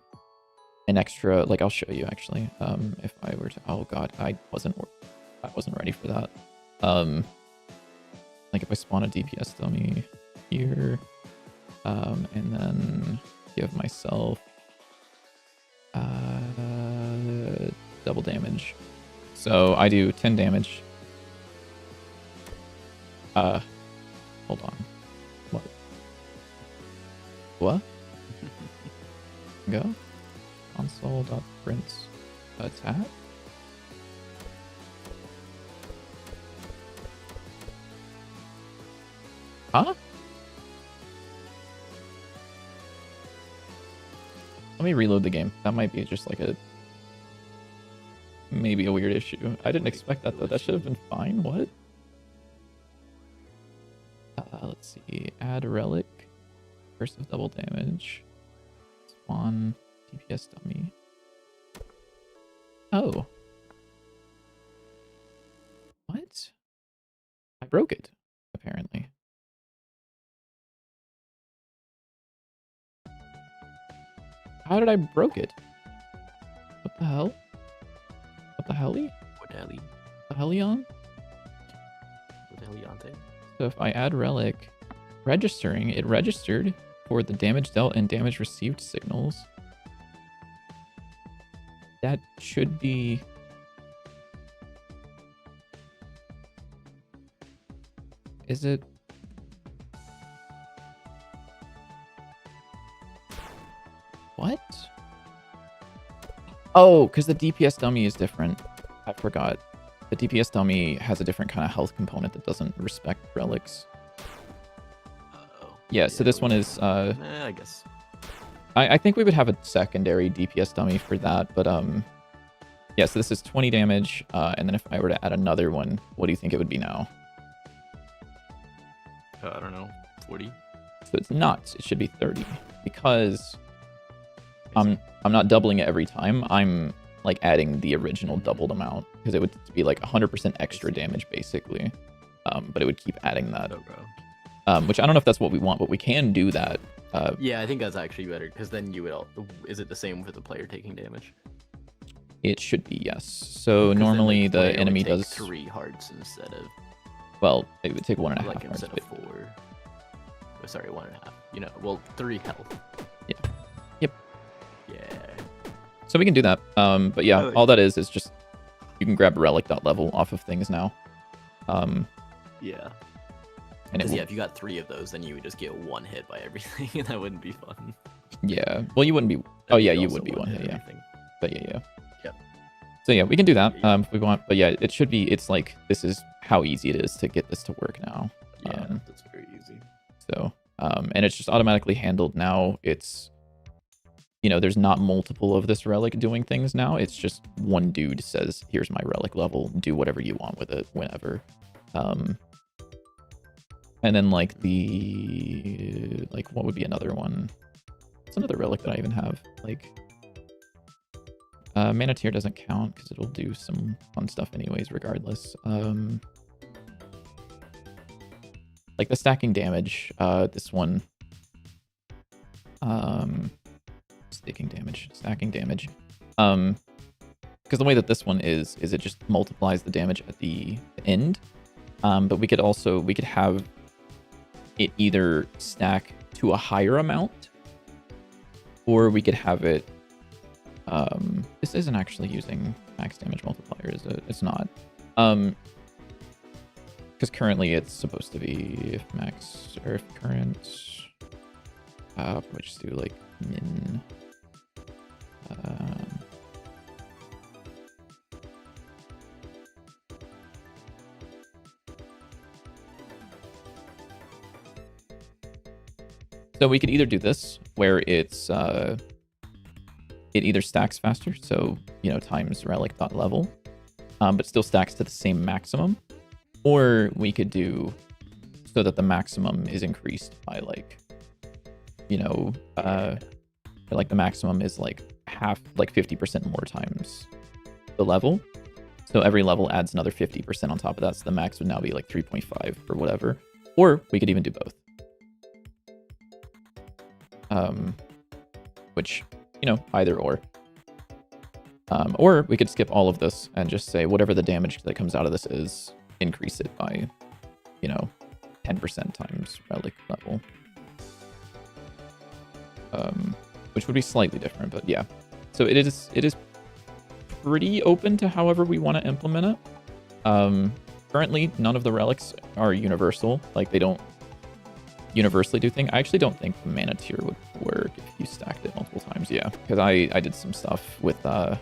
an extra, like I'll show you actually. If I were to, oh god, I wasn't ready for that. Like if I spawn a DPS dummy here, and then give myself double damage. So I do 10 damage. Hold on. What? Go. Console.print attack. Huh? Let me reload the game. That might be just like maybe a weird issue. I didn't expect that though. That should have been fine. What? Let's see. Add relic. Curse of double damage. Spawn DPS dummy. Oh. What? I broke it, apparently. How did I broke it? What the hell? What the helly? What the helly? The hellion? What the helly, Dante? So if I add relic, registering, it registered for the damage dealt and damage received signals. That should be... Is it... What? Oh, because the DPS dummy is different. I forgot. The DPS dummy has a different kind of health component that doesn't respect relics. Yeah, so this one is... I guess. I think we would have a secondary DPS dummy for that, but yeah, so this is 20 damage, and then if I were to add another one, what do you think it would be now? I don't know, 40? So it's not. It should be 30, because I'm not doubling it every time. I'm like adding the original doubled amount, because it would be like 100% extra damage basically, but it would keep adding that. Oh, bro. Which I don't know if that's what we want, but we can do that. Yeah, I think that's actually better, because then you would is it the same for the player taking damage? It should be, yes. So normally then, like, the enemy would take does 3 hearts instead of... Well, it would take 1.5 like hearts. instead of 4. Oh, sorry, 1.5. You know, well, 3 health. Yeah. Yep. Yeah. So we can do that. But yeah, like all that is just you can grab relic.level off of things now. Yeah. And Because yeah, if you got 3 of those, then you would just get 1 hit by everything, and that wouldn't be fun. Yeah. Well, you wouldn't be. Oh yeah, you would be 1 hit. Yeah. But yeah. Yep. So yeah, we can do that if we want. But yeah, it should be. It's like this is how easy it is to get this to work now. Yeah, that's very easy. So and it's just automatically handled now. It's there's not multiple of this relic doing things now. It's just one dude says, "Here's my relic level. Do whatever you want with it, whenever." And then like what would be another one? It's another relic that I even have. Like Mana Tier doesn't count because it'll do some fun stuff anyways, regardless. Like the stacking damage, this one. Stacking damage. Because the way that this one is it just multiplies the damage at the end. But we could have it either stack to a higher amount, or we could have it this isn't actually using max damage multiplier, is it? It's not. Because Because currently it's supposed to be if max earth current. I'll probably just do like min. So we could either do this where it's it either stacks faster, so times relic.level, but still stacks to the same maximum, or we could do so that the maximum is increased by like like the maximum is like half, like 50% more times the level. So every level adds another 50% on top of that, so the max would now be like 3.5 or whatever. Or we could even do both. Which, either or. Or we could skip all of this and just say whatever the damage that comes out of this is, increase it by, 10% times relic level. Which would be slightly different, but yeah. So it is pretty open to however we want to implement it. Currently, none of the relics are universal. Like, they don't universally do thing. I actually don't think the mana tier would work if you stacked it multiple times. Yeah, because I did some stuff with the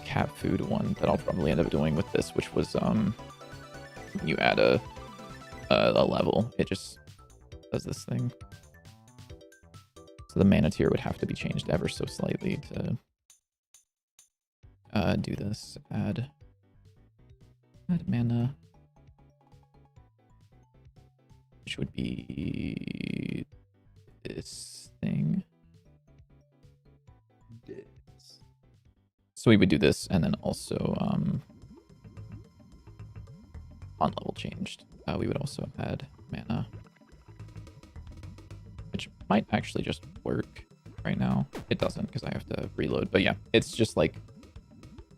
cat food one that I'll probably end up doing with this, which was you add a level, it just does this thing. So the mana tier would have to be changed ever so slightly to do this. Add mana, which would be this thing. So we would do this, and then also on level changed, we would also add mana, which might actually just work right now. It doesn't because I have to reload, but yeah, it's just like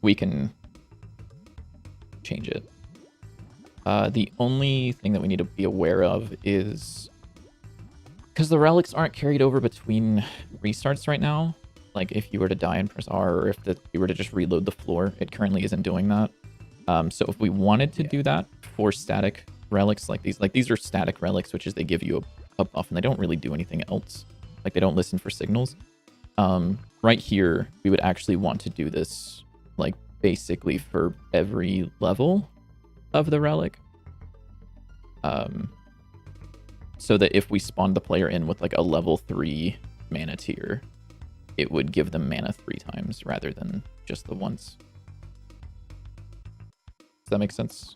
we can change it. The only thing that we need to be aware of is because the relics aren't carried over between restarts right now. Like if you were to die and press R, or if you were to just reload the floor, it currently isn't doing that. So if we wanted to do that for static relics like these are static relics, which is they give you a buff and they don't really do anything else. Like they don't listen for signals. Right here, we would actually want to do this like basically for every level of the relic. So that if we spawned the player in with like a level 3 mana tier, it would give them mana 3 times rather than just the once. Does that make sense?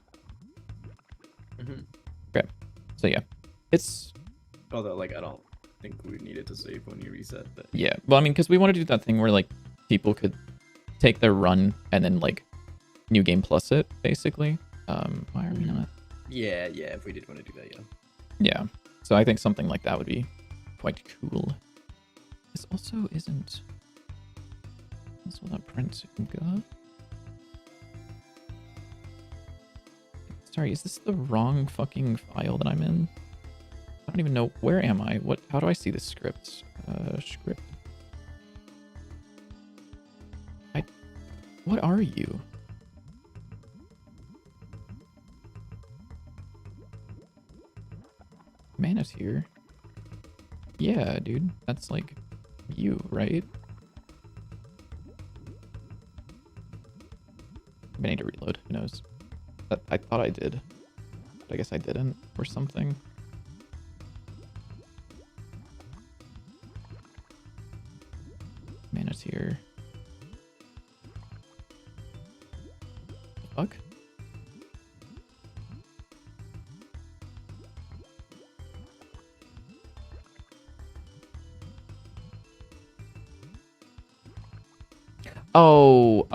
Mm-hmm. Okay. So yeah, it's... Although, like, I don't think we needed to save when you reset, but... Yeah, well, I mean, because we want to do that thing where, like, people could take their run and then, like, new game plus it, basically. Why are we not? Yeah, if we did want to do that, yeah. Yeah, so I think something like that would be quite cool. This also isn't... This will not print Go. Sorry, is this the wrong fucking file that I'm in? I don't even know. Where am I? How do I see the script? Script. What are you? Mana's here. Yeah, dude. That's like you, right? I need to reload. Who knows? I thought I did. But I guess I didn't or something. Mana's here. The fuck? Oh,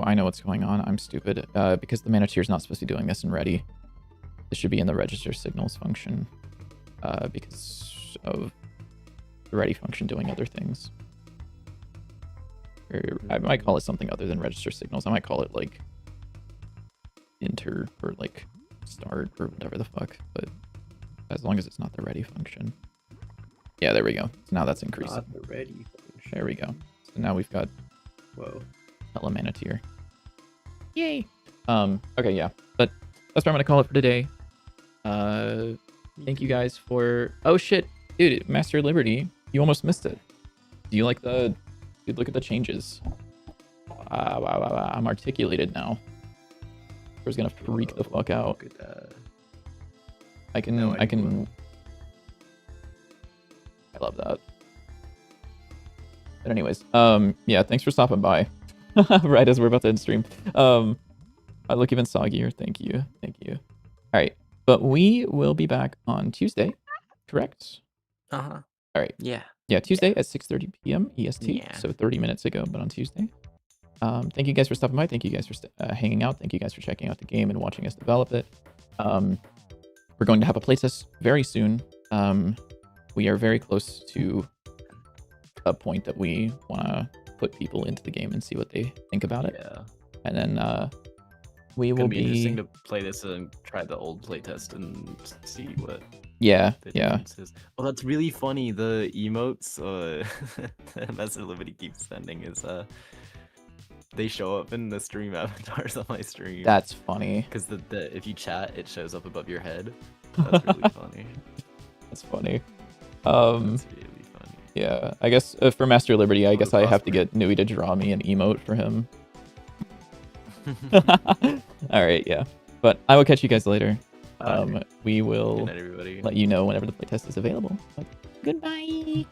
I know what's going on. I'm stupid. Because the mana tier is not supposed to be doing this in ready. This should be in the register signals function. Because of the ready function doing other things. Or I might call it something other than register signals. I might call it like enter or like start or whatever the fuck. But as long as it's not the ready function. Yeah, there we go. So now that's increasing. Not the ready function. There we go. So now we've got Whoa. hella mana tier. Yay! Okay, yeah, but that's what I'm gonna call it for today. Thank you guys for. Oh shit, dude, Master Liberty, you almost missed it. Do you like the? Dude, look at the changes. Wow, I'm articulated now. I was gonna freak the fuck out. Look at that. I can. No, I can. I love that. But anyways, yeah, thanks for stopping by. Right as we're about to end stream. I look even soggier. Thank you. All right, but we will be back on Tuesday, correct? Uh-huh. All right. Yeah. Yeah, Tuesday at 6:30 p.m. EST. Yeah. So 30 minutes ago, but on Tuesday. Thank you guys for stopping by. Thank you guys for hanging out. Thank you guys for checking out the game and watching us develop it. We're going to have a playtest very soon. We are very close to a point that we want to put people into the game and see what they think about it. Yeah. And then we It'll will be interesting to play this and try the old playtest and see what Yeah, the yeah. difference is. Oh, that's really funny. The emotes that Master Liberty keeps sending is they show up in the stream avatars on my stream. That's funny. Because the if you chat, it shows up above your head. That's really funny. That's funny. That's really funny. Yeah, I guess for Master Liberty, I Oh, guess I have to crossword. get Nui to draw me an emote for him. All right, yeah. But I will catch you guys later. We Good will night, everybody. let you know whenever the playtest is available. But goodbye.